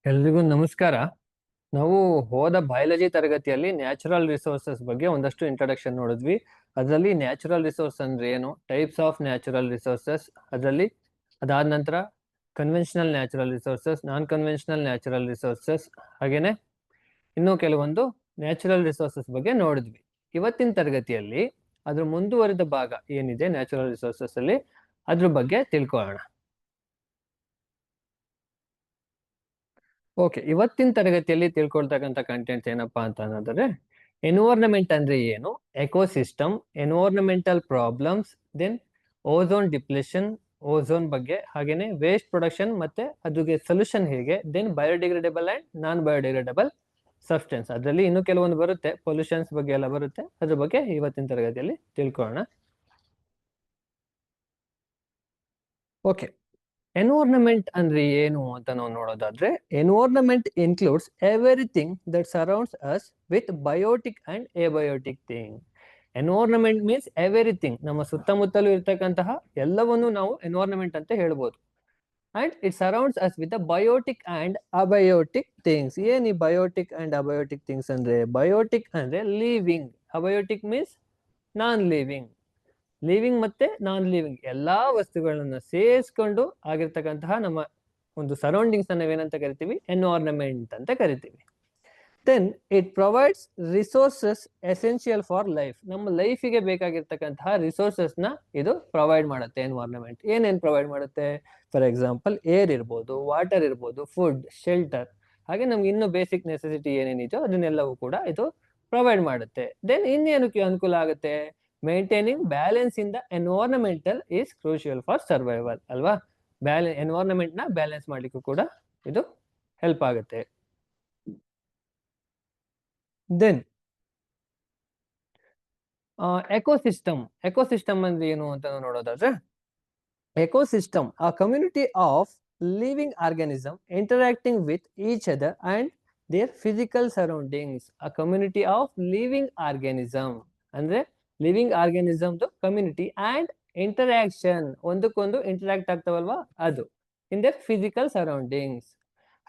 ಎಲ್ರಿಗೂ ನಮಸ್ಕಾರ. ನಾವು ಹೋದ ಬಯಾಲಜಿ ತರಗತಿಯಲ್ಲಿ ನ್ಯಾಚುರಲ್ ರಿಸೋರ್ಸಸ್ ಬಗ್ಗೆ ಒಂದಷ್ಟು ಇಂಟ್ರೊಡಕ್ಷನ್ ನೋಡಿದ್ವಿ. ಅದರಲ್ಲಿ ನ್ಯಾಚುರಲ್ ರಿಸೋರ್ಸ್ ಅಂದ್ರೆ ಏನು, ಟೈಪ್ಸ್ ಆಫ್ ನ್ಯಾಚುರಲ್ ರಿಸೋರ್ಸಸ್, ಅದರಲ್ಲಿ ಅದಾದ ನಂತರ conventional natural resources, non conventional natural resources, ಹಾಗೇನೆ ಇನ್ನೂ ಕೆಲವೊಂದು ನ್ಯಾಚುರಲ್ ರಿಸೋರ್ಸಸ್ ಬಗ್ಗೆ ನೋಡಿದ್ವಿ. ಇವತ್ತಿನ ತರಗತಿಯಲ್ಲಿ ಅದ್ರ ಮುಂದುವರಿದ ಭಾಗ ಏನಿದೆ ನ್ಯಾಚುರಲ್ ರಿಸೋರ್ಸಸ್ ಅಲ್ಲಿ, ಅದ್ರ ಬಗ್ಗೆ ತಿಳ್ಕೊಳ್ಳೋಣ. ಓಕೆ, ಇವತ್ತಿನ ತರಗತಿಯಲ್ಲಿ ತಿಳ್ಕೊಳ್ತಕ್ಕಂಥ ಕಂಟೆಂಟ್ಸ್ ಏನಪ್ಪಾ ಅಂತ ಅನ್ನೋದಾದ್ರೆ, ಎನ್ವೈರನ್ಮೆಂಟ್ ಅಂದ್ರೆ ಏನು, ecosystem, environmental problems, then ozone depletion, ozone ಬಗ್ಗೆ, ಹಾಗೇನೆ ವೇಸ್ಟ್ ಪ್ರೊಡಕ್ಷನ್ ಮತ್ತೆ ಅದುಗೆ ಸೊಲ್ಯೂಷನ್ ಹೇಗೆ, then biodegradable and non biodegradable substance, ಅದರಲ್ಲಿ ಇನ್ನೂ ಕೆಲವೊಂದು ಬರುತ್ತೆ, ಪೊಲ್ಯೂಷನ್ಸ್ ಬಗ್ಗೆ ಎಲ್ಲ ಬರುತ್ತೆ. ಅದ್ರ ಬಗ್ಗೆ ಇವತ್ತಿನ ತರಗತಿಯಲ್ಲಿ ತಿಳ್ಕೊಳ್ಳೋಣ. ಓಕೆ, ಎನ್ವೈರನ್ಮೆಂಟ್ ಅಂದ್ರೆ ಏನು ಅಂತ ನಾವು ನೋಡೋದಾದ್ರೆ, environment includes everything that surrounds us with biotic and abiotic thing. Environment means everything, ನಮ್ಮ ಸುತ್ತಮುತ್ತಲೂ ಇರ್ತಕ್ಕಂತಹ ಎಲ್ಲವನ್ನು ನಾವು ಎನ್ವೈರನ್ಮೆಂಟ್ ಅಂತ ಹೇಳ್ಬೋದು. And it surrounds us with biotic and abiotic things. ಏನ್ ಈ ಬಯೋಟಿಕ್ ಅಂಡ್ ಅಬಯೋಟಿಕ್ ಥಿಂಗ್ಸ್ ಅಂದ್ರೆ, ಬಯೋಟಿಕ್ ಅಂದ್ರೆ living, abiotic means non living. Living ಮತ್ತೆ ನಾನ್ ಲಿವಿಂಗ್ ಎಲ್ಲಾ ವಸ್ತುಗಳನ್ನ ಸೇರಿಸ್ಕೊಂಡು ಆಗಿರ್ತಕ್ಕಂತಹ ನಮ್ಮ ಒಂದು ಸರೌಂಡಿಂಗ್ಸ್ ಅನ್ನ ಏನಂತ ಕರಿತೀವಿ, ಎನ್ವೈರನ್ಮೆಂಟ್ ಅಂತ ಕರಿತೀವಿ. Then it provides resources essential for life. ನಮ್ಮ ಲೈಫಿಗೆ ಬೇಕಾಗಿರ್ತಕ್ಕಂತಹ ರಿಸೋರ್ಸಸ್ ನ ಇದು ಪ್ರೊವೈಡ್ ಮಾಡುತ್ತೆ. ಎನ್ವೈರನ್ಮೆಂಟ್ ಏನೇನ್ ಪ್ರೊವೈಡ್ ಮಾಡುತ್ತೆ? ಫಾರ್ ಎಕ್ಸಾಂಪಲ್, ಏರ್ ಇರ್ಬೋದು, ವಾಟರ್ ಇರ್ಬೋದು, ಫುಡ್, ಶೆಲ್ಟರ್, ಹಾಗೆ ನಮ್ಗೆ ಇನ್ನೂ ಬೇಸಿಕ್ ನೆಸೆಸಿಟಿ ಏನೇನಿದೆಯೋ ಅದನ್ನೆಲ್ಲವೂ ಕೂಡ ಇದು ಪ್ರೊವೈಡ್ ಮಾಡುತ್ತೆ. ದೆನ್ ಇನ್ನೇನಕ್ಕೆ ಅನುಕೂಲ ಆಗುತ್ತೆ? Maintaining balance in the environmental is crucial for survival ಅಲ್ವಾ. ಎನ್ವೈರನ್ಮೆಂಟ್ ನ ಬ್ಯಾಲೆನ್ಸ್ ಮಾಡ್ಲಿಕ್ಕೂ ಕೂಡ ಇದು ಹೆಲ್ಪ್ ಆಗುತ್ತೆ. Then ecosystem. ಎಕೋಸಿಸ್ಟಮ್ ಅಂದ್ರೆ ಏನು ಅಂತ ನಾವು ನೋಡೋದಾದ್ರೆ, ecosystem a community of living organism interacting with each other and their physical surroundings. A community of living organism ಅಂದ್ರೆ living organism community and interaction, ಒಂದಕ್ಕೊಂದು ಇಂಟರಾಕ್ಟ್ ಆಗ್ತಾವಲ್ವಾ ಅದು, ಇನ್ ದರ್ ಫಿಸಿಕಲ್ ಸರೌಂಡಿಂಗ್ಸ್.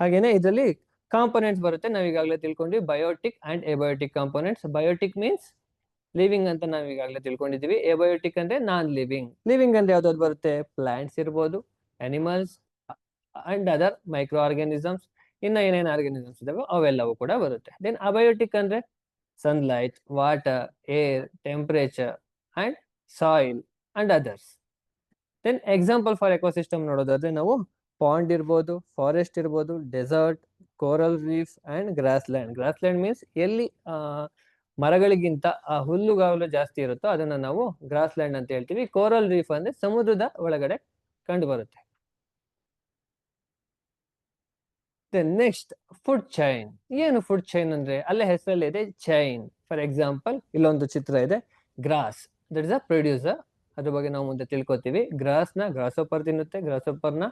ಹಾಗೇನೆ ಇದರಲ್ಲಿ ಕಾಂಪೊನೆಂಟ್ಸ್ ಬರುತ್ತೆ, ನಾವ್ ಈಗಾಗಲೇ ತಿಳ್ಕೊಂಡ್ವಿ, biotic and abiotic components. Biotic means living ಅಂತ ನಾವ್ ಈಗಾಗಲೇ ತಿಳ್ಕೊಂಡಿದೀವಿ. ಎಬಯೋಟಿಕ್ ಅಂದ್ರೆ ನಾನ್ ಲಿವಿಂಗ್. ಲಿವಿಂಗ್ ಅಂದ್ರೆ ಯಾವ್ದಾವ್ದು ಬರುತ್ತೆ? ಪ್ಲಾಂಟ್ಸ್ ಇರ್ಬೋದು, animals and other microorganisms, ಇನ್ನ ಏನೇನು ಆರ್ಗ್ಯಾನಿಸಮ್ಸ್ ಇದಾವೆ ಅವೆಲ್ಲವೂ ಕೂಡ ಬರುತ್ತೆ. ದೆನ್ ಅಬಯೋಟಿಕ್ ಅಂದ್ರೆ sunlight, water, air, temperature and soil and others. Then example for ecosystem ನೋಡೋದಾದ್ರೆ, ನಾವು ಪಾಂಡ್ ಇರ್ಬೋದು, ಫಾರೆಸ್ಟ್ ಇರ್ಬೋದು, desert, coral reef and grassland. Grassland means ಎಲ್ಲಿ ಮರಗಳಿಗಿಂತ ಆ ಹುಲ್ಲುಗಾವಲು ಜಾಸ್ತಿ ಇರುತ್ತೋ ಅದನ್ನ ನಾವು ಗ್ರಾಸ್ ಲ್ಯಾಂಡ್ ಅಂತ ಹೇಳ್ತೀವಿ. ಕೋರಲ್ ರೀಫ್ ಅಂದ್ರೆ ಸಮುದ್ರದ ಒಳಗಡೆ ಕಂಡು ಬರುತ್ತೆ. Next, food chain. ಏನು ಫುಡ್ ಚೈನ್ ಅಂದ್ರೆ? ಅಲ್ಲೇ ಹೆಸರಲ್ಲಿ ಇದೆ ಚೈನ್. ಫಾರ್ ಎಕ್ಸಾಂಪಲ್, ಇಲ್ಲೊಂದು ಚಿತ್ರ ಇದೆ, grass, that is a producer. ಅದ್ರ ಬಗ್ಗೆ ನಾವು ಮುಂದೆ ತಿಳ್ಕೊತೀವಿ. ಗ್ರಾಸ್ ನ ಗ್ರಾಸ್ ಹೋಪರ್ ತಿನ್ನುತ್ತೆ, ಗ್ರಾಸ್ ಹೋಪರ್ ನ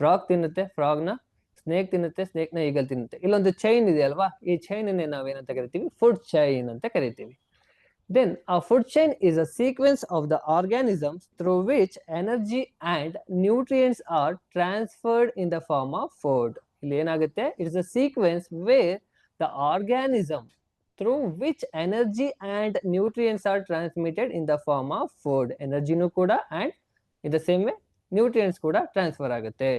ಫ್ರಾಗ್ ತಿನ್ನುತ್ತೆ, ಫ್ರಾಗ್ ನ ಸ್ನೇಕ್ ತಿನ್ನುತ್ತೆ, ಸ್ನೇಕ್ ನ ಈಗಲ್ ತಿನ್ನುತ್ತೆ. ಇಲ್ಲೊಂದು ಚೈನ್ ಇದೆ ಅಲ್ವಾ, ಈ ಚೈನ್ ಅನ್ನೇ ನಾವೇನಂತ ಕರಿತೀವಿ? ಫುಡ್ ಚೈನ್ ಅಂತ ಕರಿತೀವಿ. Then a food chain is a sequence of the organisms through which energy and nutrients are transferred in the form of food. ಇಲ್ಲಿ ಏನಾಗುತ್ತೆ? It is a sequence where the organism through which energy and nutrients are transmitted in the form of food. ಎನರ್ಜಿನೂ ಕೂಡ and in the same way nutrients ಕೂಡ transfer ಆಗುತ್ತೆ.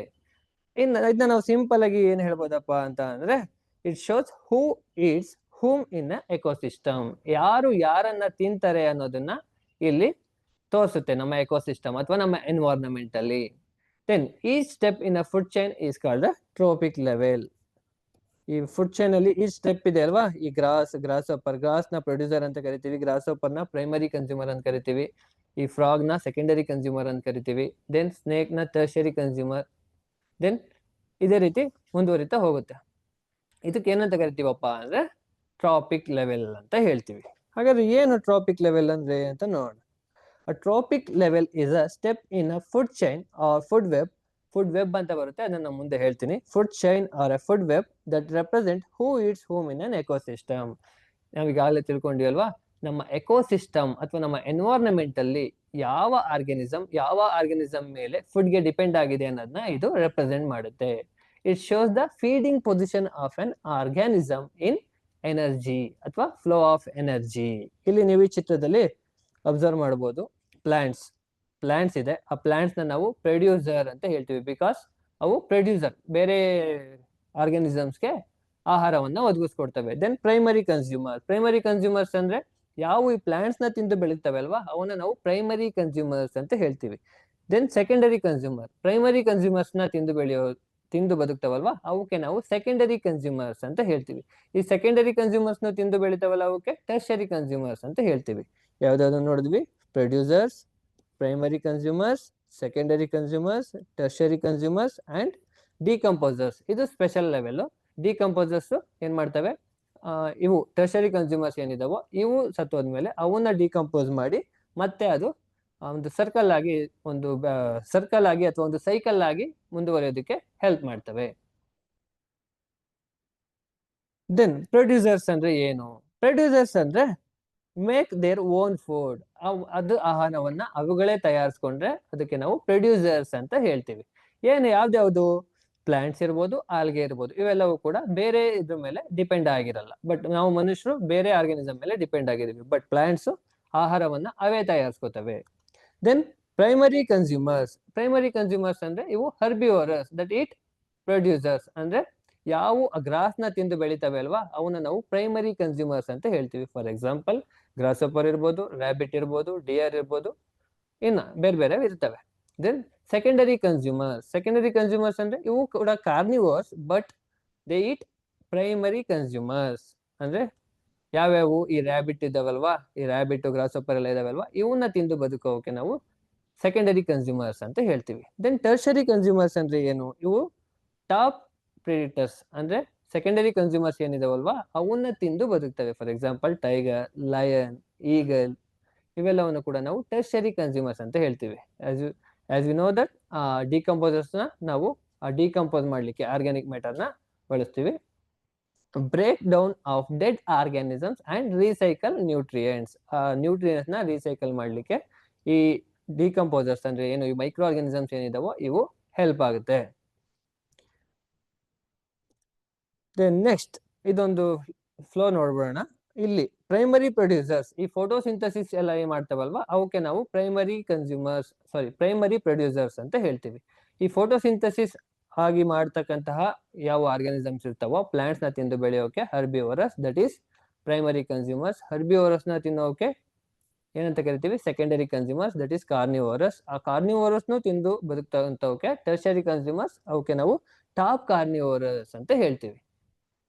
ಇನ್ನು ಇದನ್ನ ನಾವು simple ಆಗಿ ಏನ್ ಹೇಳ್ಬೋದಪ್ಪ ಅಂತ ಅಂದ್ರೆ, it shows who eats whom in ecosystem. ಯಾರು ಯಾರನ್ನ ತಿಂತಾರೆ ಅನ್ನೋದನ್ನ ಇಲ್ಲಿ ತೋರಿಸುತ್ತೆ ನಮ್ಮ ಎಕೋಸಿಸ್ಟಮ್ ಅಥವಾ ನಮ್ಮ ಎನ್ವೈರನ್ಮೆಂಟ್ ಅಲ್ಲಿ. Then each step in a food chain is called trophic level. ಈ ಫುಡ್ ಚೈನ್ ಅಲ್ಲಿ ಈ ಸ್ಟೆಪ್ ಇದೆ ಅಲ್ವಾ, ಈ ಗ್ರಾಸ್ ಹೋಪರ್, ಗ್ರಾಸ್ ನ ಪ್ರೊಡ್ಯೂಸರ್ ಅಂತ ಕರಿತೀವಿ, ಗ್ರಾಸ್ ಹೋಪರ್ ನ ಪ್ರೈಮರಿ ಕನ್ಸ್ಯೂಮರ್ ಅಂತ ಕರಿತೀವಿ, ಈ ಫ್ರಾಗ್ ನ ಸೆಕೆಂಡರಿ ಕನ್ಸ್ಯೂಮರ್ ಅಂತ ಕರಿತೀವಿ, ದೆನ್ ಸ್ನೇಕ್ ನ ಟರ್ಷರಿ ಕನ್ಸ್ಯೂಮರ್. ದೆನ್ ಇದೇ ರೀತಿ ಮುಂದುವರಿತಾ ಹೋಗುತ್ತೆ. ಇದಕ್ಕೆ ಏನಂತ ಕರಿತೀವಪ್ಪ ಅಂದ್ರೆ ಟ್ರಾಪಿಕ್ ಲೆವೆಲ್ ಅಂತ ಹೇಳ್ತೀವಿ. ಹಾಗಾದ್ರೆ ಏನು ಟ್ರಾಪಿಕ್ ಲೆವೆಲ್ ಅಂದ್ರೆ ಅಂತ ನೋಡೋಣ. A trophic level is a step in a food chain or food web. Food web ಅಂತ ಬರುತ್ತೆ, ಅದನ್ನ ಮುಂದೆ ಹೇಳ್ತೀನಿ. Food chain or a food web that represent who it's whom in an ecosystem. ನಾವೀಗಾಗಲೇ ತಿಳ್ಕೊಂಡಿವಿ ಅಲ್ವಾ, ನಮ್ಮ ಎಕೋಸಿಸ್ಟಮ್ ಅಥವಾ ನಮ್ಮ ಎನ್ವೈರನ್ಮೆಂಟ್ ಅಲ್ಲಿ ಯಾವ ಆರ್ಗ್ಯಾನಿಸಮ್ ಮೇಲೆ ಫುಡ್ ಗೆ ಡಿಪೆಂಡ್ ಆಗಿದೆ ಅನ್ನೋದನ್ನ ಇದು ರೆಪ್ರೆಸೆಂಟ್ ಮಾಡುತ್ತೆ. It shows the feeding position of an organism in energy ಅಥವಾ ಫ್ಲೋ ಆಫ್ ಎನರ್ಜಿ. ಇಲ್ಲಿ ನೀವು ಈ ಚಿತ್ರದಲ್ಲಿ ಅಬ್ಸರ್ವ್ ಮಾಡಬಹುದು, ಪ್ಲಾಂಟ್ಸ್ ಇದೆ. ಆ ಪ್ಲಾಂಟ್ಸ್ ನ ನಾವು ಪ್ರೊಡ್ಯೂಸರ್ ಅಂತ ಹೇಳ್ತೀವಿ, ಬಿಕಾಸ್ ಅವು ಪ್ರೊಡ್ಯೂಸರ್ ಬೇರೆ ಆರ್ಗ್ಯಾನಿಸಮ್ಸ್ಗೆ ಆಹಾರವನ್ನ ಒದಗಿಸ್ಕೊಡ್ತವೆ. ದೆನ್ ಪ್ರೈಮರಿ ಕನ್ಸ್ಯೂಮರ್ಸ್ ಅಂದ್ರೆ ಯಾವ ಈ ಪ್ಲಾಂಟ್ಸ್ ನ ತಿಂದು ಬೆಳೀತವೆ ಅಲ್ವಾ, ಅವನ್ನ ನಾವು ಪ್ರೈಮರಿ ಕನ್ಸ್ಯೂಮರ್ಸ್ ಅಂತ ಹೇಳ್ತೀವಿ. Then secondary consumer, primary consumers ನ ತಿಂದು ಬದುಕ್ತಾವಲ್ವಾ, ಅವಕ್ಕೆ ನಾವು ಸೆಕೆಂಡರಿ ಕನ್ಸ್ಯೂಮರ್ಸ್ ಅಂತ ಹೇಳ್ತೀವಿ. ಈ ಸೆಕೆಂಡರಿ ಕನ್ಸ್ಯೂಮರ್ಸ್ ನ ತಿಂದು ಬೆಳಿತಾವಲ್ಲ, ಅವಕ್ಕೆ ಟರ್ಷರಿ ಕನ್ಸ್ಯೂಮರ್ಸ್ ಅಂತ ಹೇಳ್ತೀವಿ. ಯಾವ್ದಾದ್ರು ನೋಡಿದ್ವಿ, producers, primary consumers, secondary consumers, tertiary consumers and decomposers. ಇದು ಸ್ಪೆಷಲ್ ಲೆವೆಲ್. ಡಿಕಂಪೋಸರ್ಸ್ ಏನ್ ಮಾಡ್ತವೆ, ಇವು ಟರ್ಷರಿ ಕನ್ಸ್ಯೂಮರ್ಸ್ ಏನಿದಾವೋ ಇವು ಸತ್ತೋದ್ಮೇಲೆ ಅವನ್ನ ಡಿಕಂಪೋಸ್ ಮಾಡಿ ಮತ್ತೆ ಅದು ಒಂದು ಸರ್ಕಲ್ ಆಗಿ ಅಥವಾ ಒಂದು ಸೈಕಲ್ ಆಗಿ ಮುಂದುವರಿಯೋದಕ್ಕೆ ಹೆಲ್ಪ್ ಮಾಡ್ತವೆ. ದೆನ್ ಪ್ರೊಡ್ಯೂಸರ್ಸ್ ಅಂದ್ರೆ ಏನು? ಪ್ರೊಡ್ಯೂಸರ್ಸ್ ಅಂದ್ರೆ ಮೇಕ್ ದೇರ್ ಓನ್ ಫುಡ್. ಅದು ಆಹಾರವನ್ನ ಅವುಗಳೇ ತಯಾರಿಸ್ಕೊಂಡ್ರೆ ಅದಕ್ಕೆ ನಾವು ಪ್ರೊಡ್ಯೂಸರ್ಸ್ ಅಂತ ಹೇಳ್ತೀವಿ. ಯಾವ್ದ್ಯಾವ್ದು? ಪ್ಲಾಂಟ್ಸ್ ಇರ್ಬೋದು, ಆಲ್ಗೆ ಇರ್ಬೋದು, ಇವೆಲ್ಲವೂ ಕೂಡ ಬೇರೆ ಇದ್ರ ಮೇಲೆ ಡಿಪೆಂಡ್ ಆಗಿರಲ್ಲ. ಬಟ್ ನಾವು ಮನುಷ್ಯರು ಬೇರೆ ಆರ್ಗ್ಯಾನಿಸಮ್ ಮೇಲೆ ಡಿಪೆಂಡ್ ಆಗಿದೀವಿ. ಬಟ್ ಪ್ಲಾಂಟ್ಸ್ ಆಹಾರವನ್ನ ಅವೇ ತಯಾರಿಸ್ಕೋತವೆ. ದೆನ್ ಪ್ರೈಮರಿ ಕನ್ಸ್ಯೂಮರ್ಸ್ ಅಂದ್ರೆ ಇವು ಹರ್ಬಿವೋರಸ್ ದಟ್ ಈಟ್ ಪ್ರೊಡ್ಯೂಸರ್ಸ್. ಅಂದ್ರೆ ಯಾವ ಗ್ರಾಸ್ ನ ತಿಂದು ಬೆಳಿತವೆ ಅಲ್ವಾ, ಅವನ್ನ ನಾವು ಪ್ರೈಮರಿ ಕನ್ಸ್ಯೂಮರ್ಸ್ ಅಂತ ಹೇಳ್ತೀವಿ. ಫಾರ್ ಎಕ್ಸಾಂಪಲ್ ಗ್ರಾಸ್ಹೋಪರ್ ಇರ್ಬೋದು, ರ್ಯಾಬಿಟ್ ಇರ್ಬೋದು, ಡಿಯರ್ ಇರ್ಬೋದು, ಇನ್ನ ಬೇರೆ ಇರ್ತವೆ. ದೆನ್ ಸೆಕೆಂಡರಿ ಕನ್ಸ್ಯೂಮರ್ಸ್ ಅಂದ್ರೆ ಇವು ಕೂಡ carnivores, but they eat primary consumers. ಅಂದ್ರೆ ಯಾವ್ಯಾವು? ಈ ರ್ಯಾಬಿಟ್ ಇದಾವಲ್ವಾ, ಈ ರ್ಯಾಬಿಟ್, ಗ್ರಾಸ್ಹೋಪರ್ ಎಲ್ಲ ಇದಾವಲ್ವಾ, ಇವನ್ನ ತಿಂದು ಬದುಕೋಕೆ ನಾವು ಸೆಕೆಂಡರಿ ಕನ್ಸ್ಯೂಮರ್ಸ್ ಅಂತ ಹೇಳ್ತೀವಿ. ದೆನ್ ಟರ್ಷರಿ ಕನ್ಸ್ಯೂಮರ್ಸ್ ಅಂದ್ರೆ ಏನು? ಇವು ಟಾಪ್ ಪ್ರೆಡಿಟರ್ಸ್. ಅಂದ್ರೆ ಸೆಕೆಂಡರಿ ಕನ್ಸ್ಯೂಮರ್ಸ್ ಏನಿದಾವಲ್ವಾ ಅವನ್ನ ತಿಂದು ಬದುಕ್ತವೆ. For example tiger, lion, eagle, ಇವೆಲ್ಲವನ್ನು ಕೂಡ ನಾವು ಟರ್ಷರಿ ಕನ್ಸ್ಯೂಮರ್ಸ್ ಅಂತ ಹೇಳ್ತೀವಿ. As you know that decomposers ನ ನಾವು ಡಿಕಂಪೋಸ್ ಮಾಡ್ಲಿಕ್ಕೆ ಆರ್ಗ್ಯಾನಿಕ್ ಮ್ಯಾಟರ್ ನ ಬಳಸ್ತೀವಿ. Break down of dead organisms and recycle nutrients. Nutrients ನ ರೀಸೈಕಲ್ ಮಾಡ್ಲಿಕ್ಕೆ ಈ ಡಿಕಂಪೋಸರ್ಸ್ ಅಂದ್ರೆ ಏನು, ಈ ಮೈಕ್ರೋ ಆರ್ಗ್ಯಾನಿಸಮ್ಸ್ ಏನಿದಾವೋ ಇವು ಹೆಲ್ಪ್ ಆಗುತ್ತೆ. ದೆನ್ ನೆಕ್ಸ್ಟ್ ಇದೊಂದು ಫ್ಲೋ ನೋಡ್ಬೋಣ. ಇಲ್ಲಿ ಪ್ರೈಮರಿ ಪ್ರೊಡ್ಯೂಸರ್ಸ್, ಈ ಫೋಟೋಸಿಂಥಸಿಸ್ ಎಲ್ಲ ಏನ್ ಮಾಡ್ತಾವಲ್ವಾ ಅವಕ್ಕೆ ನಾವು ಪ್ರೈಮರಿ ಪ್ರೊಡ್ಯೂಸರ್ಸ್ ಅಂತ ಹೇಳ್ತೀವಿ. ಈ ಫೋಟೋಸಿಂಥಸಿಸ್ ಆಗಿ ಮಾಡ್ತಕ್ಕಂತಹ ಯಾವ ಆರ್ಗ್ಯಾನಿಸಮ್ಸ್ ಇರ್ತಾವೋ ಪ್ಲಾಂಟ್ಸ್ ನ ತಿಂದು ಬೆಳೆಯೋಕೆ ಹರ್ಬಿವೋರಸ್, ದಟ್ ಈಸ್ ಪ್ರೈಮರಿ ಕನ್ಸ್ಯೂಮರ್ಸ್. ಹರ್ಬಿವೋರಸ್ ನ ತಿನ್ನೋಕೆ ಏನಂತ ಕರಿತೀವಿ? Secondary consumers, that is carnivorous. ಆ ಕಾರ್ನಿವೋರಸ್ ನು ತಿಂದು ಬದುಕ್ತಕ್ಕಂಥವಕ್ಕೆ ಟರ್ಷರಿ ಕನ್ಸ್ಯೂಮರ್ಸ್, ಅವಕ್ಕೆ ನಾವು ಟಾಪ್ ಕಾರ್ನಿವೋರಸ್ ಅಂತ ಹೇಳ್ತೀವಿ.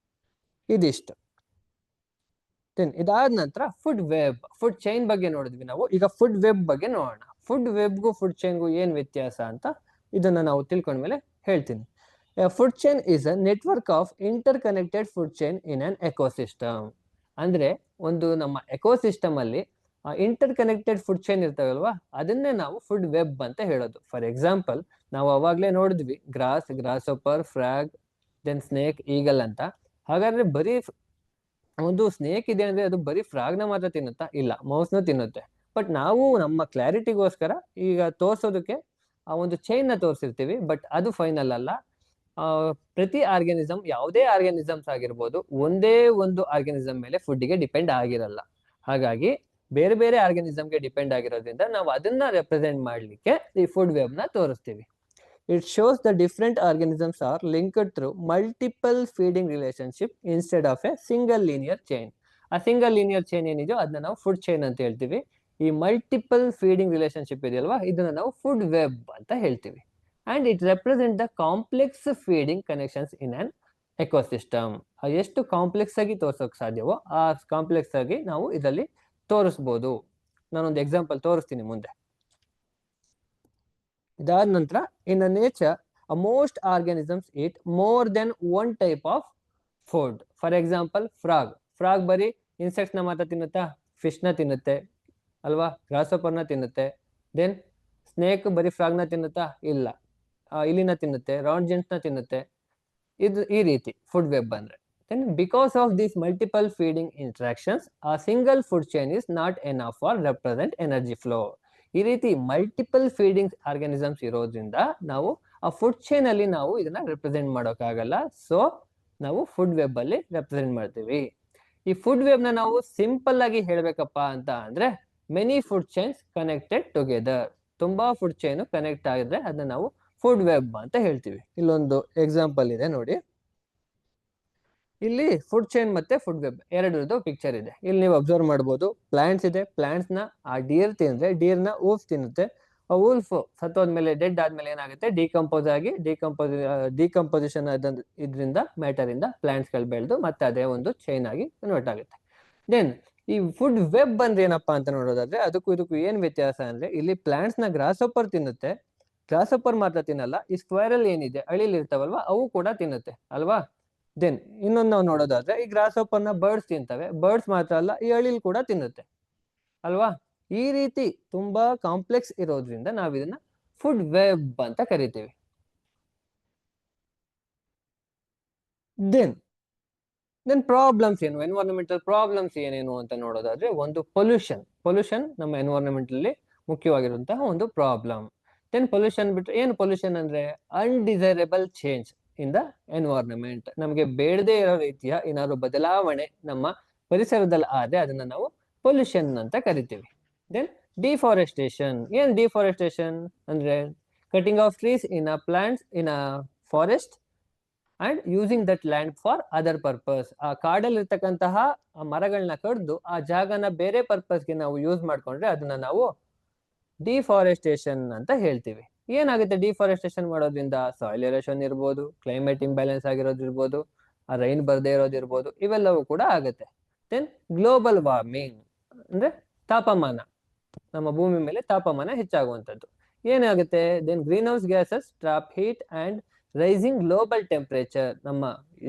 ಇದಿಷ್ಟು. ದೆನ್ ಇದಾದ ನಂತರ ಫುಡ್ ಚೈನ್ ಬಗ್ಗೆ ನೋಡಿದ್ವಿ ನಾವು. ಈಗ ಫುಡ್ ವೆಬ್ ಬಗ್ಗೆ ನೋಡೋಣ. ಫುಡ್ ವೆಬ್ಗೂ ಫುಡ್ ಚೈನ್ಗೂ ಏನ್ ವ್ಯತ್ಯಾಸ ಅಂತ ಇದನ್ನ ನಾವು ತಿಳ್ಕೊಂಡ್ಮೇಲೆ ಹೇಳ್ತೀನಿ. Food chain is a network of inter connected food chain in an ecosystem. ಅಂದ್ರೆ ಒಂದು ನಮ್ಮ ಎಕೋಸಿಸ್ಟಮ್ ಅಲ್ಲಿ ಇಂಟರ್ ಕನೆಕ್ಟೆಡ್ ಫುಡ್ ಚೈನ್ ಇರ್ತಾವಲ್ವಾ, ಅದನ್ನೇ ನಾವು ಫುಡ್ ವೆಬ್ ಅಂತ ಹೇಳೋದು. ಫಾರ್ ಎಕ್ಸಾಂಪಲ್ ನಾವು ಅವಾಗ್ಲೇ ನೋಡಿದ್ವಿ ಗ್ರಾಸ್ಹೋಪರ್, ಫ್ರಾಗ್, ದೆನ್ ಸ್ನೇಕ್, ಈಗಲ್ ಅಂತ. ಹಾಗಾದ್ರೆ ಬರೀ ಒಂದು ಸ್ನೇಕ್ ಇದೆ ಅಂದ್ರೆ ಅದು ಬರೀ ಫ್ರಾಗ್ ನ ಮಾತ್ರ ತಿನ್ನುತ್ತಾ? ಇಲ್ಲ, ಮೌಸ್ ನು ತಿನ್ನುತ್ತೆ. ಬಟ್ ನಾವು ನಮ್ಮ ಕ್ಲಾರಿಟಿಗೋಸ್ಕರ ಈಗ ತೋರ್ಸೋದಕ್ಕೆ ಆ ಒಂದು ಚೈನ್ ನ ತೋರಿಸಿರ್ತೀವಿ, ಬಟ್ ಅದು ಫೈನಲ್ ಅಲ್ಲ. ಪ್ರತಿ ಆರ್ಗ್ಯಾನಿಸಮ್, ಯಾವುದೇ ಆರ್ಗ್ಯಾನಿಸಮ್ಸ್ ಆಗಿರ್ಬೋದು, ಒಂದೇ ಒಂದು ಆರ್ಗ್ಯಾನಿಸಮ್ ಮೇಲೆ ಫುಡ್ಗೆ ಡಿಪೆಂಡ್ ಆಗಿರಲ್ಲ. ಹಾಗಾಗಿ ಬೇರೆ ಬೇರೆ ಆರ್ಗ್ಯಾನಿಸಮ್ಗೆ ಡಿಪೆಂಡ್ ಆಗಿರೋದ್ರಿಂದ ನಾವು ಅದನ್ನ ರೆಪ್ರೆಸೆಂಟ್ ಮಾಡ್ಲಿಕ್ಕೆ ಈ ಫುಡ್ ವೆಬ್ ನ ತೋರಿಸ್ತೀವಿ. It shows the different organisms are linked through multiple feeding relationship instead of a single linear chain. ಆ ಸಿಂಗಲ್ ಲೀನಿಯರ್ ಚೈನ್ ಏನಿದೆಯೋ ಅದನ್ನ ನಾವು ಫುಡ್ ಚೈನ್ ಅಂತ ಹೇಳ್ತೀವಿ. ಈ ಮಲ್ಟಿಪಲ್ ಫೀಡಿಂಗ್ ರಿಲೇಶನ್ಶಿಪ್ ಇದೆಯಲ್ವಾ, ಇದನ್ನ ನಾವು ಫುಡ್ ವೆಬ್ ಅಂತ ಹೇಳ್ತೀವಿ. And it represent the complex feeding connections in an ecosystem. ಎಷ್ಟು ಕಾಂಪ್ಲೆಕ್ಸ್ ಆಗಿ ತೋರ್ಸೋಕ್ ಸಾಧ್ಯವೋ ಆ ಕಾಂಪ್ಲೆಕ್ಸ್ ಆಗಿ ನಾವು ಇದರಲ್ಲಿ ತೋರಿಸ್ಬೋದು. ನಾನೊಂದು ಎಕ್ಸಾಂಪಲ್ ತೋರಿಸ್ತೀನಿ ಮುಂದೆ. ಇದಾದ ನಂತರ in nature most organisms heat more than one type of food. For example frog ಬರೀ ಇನ್ಸೆಕ್ಟ್ಸ್ ನ ಮಾತ್ರ ತಿನ್ನುತ್ತಾ? ಫಿಶ್ ನ ತಿನ್ನುತ್ತೆ ಅಲ್ವಾ, ಗ್ರಾಸ್ಹೋಪರ್ ನ ತಿನ್ನುತ್ತೆ. ದೆನ್ ಸ್ನೇಕ್ ಬರೀ ಫ್ರಾಗ್ ನ ತಿನ್ನುತ್ತಾ? ಇಲ್ಲ, ಇಲಿನ ತಿನ್ನುತ್ತೆ, ರೌಂಡ್ ಜೆಂಟ್ಸ್ ನ ತಿನ್ನುತ್ತೆ. ಇದು ಈ ರೀತಿ ಫುಡ್ ವೆಬ್ ಅಂದ್ರೆ. Then because of these multiple feeding interactions ಆ single food chain is not enough for represent energy flow. ಈ ರೀತಿ ಮಲ್ಟಿಪಲ್ ಫೀಡಿಂಗ್ ಆರ್ಗ್ಯಾನಿಸಮ್ಸ್ ಇರೋದ್ರಿಂದ ನಾವು ಆ ಫುಡ್ ಚೈನ್ ಅಲ್ಲಿ ನಾವು ಇದನ್ನ ರೆಪ್ರೆಸೆಂಟ್ ಮಾಡೋಕ್ಕಾಗಲ್ಲ. ಸೊ ನಾವು ಫುಡ್ ವೆಬ್ ಅಲ್ಲಿ ರೆಪ್ರೆಸೆಂಟ್ ಮಾಡ್ತೀವಿ. ಈ ಫುಡ್ ವೆಬ್ ನ ನಾವು ಸಿಂಪಲ್ ಆಗಿ ಹೇಳ್ಬೇಕಪ್ಪ ಅಂತ ಅಂದ್ರೆ many food chains connected together. ತುಂಬಾ ಫುಡ್ ಚೈನ್ ಕನೆಕ್ಟ್ ಆಗಿದ್ರೆ ಅದನ್ನ ನಾವು ಫುಡ್ ವೆಬ್ ಅಂತ ಹೇಳ್ತೀವಿ. ಇಲ್ಲೊಂದು ಎಕ್ಸಾಂಪಲ್ ಇದೆ ನೋಡಿ. ಇಲ್ಲಿ ಫುಡ್ ಚೈನ್ ಮತ್ತೆ ಫುಡ್ ವೆಬ್ ಎರಡರದ್ದು ಪಿಕ್ಚರ್ ಇದೆ. ಇಲ್ಲಿ ನೀವು ಅಬ್ಸರ್ವ್ ಮಾಡ್ಬೋದು, ಪ್ಲಾಂಟ್ಸ್ ಇದೆ. ಪ್ಲಾಂಟ್ಸ್ ನ ಆ ಡೀರ್ ತಿಂದ್ರೆ ಡೀರ್ ನ ಊಲ್ಫ್ ತಿನ್ನುತ್ತೆ. ಆ ಊಲ್ಫ್ ಸತ್ತೋದ್ಮೇಲೆ, ಡೆಡ್ ಆದ್ಮೇಲೆ ಏನಾಗುತ್ತೆ, ಡಿಕಂಪೋಸ್ ಆಗಿ ಡಿಕಂಪೋಸಿಷನ್ ಇದರಿಂದ ಮ್ಯಾಟರ್ ಇಂದ ಪ್ಲಾಂಟ್ಸ್ ಗಳು ಬೆಳೆದು ಮತ್ತೆ ಅದೇ ಒಂದು ಚೈನ್ ಆಗಿ ಕನ್ವರ್ಟ್ ಆಗುತ್ತೆ. ದೆನ್ ಈ ಫುಡ್ ವೆಬ್ ಅಂದ್ರೆ ಏನಪ್ಪಾ ಅಂತ ನೋಡೋದಾದ್ರೆ ಅದಕ್ಕೂ ಇದಕ್ಕೂ ಏನ್ ವ್ಯತ್ಯಾಸ ಅಂದ್ರೆ, ಇಲ್ಲಿ ಪ್ಲಾಂಟ್ಸ್ ನ ಗ್ರಾಸ್ ಹಾಪರ್ ತಿನ್ನುತ್ತೆ. ಗ್ರಾಸ್ ಹಾಪರ್ ಮಾತ್ರ ತಿನ್ನಲ್ಲ, ಈ ಸ್ಕ್ವೇರಲ್ ಏನಿದೆ ಅಳಿಲ್ ಇರ್ತಾವಲ್ವಾ ಅವು ಕೂಡ ತಿನ್ನುತ್ತೆ ಅಲ್ವಾ. ದೆನ್ ಇನ್ನೊಂದು ನಾವು ನೋಡೋದಾದ್ರೆ ಈ ಗ್ರಾಸ್ ಹಾಪರ್ ನ ಬರ್ಡ್ಸ್ ತಿಂತವೆ. ಬರ್ಡ್ಸ್ ಮಾತ್ರ ಅಲ್ಲ, ಈ ಅಳಿಲ್ ಕೂಡ ತಿನ್ನುತ್ತೆ ಅಲ್ವಾ. ಈ ರೀತಿ ತುಂಬಾ ಕಾಂಪ್ಲೆಕ್ಸ್ ಇರೋದ್ರಿಂದ ನಾವ್ ಇದನ್ನ ಫುಡ್ ವೆಬ್ ಅಂತ ಕರಿತೀವಿ. ದೆನ್ ಪ್ರಾಬ್ಲಮ್ಸ್ ಏನು, ಎನ್ವೈರನ್ಮೆಂಟಲ್ ಪ್ರಾಬ್ಲಮ್ಸ್ ಏನೇನು ಅಂತ ನೋಡೋದಾದ್ರೆ, ಒಂದು ಪೊಲ್ಯೂಷನ್ ನಮ್ಮ ಎನ್ವೈರನ್ಮೆಂಟ್ ಅಲ್ಲಿ ಮುಖ್ಯವಾಗಿರುವಂತಹ ಒಂದು ಪ್ರಾಬ್ಲಮ್. ದೆನ್ ಪೊಲ್ಯೂಷನ್ ಬಿಟ್ರೆ ಏನು, ಪೊಲ್ಯೂಷನ್ ಅಂದ್ರೆ undesirable change in the environment. ನಮಗೆ ಬೇಡದೇ ಇರೋ ರೀತಿಯ ಏನಾದ್ರು ಬದಲಾವಣೆ ನಮ್ಮ ಪರಿಸರದಲ್ಲಿ ಆದ್ರೆ ಅದನ್ನ ನಾವು ಪೊಲ್ಯೂಷನ್ ಅಂತ ಕರಿತೀವಿ. Then deforestation. ಏನ್ ಡಿಫಾರೆಸ್ಟೇಷನ್ ಅಂದ್ರೆ cutting of trees in a plants in a forest and using that land for other purpose. ಆ ಕಾಡಲ್ಲಿ ಇರ್ತಕ್ಕಂತಹ ಮರಗಳನ್ನ ಕಡ್ದು ಆ ಜಾಗನ ಬೇರೆ ಪರ್ಪಸ್ಗೆ ನಾವು ಯೂಸ್ ಮಾಡ್ಕೊಂಡ್ರೆ ಅದನ್ನ ನಾವು ಡಿಫಾರೆಸ್ಟೇಷನ್ ಅಂತ ಹೇಳ್ತೀವಿ. ಏನಾಗುತ್ತೆ ಡಿಫಾರೆಸ್ಟೇಷನ್ ಮಾಡೋದ್ರಿಂದ? ಸಾಯಿಲ್ ಏರೋಷನ್ ಇರ್ಬೋದು, ಕ್ಲೈಮೇಟ್ ಇಂಬ್ಯಾಲೆನ್ಸ್ ಆಗಿರೋದಿರ್ಬೋದು, ಆ ರೈನ್ ಬರ್ದೇ ಇರೋದಿರ್ಬೋದು, ಇವೆಲ್ಲವೂ ಕೂಡ ಆಗುತ್ತೆ. ದೆನ್ ಗ್ಲೋಬಲ್ ವಾರ್ಮಿಂಗ್ ಅಂದ್ರೆ ತಾಪಮಾನ, ನಮ್ಮ ಭೂಮಿ ಮೇಲೆ ತಾಪಮಾನ ಹೆಚ್ಚಾಗುವಂಥದ್ದು. ಏನಾಗುತ್ತೆ? Then green house gases trap heat and rising global temperature. ನಮ್ಮ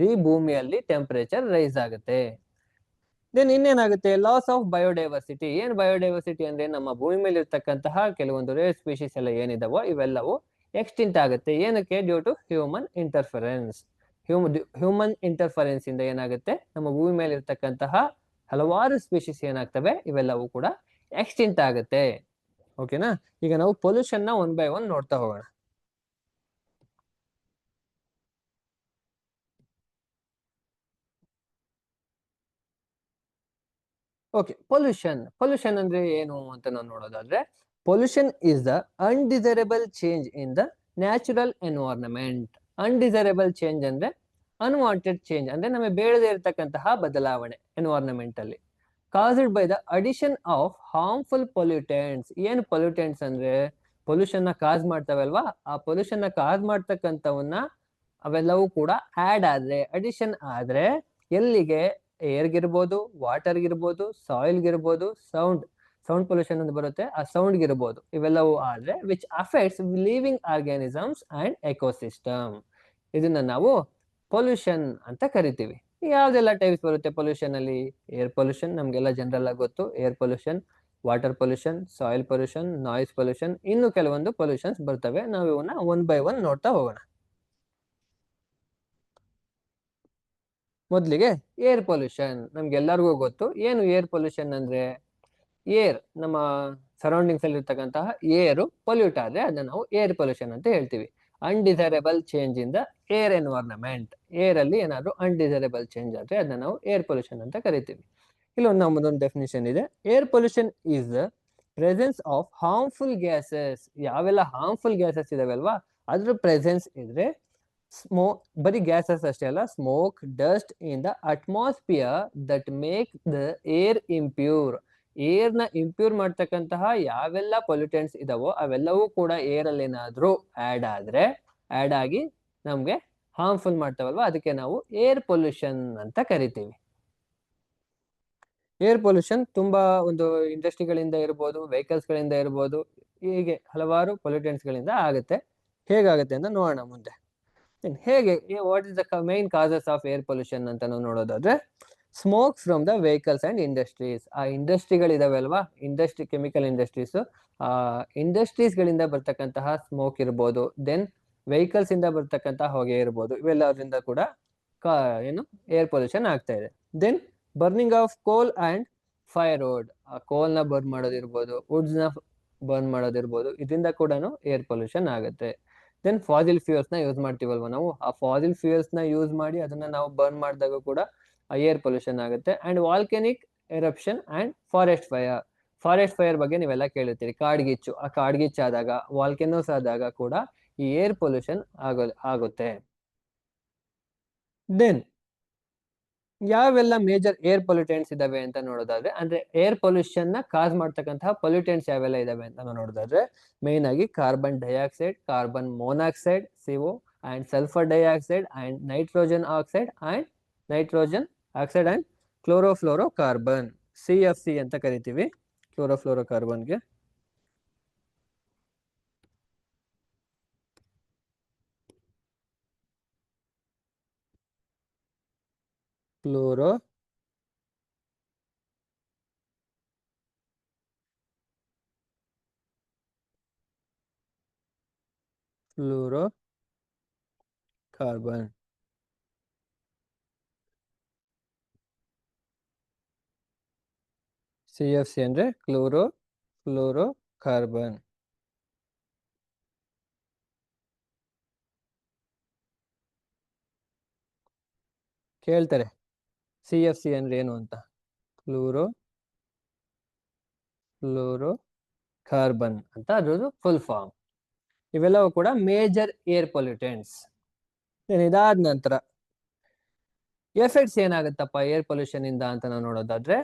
ಈ ಭೂಮಿಯಲ್ಲಿ ಟೆಂಪರೇಚರ್ ರೈಸ್ ಆಗುತ್ತೆ. ದೆನ್ ಇನ್ನೇನಾಗುತ್ತೆ? Loss of biodiversity. ಏನ್ ಬಯೋಡೈವರ್ಸಿಟಿ ಅಂದ್ರೆ ನಮ್ಮ ಭೂಮಿ ಮೇಲೆ ಇರ್ತಕ್ಕಂತಹ ಕೆಲವೊಂದು ರೇರ್ ಸ್ಪೀಶೀಸ್ ಎಲ್ಲ ಏನಿದಾವೋ ಇವೆಲ್ಲವೂ ಎಕ್ಸ್ಟಿಂಟ್ ಆಗುತ್ತೆ. ಏನಕ್ಕೆ? Due to human interference. Human interference ಇಂದ ಏನಾಗುತ್ತೆ, ನಮ್ಮ ಭೂಮಿ ಮೇಲೆ ಇರ್ತಕ್ಕಂತಹ ಹಲವಾರು ಸ್ಪೀಶೀಸ್ ಏನಾಗ್ತವೆ, ಇವೆಲ್ಲವೂ ಕೂಡ ಎಕ್ಸ್ಟಿಂಟ್ ಆಗುತ್ತೆ. ಓಕೆನಾ? ಈಗ ನಾವು ಪೊಲ್ಯೂಷನ್ ನ ಒನ್ ಬೈ ಒನ್ ನೋಡ್ತಾ ಹೋಗೋಣ. ಓಕೆ, ಪೊಲ್ಯೂಷನ್ ಅಂದ್ರೆ ಏನು ಅಂತ ನಾವು ನೋಡೋದಾದ್ರೆ, pollution is the undesirable change in the natural environment. Undesirable change ಅಂದ್ರೆ ಅನ್ವಾಂಟೆಡ್ ಚೇಂಜ್, ಅಂದ್ರೆ ನಮಗೆ ಬೇಡದೇ ಇರತಕ್ಕಂತಹ ಬದಲಾವಣೆ ಎನ್ವೈರನ್ಮೆಂಟ್ ಅಲ್ಲಿ, caused by the addition of harmful pollutants. ಏನು ಪೊಲ್ಯೂಟೆಂಟ್ಸ್ ಅಂದ್ರೆ ಪೊಲ್ಯೂಷನ್ ನ ಕಾಸ್ ಮಾಡ್ತಾವಲ್ವಾ, ಆ ಪೊಲ್ಯೂಷನ್ ನ ಕಾಸ್ ಮಾಡ್ತಕ್ಕಂಥವನ್ನ ಅವೆಲ್ಲವೂ ಕೂಡ ಆಡ್ ಆದ್ರೆ, ಅಡಿಷನ್ ಆದ್ರೆ ಎಲ್ಲಿಗೆ? ಏರ್ಗಿರ್ಬೋದು, ವಾಟರ್ಗಿರ್ಬೋದು, ಸಾಯಿಲ್ಗಿರ್ಬೋದು, ಸೌಂಡ್ ಪೊಲ್ಯೂಷನ್ ಅಂತ ಬರುತ್ತೆ, ಆ ಸೌಂಡ್ಗಿರ್ಬೋದು, ಇವೆಲ್ಲವೂ ಆದ್ರೆ which affects living organisms and ecosystem. ಇದನ್ನ ನಾವು ಪೊಲ್ಯೂಷನ್ ಅಂತ ಕರಿತೀವಿ. ಯಾವ್ದೆಲ್ಲ ಟೈಪ್ಸ್ ಬರುತ್ತೆ ಪೊಲ್ಯೂಷನ್ ಅಲ್ಲಿ? ಏರ್ ಪೊಲ್ಯೂಷನ್ ನಮ್ಗೆಲ್ಲ ಜನರಲ್ ಆಗಿ ಗೊತ್ತು, air pollution, water pollution, soil pollution, noise pollution, ಇನ್ನು ಕೆಲವೊಂದು ಪೊಲ್ಯೂಷನ್ಸ್ ಬರ್ತವೆ. ನಾವು ಇವನ್ನ ಒನ್ ಬೈ ಒನ್ ನೋಡ್ತಾ ಹೋಗೋಣ. ಮೊದಲಿಗೆ ಏರ್ ಪೊಲ್ಯೂಷನ್. ನಮ್ಗೆಲ್ಲರಿಗೂ ಗೊತ್ತು ಏನು ಏರ್ ಪೊಲ್ಯೂಷನ್ ಅಂದ್ರೆ. ಏರ್ ನಮ್ಮ ಸರೌಂಡಿಂಗ್ಸ್ ಅಲ್ಲಿ ಇರ್ತಕ್ಕಂತಹ ಏರು ಪೊಲ್ಯೂಟ್ ಆದ್ರೆ ಅದನ್ನ ನಾವು ಏರ್ ಪೊಲ್ಯೂಷನ್ ಅಂತ ಹೇಳ್ತೀವಿ. Undesirable change in the air environment. Air ಅಲ್ಲಿ ಏನಾದ್ರು ಅನ್ಡಿಸೈರಬಲ್ ಚೇಂಜ್ ಆದ್ರೆ ಅದನ್ನ ನಾವು ಏರ್ ಪೊಲ್ಯೂಷನ್ ಅಂತ ಕರಿತೀವಿ. ಇಲ್ಲೊಂದು ನಮ್ಮದೊಂದು ಡೆಫಿನೇಷನ್ ಇದೆ. Air pollution is the presence of harmful gases. ಯಾವೆಲ್ಲ ಹಾರ್ಮ್ಫುಲ್ ಗ್ಯಾಸಸ್ ಇದಾವಲ್ವಾ ಅದ್ರ ಪ್ರೆಸೆನ್ಸ್ ಇದ್ರೆ, ಸ್ಮೋಕ್, ಬರೀ ಗ್ಯಾಸಸ್ ಅಷ್ಟೇ ಅಲ್ಲ, smoke, dust in the atmosphere that make the air impure. Air ನ ಇಂಪ್ಯೂರ್ ಮಾಡ್ತಕ್ಕಂತಹ ಯಾವೆಲ್ಲ ಪೊಲ್ಯೂಟೆಂಟ್ಸ್ ಇದಾವೋ ಅವೆಲ್ಲವೂ ಕೂಡ ಏರ್ ಅಲ್ಲಿ ಏನಾದ್ರೂ ಆಡ್ ಆಗಿ ನಮ್ಗೆ ಹಾರ್ಮ್ಫುಲ್ ಮಾಡ್ತಾವಲ್ವಾ, ಅದಕ್ಕೆ ನಾವು ಏರ್ ಪೊಲ್ಯೂಷನ್ ಅಂತ ಕರಿತೀವಿ. ಏರ್ ಪೊಲ್ಯೂಷನ್ ತುಂಬಾ ಒಂದು ಇಂಡಸ್ಟ್ರಿಗಳಿಂದ ಇರ್ಬೋದು, ವೆಹಿಕಲ್ಸ್ ಗಳಿಂದ ಇರ್ಬೋದು, ಹೀಗೆ ಹಲವಾರು ಪೊಲ್ಯೂಟೆಂಟ್ಸ್ ಗಳಿಂದ ಆಗುತ್ತೆ. ಹೇಗಾಗುತ್ತೆ ಅಂತ ನೋಡೋಣ ಮುಂದೆ. ಹೇಗೆ, what is the main causes of air pollution ಅಂತ ನಾವು ನೋಡೋದಾದ್ರೆ, smoke from the vehicles and industries. ಆ ಇಂಡಸ್ಟ್ರಿಗಳಿದಾವೆ ಅಲ್ವಾ, ಕೆಮಿಕಲ್ ಇಂಡಸ್ಟ್ರೀಸ್, ಆ ಇಂಡಸ್ಟ್ರೀಸ್ ಗಳಿಂದ ಬರ್ತಕ್ಕಂತಹ ಸ್ಮೋಕ್ ಇರ್ಬೋದು, ದೆನ್ ವೆಹಿಕಲ್ಸ್ ಇಂದ ಬರ್ತಕ್ಕಂತಹ ಹೊಗೆ ಇರ್ಬೋದು, ಇವೆಲ್ಲದರಿಂದ ಕೂಡ ಏನು ಏರ್ ಪೊಲ್ಯೂಷನ್ ಆಗ್ತಾ ಇದೆ. Then burning of coal and firewood. ಆ ಕೋಲ್ ನ ಬರ್ನ್ ಮಾಡೋದಿರ್ಬೋದು, ವುಡ್ಸ್ ನ ಬರ್ನ್ ಮಾಡೋದಿರ್ಬೋದು, ಇದರಿಂದ ಕೂಡ ಏರ್ ಪೊಲ್ಯೂಷನ್ ಆಗುತ್ತೆ. ದೆನ್ ಫಾಸಿಲ್ ಫ್ಯೂಯಲ್ಸ್ ನ ಯೂಸ್ ಮಾಡ್ತೀವಲ್ವಾ ನಾವು, ಆ ಫಾಸಿಲ್ ಫ್ಯೂಯಲ್ಸ್ ನ ಯೂಸ್ ಮಾಡಿ ಅದನ್ನ ನಾವು ಬರ್ನ್ ಮಾಡಿದಾಗ ಕೂಡ ಏರ್ ಪೊಲ್ಯೂಷನ್ ಆಗುತ್ತೆ. And volcanic eruption and forest fire ಬಗ್ಗೆ ನೀವೆಲ್ಲ ಕೇಳಿರ್ತೀರಿ, ಕಾಡ್ಗಿಚ್ಚು. ಆ ಕಾಡ್ಗಿಚ್ಚು ಆದಾಗ, ವಾಲ್ಕೆನೋಸ್ ಆದಾಗ ಕೂಡ ಈ ಏರ್ ಪೊಲ್ಯೂಷನ್ ಆಗುತ್ತೆ. ದೆನ್ ಯಾವೆಲ್ಲ ಮೇಜರ್ ಏರ್ ಪೊಲ್ಯೂಟೆಂಟ್ಸ್ ಇದಾವೆ ಅಂತ ನೋಡೋದಾದ್ರೆ, ಅಂದ್ರೆ ಏರ್ ಪೊಲ್ಯೂಷನ್ ನ ಕಾಸ್ ಮಾಡ್ತಕ್ಕಂತಹ ಪೊಲ್ಯೂಟೆಂಟ್ಸ್ ಯಾವೆಲ್ಲ ಇದಾವೆ ಅಂತ ನೋಡೋದಾದ್ರೆ, ಮೇನ್ ಆಗಿ carbon dioxide, carbon monoxide CO, and sulphur dioxide, and nitrogen oxide and chlorofluorocarbon, CFC ಅಂತ ಕರಿತೀವಿ ಕ್ಲೋರೋಫ್ಲೋರೋ ಕಾರ್ಬನ್ಗೆ. Chlorofluorocarbon. CFC ಅಂದ್ರೆ ಕ್ಲೋರೋ ಕಾರ್ಬನ್. ಕೇಳ್ತಾರೆ CFC ಅಂದ್ರೆ ಏನು ಅಂತ. ಕ್ಲೋರೋ ಕಾರ್ಬನ್ ಅಂತ ಅದ್ರದ್ದು ಫುಲ್ ಫಾರ್ಮ್. ಇವೆಲ್ಲವೂ ಕೂಡ ಮೇಜರ್ ಏರ್ ಪೊಲ್ಯೂಟೆಂಟ್ಸ್. ಇದಾದ ನಂತರ ಎಫೆಕ್ಟ್ಸ್ ಏನಾಗುತ್ತಪ್ಪ ಏರ್ ಪೊಲ್ಯೂಷನ್ ಇಂದ ಅಂತ ನಾವು ನೋಡೋದಾದ್ರೆ,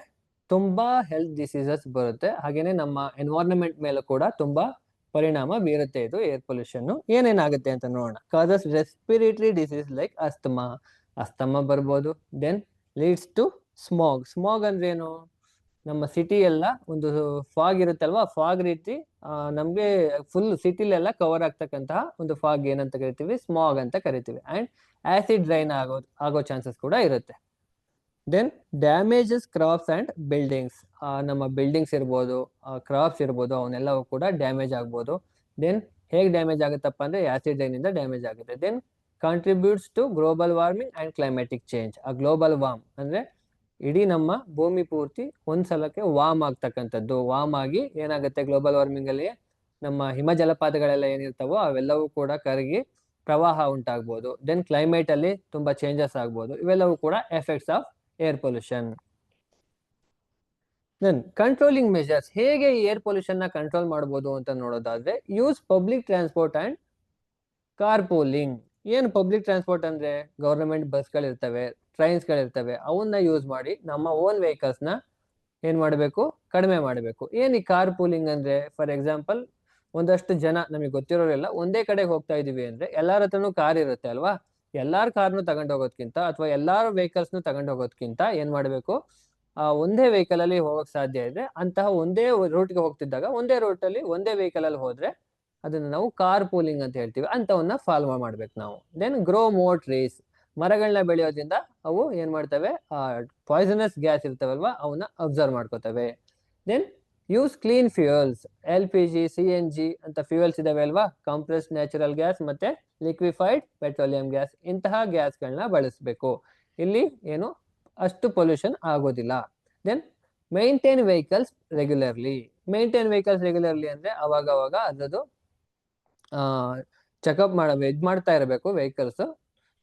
ತುಂಬಾ ಹೆಲ್ತ್ ಡಿಸೀಸಸ್ ಬರುತ್ತೆ. ಹಾಗೇನೆ ನಮ್ಮ ಎನ್ವೈರನ್ಮೆಂಟ್ ಮೇಲೆ ಕೂಡ ತುಂಬಾ ಪರಿಣಾಮ ಬೀರುತ್ತೆ ಇದು ಏರ್ ಪೊಲ್ಯೂಷನ್. ಏನೇನಾಗುತ್ತೆ ಅಂತ ನೋಡೋಣ. Causes respiratory disease like asthma ಬರ್ಬೋದು. ದೆನ್ ಲೀಡ್ಸ್ ಟು ಸ್ಮಾಗ್ ಅಂದ್ರೆ ಏನು, ನಮ್ಮ ಸಿಟಿ ಎಲ್ಲ ಒಂದು ಫಾಗ್ ಇರುತ್ತಲ್ವಾ, ಫಾಗ್ ರೀತಿ ನಮ್ಗೆ ಫುಲ್ ಸಿಟಿಲೆಲ್ಲ ಕವರ್ ಆಗ್ತಕ್ಕಂತಹ ಒಂದು ಫಾಗ್ ಏನಂತ ಕರಿತೀವಿ, ಸ್ಮಾಗ್ ಅಂತ ಕರಿತೀವಿ. ಅಂಡ್ ಆಸಿಡ್ ರೈನ್ ಆಗೋ ಚಾನ್ಸಸ್ ಕೂಡ ಇರುತ್ತೆ. Then damages crops and buildings, ನಮ್ಮ ಬಿಲ್ಡಿಂಗ್ಸ್ ಇರ್ಬೋದು, ಕ್ರಾಪ್ಸ್ ಇರ್ಬೋದು, ಅವನ್ನೆಲ್ಲವೂ ಕೂಡ ಡ್ಯಾಮೇಜ್ ಆಗ್ಬೋದು. ದೆನ್ ಹೇಗೆ ಡ್ಯಾಮೇಜ್ ಆಗುತ್ತಪ್ಪ ಅಂದ್ರೆ ಆಸಿಡ್ ರೈನ್ ಇಂದ ಡ್ಯಾಮೇಜ್ ಆಗುತ್ತೆ. Then contributes to global warming and climatic change. ಆ ಗ್ಲೋಬಲ್ ವಾರ್ಮ್ ಅಂದ್ರೆ ಇಡೀ ನಮ್ಮ ಭೂಮಿ ಪೂರ್ತಿ ಒಂದ್ಸಲಕ್ಕೆ ವಾರ್ಮ್ ಆಗ್ತಕ್ಕಂಥದ್ದು. ವಾರ್ಮ್ ಆಗಿ ಏನಾಗುತ್ತೆ, ಗ್ಲೋಬಲ್ ವಾರ್ಮಿಂಗ್ ಅಲ್ಲಿ ನಮ್ಮ ಹಿಮ ಜಲಪಾತಗಳೆಲ್ಲ ಏನಿರ್ತಾವೋ ಅವೆಲ್ಲವೂ ಕೂಡ ಕರಗಿ ಪ್ರವಾಹ ಉಂಟಾಗ್ಬೋದು. ದೆನ್ ಕ್ಲೈಮೇಟ್ ಅಲ್ಲಿ ತುಂಬಾ ಚೇಂಜಸ್ ಆಗ್ಬೋದು. ಇವೆಲ್ಲವೂ ಕೂಡ effects of air pollution. Then controlling measures, ಹೇಗೆ ಏರ್ ಪೊಲ್ಯೂಷನ್ ನ ಕಂಟ್ರೋಲ್ ಮಾಡಬಹುದು ಅಂತ ನೋಡೋದಾದ್ರೆ, use public transport and car pooling. ಏನು ಪಬ್ಲಿಕ್ ಟ್ರಾನ್ಸ್ಪೋರ್ಟ್ ಅಂದ್ರೆ ಗವರ್ನಮೆಂಟ್ ಬಸ್ಗಳಿರ್ತವೆ, ಟ್ರೈನ್ಸ್ಗಳಿರ್ತವೆ, ಅವನ್ನ ಯೂಸ್ ಮಾಡಿ ನಮ್ಮ ಓನ್ ವೆಹಿಕಲ್ಸ್ ನ ಏನ್ ಮಾಡಬೇಕು, ಕಡಿಮೆ ಮಾಡಬೇಕು. ಏನ್ ಈ ಕಾರ್ ಪೂಲಿಂಗ್ ಅಂದ್ರೆ, ಫಾರ್ ಎಕ್ಸಾಂಪಲ್ ಒಂದಷ್ಟು ಜನ ನಮಗೆ ಗೊತ್ತಿರೋರೆಲ್ಲ ಒಂದೇ ಕಡೆಗೆ ಹೋಗ್ತಾ ಇದೀವಿ ಅಂದ್ರೆ ಎಲ್ಲಾರ ಹತ್ರನೂ ಕಾರ್ ಇರುತ್ತೆ ಅಲ್ವಾ, ಎಲ್ಲಾರ ಕಾರ್ನು ತಗೊಂಡು ಹೋಗೋದ್ಕಿಂತ ಅಥವಾ ಎಲ್ಲಾರ ವೆಹಿಕಲ್ಸ್ನು ತಗೊಂಡು ಹೋಗೋದ್ಕಿಂತ ಏನ್ ಮಾಡಬೇಕು, ಒಂದೇ ವೆಹಿಕಲ್ ಅಲ್ಲಿ ಹೋಗಕ್ ಸಾಧ್ಯ ಇದೆ ಅಂತಹ ಒಂದೇ ರೂಟ್ಗೆ ಹೋಗ್ತಿದ್ದಾಗ ಒಂದೇ ರೂಟ್ ಅಲ್ಲಿ ಒಂದೇ ವೆಹಿಕಲ್ ಅಲ್ಲಿ ಹೋದ್ರೆ ಅದನ್ನ ನಾವು ಕಾರ್ ಪೂಲಿಂಗ್ ಅಂತ ಹೇಳ್ತೀವಿ. ಅಂತವನ್ನ ಫಾಲೋ ಮಾಡ್ಬೇಕು ನಾವು. ದೆನ್ ಗ್ರೋ ಮೋರ್ ಟ್ರೀಸ್, ಮರಗಳನ್ನ ಬೆಳೆಯೋದ್ರಿಂದ ಅವು ಏನ್ ಮಾಡ್ತವೆ, ಪಾಯ್ಸನಸ್ ಗ್ಯಾಸ್ ಇರ್ತವಲ್ವಾ ಅವನ್ನ ಅಬ್ಸರ್ವ್ ಮಾಡ್ಕೋತವೆ. Then use clean fuels, LPG, CNG ಅಂತ ಫ್ಯೂಯಲ್ಸ್ ಇದಾವೆ ಅಲ್ವಾ, ಕಂಪ್ರೆಸ್ ನ್ಯಾಚುರಲ್ ಗ್ಯಾಸ್ ಮತ್ತೆ ಲಿಕ್ವಿಫೈಡ್ ಪೆಟ್ರೋಲಿಯಂ ಗ್ಯಾಸ್, ಇಂತಹ ಗ್ಯಾಸ್ಗಳನ್ನ ಬಳಸಬೇಕು. ಇಲ್ಲಿ ಏನು ಅಷ್ಟು ಪೊಲ್ಯೂಷನ್ ಆಗೋದಿಲ್ಲ. Then maintain vehicles regularly. ಅಂದ್ರೆ ಅವಾಗ ಅದ್ರದ್ದು ಚೆಕ್ಅಪ್ ಮಾಡ್ತಾ ಇರಬೇಕು ವೆಹಿಕಲ್ಸ್.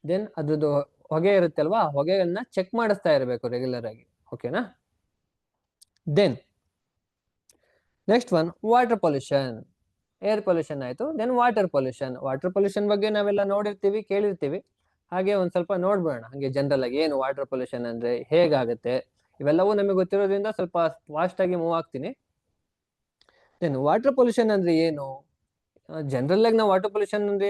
ದೆನ್ ಅದ್ರದ್ದು ಹೊಗೆ ಇರುತ್ತೆ ಅಲ್ವಾ, ಹೊಗೆಗಳನ್ನ ಚೆಕ್ ಮಾಡಿಸ್ತಾ ಇರಬೇಕು ರೆಗ್ಯುಲರ್ ಆಗಿ. ಓಕೆನಾ. Then next one water pollution. Air pollution ಆಯ್ತು. ದೆನ್ ವಾಟರ್ ಪೊಲ್ಯೂಷನ್ ಬಗ್ಗೆ ನಾವೆಲ್ಲ ನೋಡಿರ್ತೀವಿ, ಕೇಳಿರ್ತೀವಿ. ಹಾಗೆ ಒಂದ್ ಸ್ವಲ್ಪ ನೋಡ್ಬೋಣ ಹಂಗೆ ಜನರಲ್ ಆಗಿ ಏನು ವಾಟರ್ ಪೊಲ್ಯೂಷನ್ ಅಂದ್ರೆ ಹೇಗಾಗುತ್ತೆ, ಇವೆಲ್ಲವೂ ನಮಗೆ ಗೊತ್ತಿರೋದ್ರಿಂದ ಸ್ವಲ್ಪ ಫಾಸ್ಟ್ ಆಗಿ ಮೂವ್ ಆಗ್ತೀನಿ. ದೆನ್ ವಾಟರ್ ಪೊಲ್ಯೂಷನ್ ಅಂದ್ರೆ ಏನು, ಜನರಲ್ ಆಗಿ ನಾವು ವಾಟರ್ ಪೊಲ್ಯೂಷನ್ ಅಂದ್ರೆ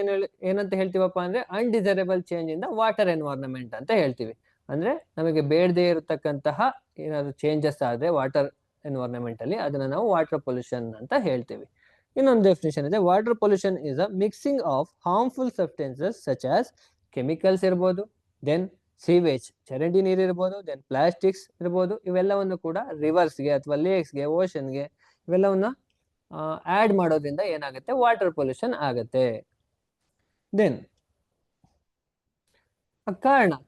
ಏನಂತ ಹೇಳ್ತೀವಪ್ಪ ಅಂದ್ರೆ undesirable change in the water environment ಅಂತ ಹೇಳ್ತೀವಿ. ಅಂದ್ರೆ ನಮಗೆ ಬೇಡದೇ ಇರತಕ್ಕಂತಹ ಏನಾದ್ರು ಚೇಂಜಸ್ ಆದ್ರೆ ವಾಟರ್ ಎನ್ವೈರನ್ಮೆಂಟ್ ಅಲ್ಲಿ ಅದನ್ನ ನಾವು ವಾಟರ್ ಪೊಲ್ಯೂಷನ್ ಅಂತ ಹೇಳ್ತೀವಿ. ಇನ್ನೊಂದು ಡೆಫಿನೇಷನ್ ಇದೆ, water pollution is a mixing of harmful substances such as chemicals ಇರ್ಬೋದು, ದೆನ್ ಸೀವೇಜ್ ಚರಂಡಿ ನೀರು ಇರ್ಬೋದು, ದೆನ್ ಪ್ಲಾಸ್ಟಿಕ್ಸ್ ಇರ್ಬೋದು, ಇವೆಲ್ಲವನ್ನು ಕೂಡ ರಿವರ್ಸ್ಗೆ ಅಥವಾ ಲೇಕ್ಸ್ಗೆ, ಓಷನ್ಗೆ ಇವೆಲ್ಲವನ್ನ ಆಡ್ ಮಾಡೋದ್ರಿಂದ ಏನಾಗುತ್ತೆ, ವಾಟರ್ ಪೊಲ್ಯೂಷನ್ ಆಗುತ್ತೆ. ದೆನ್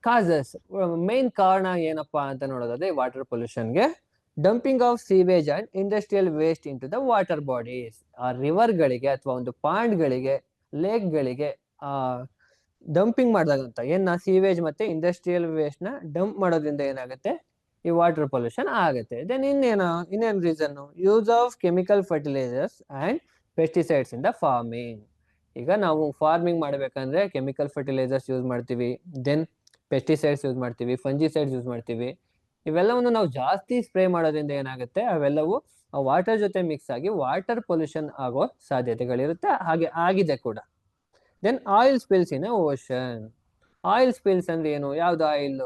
ಕಾಸಸ್, ಮೇನ್ ಕಾರಣ ಏನಪ್ಪಾ ಅಂತ ನೋಡೋದಾದ್ರೆ ವಾಟರ್ ಪೊಲ್ಯೂಷನ್ಗೆ dumping of sewage and industrial waste into the water bodies. ಆ ರಿವರ್ಗಳಿಗೆ ಅಥವಾ ಒಂದು ಪಾಂಡ್ಗಳಿಗೆ ಲೇಕ್ಗಳಿಗೆ ಡಂಪಿಂಗ್ ಮಾಡಿದಾಗಂತ ಸೀವೇಜ್ ಮತ್ತೆ ಇಂಡಸ್ಟ್ರಿಯಲ್ ವೇಸ್ಟ್ ನ ಡಂಪ್ ಮಾಡೋದ್ರಿಂದ ಏನಾಗುತ್ತೆ, ಈ ವಾಟರ್ ಪೊಲ್ಯೂಷನ್ ಆಗುತ್ತೆ. ದೆನ್ ಇನ್ನೇನು reason, use of chemical fertilisers and pesticides in the farming. ಈಗ ನಾವು ಫಾರ್ಮಿಂಗ್ ಮಾಡ್ಬೇಕಂದ್ರೆ ಕೆಮಿಕಲ್ ಫರ್ಟಿಲೈಸರ್ಸ್ ಯೂಸ್ ಮಾಡ್ತೀವಿ, ದೆನ್ ಪೆಸ್ಟಿಸೈಡ್ಸ್ ಯೂಸ್ ಮಾಡ್ತೀವಿ, ಫಂಜಿಸೈಡ್ಸ್ ಯೂಸ್ ಮಾಡ್ತೀವಿ. ಇವೆಲ್ಲವನ್ನು ನಾವು ಜಾಸ್ತಿ ಸ್ಪ್ರೇ ಮಾಡೋದ್ರಿಂದ ಏನಾಗುತ್ತೆ, ಅವೆಲ್ಲವೂ ಆ ವಾಟರ್ ಜೊತೆ ಮಿಕ್ಸ್ ಆಗಿ ವಾಟರ್ ಪೊಲ್ಯೂಷನ್ ಆಗೋ ಸಾಧ್ಯತೆಗಳಿರುತ್ತೆ, ಹಾಗೆ ಆಗಿದೆ ಕೂಡ. Then oil spills in ocean. Oil spills ಅಂದ್ರೆ ಏನು, ಯಾವ್ದು ಆಯಿಲ್,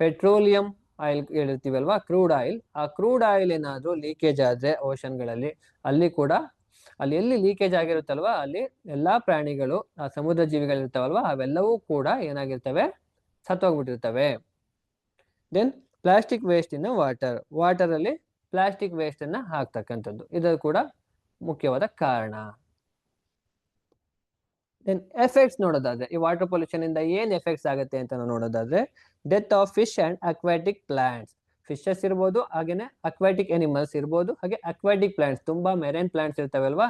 ಪೆಟ್ರೋಲಿಯಂ ಆಯಿಲ್ ಹೇಳಿರ್ತೀವಲ್ವಾ, ಕ್ರೂಡ್ ಆಯಿಲ್. ಆ ಕ್ರೂಡ್ ಆಯಿಲ್ ಏನಾದ್ರೂ ಲೀಕೇಜ್ ಆದ್ರೆ ಓಷನ್ಗಳಲ್ಲಿ, ಅಲ್ಲಿ ಕೂಡ ಅಲ್ಲಿ ಎಲ್ಲಿ ಲೀಕೇಜ್ ಆಗಿರುತ್ತಲ್ವಾ ಅಲ್ಲಿ ಎಲ್ಲಾ ಪ್ರಾಣಿಗಳು, ಆ ಸಮುದ್ರ ಜೀವಿಗಳಿರ್ತಾವಲ್ವಾ, ಅವೆಲ್ಲವೂ ಕೂಡ ಏನಾಗಿರ್ತವೆ, ಸತ್ತೋಗ್ಬಿಟ್ಟಿರ್ತವೆ. Then plastic waste in water ಅಲ್ಲಿ ಪ್ಲಾಸ್ಟಿಕ್ ವೇಸ್ಟ್ ಅನ್ನ ಹಾಕ್ತಕ್ಕಂಥದ್ದು, ಇದು ಕೂಡ ಮುಖ್ಯವಾದ ಕಾರಣ. ದೆನ್ ಎಫೆಕ್ಟ್ಸ್ ನೋಡೋದಾದ್ರೆ, ಈ ವಾಟರ್ ಪೊಲ್ಯೂಷನ್ ಇಂದ ಏನ್ ಎಫೆಕ್ಟ್ಸ್ ಆಗುತ್ತೆ ಅಂತ ನಾವು ನೋಡೋದಾದ್ರೆ, death of fish and aquatic plants. Fishes ಇರ್ಬೋದು, ಹಾಗೇನೆ ಅಕ್ವಾಟಿಕ್ ಎನಿಮಲ್ಸ್ ಇರ್ಬೋದು, ಹಾಗೆ ಅಕ್ವಾಟಿಕ್ ಪ್ಲಾಂಟ್ಸ್, ತುಂಬಾ ಮೆರೈನ್ ಪ್ಲಾಂಟ್ಸ್ ಇರ್ತವಲ್ವಾ,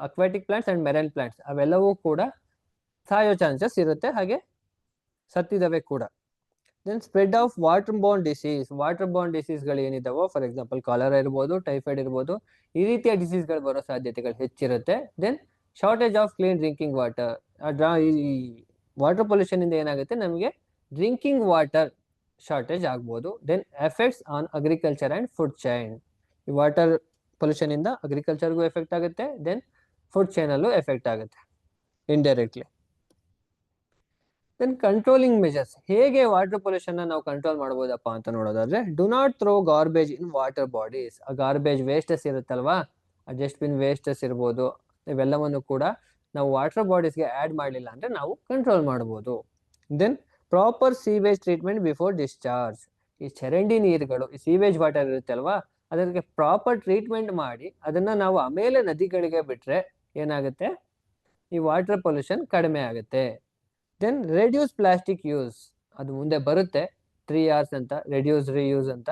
aquatic plants and marine plants ಅವೆಲ್ಲವೂ ಕೂಡ ಸಾಯೋ ಚಾನ್ಸಸ್ ಇರುತ್ತೆ, ಹಾಗೆ ಸತ್ತಿದವೆ ಕೂಡ. Then spread of water borne ಡಿಸೀಸ್ಗಳು ಏನಿದಾವೋ, ಫಾರ್ ಎಕ್ಸಾಂಪಲ್ ಕಾಲರಾ ಇರ್ಬೋದು, ಟೈಫಾಯ್ಡ್ ಇರ್ಬೋದು, ಈ ರೀತಿಯ ಡಿಸೀಸ್ಗಳು ಬರೋ ಸಾಧ್ಯತೆಗಳು ಹೆಚ್ಚಿರುತ್ತೆ. Then shortage of clean drinking water. ಈ ವಾಟರ್ ಪೊಲ್ಯೂಷನ್ ಇಂದ ಏನಾಗುತ್ತೆ, ನಮಗೆ ಡ್ರಿಂಕಿಂಗ್ ವಾಟರ್ ಶಾರ್ಟೇಜ್ ಆಗ್ಬೋದು. Then effects on agriculture and food chain. ಈ ವಾಟರ್ ಪೊಲ್ಯೂಷನ್ ಇಂದ ಅಗ್ರಿಕಲ್ಚರ್ಗೂ ಎಫೆಕ್ಟ್ ಆಗುತ್ತೆ, ದೆನ್ ಫುಡ್ ಚೈನ್ ಅಲ್ಲೂ ಎಫೆಕ್ಟ್ ಆಗುತ್ತೆ ಇಂಡೈರೆಕ್ಟ್ಲಿ. ದೆನ್ ಕಂಟ್ರೋಲಿಂಗ್ ಮೆಜರ್ಸ್, ಹೇಗೆ ವಾಟರ್ ಪೊಲ್ಯೂಷನ್ ನಾವು ಕಂಟ್ರೋಲ್ ಮಾಡ್ಬೋದಪ್ಪ ಅಂತ ನೋಡೋದಾದ್ರೆ, do not throw garbage in water bodies. ಆ ಗಾರ್ಬೇಜ್ ವೇಸ್ಟಸ್ ಇರುತ್ತಲ್ವಾ, ಆ ಡಸ್ಟ್ಬಿನ್ ವೇಸ್ಟಸ್ ಇರ್ಬೋದು, ಇವೆಲ್ಲವನ್ನು ಕೂಡ ನಾವು ವಾಟರ್ ಬಾಡೀಸ್ಗೆ ಆ್ಯಡ್ ಮಾಡಲಿಲ್ಲ ಅಂದ್ರೆ ನಾವು ಕಂಟ್ರೋಲ್ ಮಾಡ್ಬೋದು. Then proper sewage treatment before discharge. ಈ ಚರಂಡಿ ನೀರುಗಳು, ಈ ಸೀವೇಜ್ ವಾಟರ್ ಇರುತ್ತೆ ಅಲ್ವಾ, ಅದಕ್ಕೆ ಪ್ರಾಪರ್ ಟ್ರೀಟ್ಮೆಂಟ್ ಮಾಡಿ ಅದನ್ನ ನಾವು ಆಮೇಲೆ ನದಿಗಳಿಗೆ ಬಿಟ್ರೆ ಏನಾಗುತ್ತೆ, ಈ ವಾಟರ್ ಪೊಲ್ಯೂಷನ್ ಕಡಿಮೆ ಆಗುತ್ತೆ. ದೆನ್ ರೆಡ್ಯೂಸ್ ಪ್ಲಾಸ್ಟಿಕ್ ಯೂಸ್, ಅದು ಮುಂದೆ ಬರುತ್ತೆ 3Rs ಅಂತ, ರೆಡ್ಯೂಸ್, ರಿಯೂಸ್ ಅಂತ.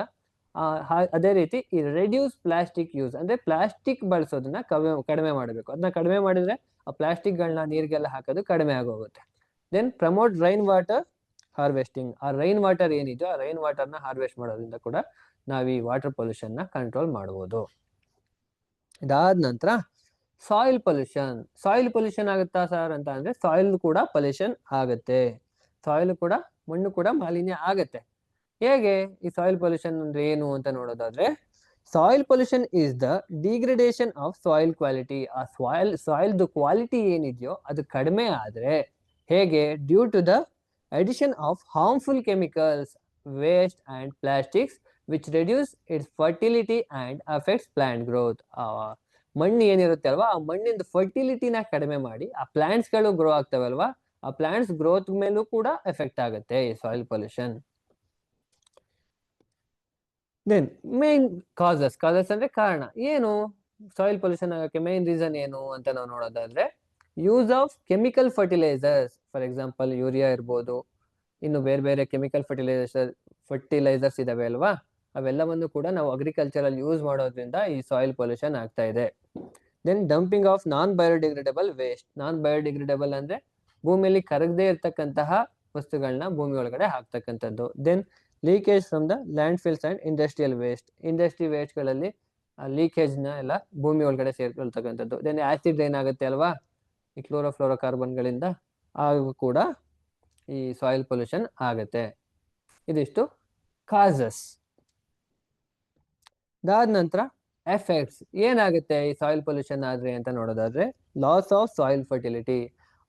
ಅದೇ ರೀತಿ ಈ ರೆಡ್ಯೂಸ್ ಪ್ಲಾಸ್ಟಿಕ್ ಯೂಸ್ ಅಂದ್ರೆ ಪ್ಲಾಸ್ಟಿಕ್ ಬಳಸೋದನ್ನ ಕಡಿಮೆ ಮಾಡಬೇಕು. ಅದನ್ನ ಕಡಿಮೆ ಮಾಡಿದ್ರೆ ಆ ಪ್ಲಾಸ್ಟಿಕ್ಗಳನ್ನ ನೀರಿಗೆಲ್ಲ ಹಾಕೋದು ಕಡಿಮೆ ಆಗೋಗುತ್ತೆ. Then promote rain water harvesting. ಆ ರೈನ್ ವಾಟರ್ ಏನಿದೆಯೋ ಆ ರೈನ್ ವಾಟರ್ನ ಹಾರ್ವೆಸ್ಟ್ ಮಾಡೋದ್ರಿಂದ ಕೂಡ ನಾವು ಈ ವಾಟರ್ ಪೊಲ್ಯೂಷನ್ ನ ಕಂಟ್ರೋಲ್ ಮಾಡ್ಬೋದು. ಇದಾದ ನಂತರ ಸಾಯಿಲ್ ಪೊಲ್ಯೂಷನ್ ಆಗುತ್ತಾ ಸರ್ ಅಂತ ಅಂದ್ರೆ, ಸಾಯಿಲ್ ಕೂಡ ಪೊಲ್ಯೂಷನ್ ಆಗುತ್ತೆ. ಸಾಯಿಲ್ ಕೂಡ, ಮಣ್ಣು ಕೂಡ ಮಾಲಿನ್ಯ ಆಗತ್ತೆ. ಹೇಗೆ ಈ ಸಾಯಿಲ್ ಪೊಲ್ಯೂಷನ್ ಅಂದ್ರೆ ಏನು ಅಂತ ನೋಡೋದಾದ್ರೆ, soil pollution is the degradation of soil quality. ಆ ಸಾಯಿಲ್ದು ಕ್ವಾಲಿಟಿ ಏನಿದೆಯೋ ಅದು ಕಡಿಮೆ ಆದ್ರೆ, ಹೇಗೆ, due to the addition of harmful chemicals, waste and plastics which reduce its fertility and affects plant growth. ಮಣ್ಣು ಏನಿರುತ್ತೆ ಅಲ್ವಾ, ಆ ಮಣ್ಣಿಂದ ಫರ್ಟಿಲಿಟಿನ ಕಡಿಮೆ ಮಾಡಿ ಆ ಪ್ಲಾಂಟ್ಸ್ ಗಳು ಗ್ರೋ ಆಗ್ತವಲ್ವಾ, ಆ ಪ್ಲಾಂಟ್ಸ್ ಗ್ರೋತ್ ಮೇಲೂ ಕೂಡ ಎಫೆಕ್ಟ್ ಆಗುತ್ತೆ ಈ soil pollution. Then main causes ಅಂದ್ರೆ ಕಾರಣ ಏನು ಸಾಯಿಲ್ ಪೊಲ್ಯೂಷನ್ ಆಗಕ್ಕೆ ಮೇನ್ ರೀಸನ್ ಏನು ಅಂತ ನಾವು ನೋಡೋದಾದ್ರೆ, use of chemical fertilisers, for example urea ಇರ್ಬೋದು, ಇನ್ನು ಬೇರೆ ಬೇರೆ ಕೆಮಿಕಲ್ ಫರ್ಟಿಲೈಸರ್ಸ್ ಇದಾವೆ ಅಲ್ವಾ, ಅವೆಲ್ಲವನ್ನು ಕೂಡ ನಾವು ಅಗ್ರಿಕಲ್ಚರ್ ಅಲ್ಲಿ ಯೂಸ್ ಮಾಡೋದ್ರಿಂದ ಈ ಸಾಯಿಲ್ ಪೊಲ್ಯೂಷನ್ ಆಗ್ತಾ ಇದೆ. Then dumping of non biodegradable waste. Non biodegradable ಅಂದ್ರೆ ಭೂಮಿಯಲ್ಲಿ ಕರಗದೇ ಇರ್ತಕ್ಕಂತಹ ವಸ್ತುಗಳನ್ನ ಭೂಮಿ ಒಳಗಡೆ ಹಾಕ್ತಕ್ಕಂಥದ್ದು. Then leakage from the landfills and industrial waste. Industry waste ಗಳಲ್ಲಿ ಲೀಕೇಜ್ ನ ಎಲ್ಲ ಭೂಮಿ ಒಳಗಡೆ ಸೇರ್ಕೊಳ್ತಕ್ಕಂಥದ್ದು. ದೆನ್ ಆಸಿಡ್ ಏನಾಗುತ್ತೆ ಅಲ್ವಾ, ಈ ಕ್ಲೋರೋಫ್ಲೋರೋಕಾರ್ಬನ್ ಗಳಿಂದ ಆಗ ಕೂಡ ಈ ಸಾಯಿಲ್ ಪೊಲ್ಯೂಷನ್ ಆಗತ್ತೆ. ಇದಿಷ್ಟು ಕಾಸಸ್. ಅದಾದ ನಂತರ ಎಫೆಕ್ಟ್ಸ್ ಏನಾಗುತ್ತೆ ಈ ಸಾಯಿಲ್ ಪೊಲ್ಯೂಷನ್ ಆದ್ರೆ ಅಂತ ನೋಡೋದಾದ್ರೆ, ಲಾಸ್ ಆಫ್ ಸಾಯಿಲ್ ಫರ್ಟಿಲಿಟಿ.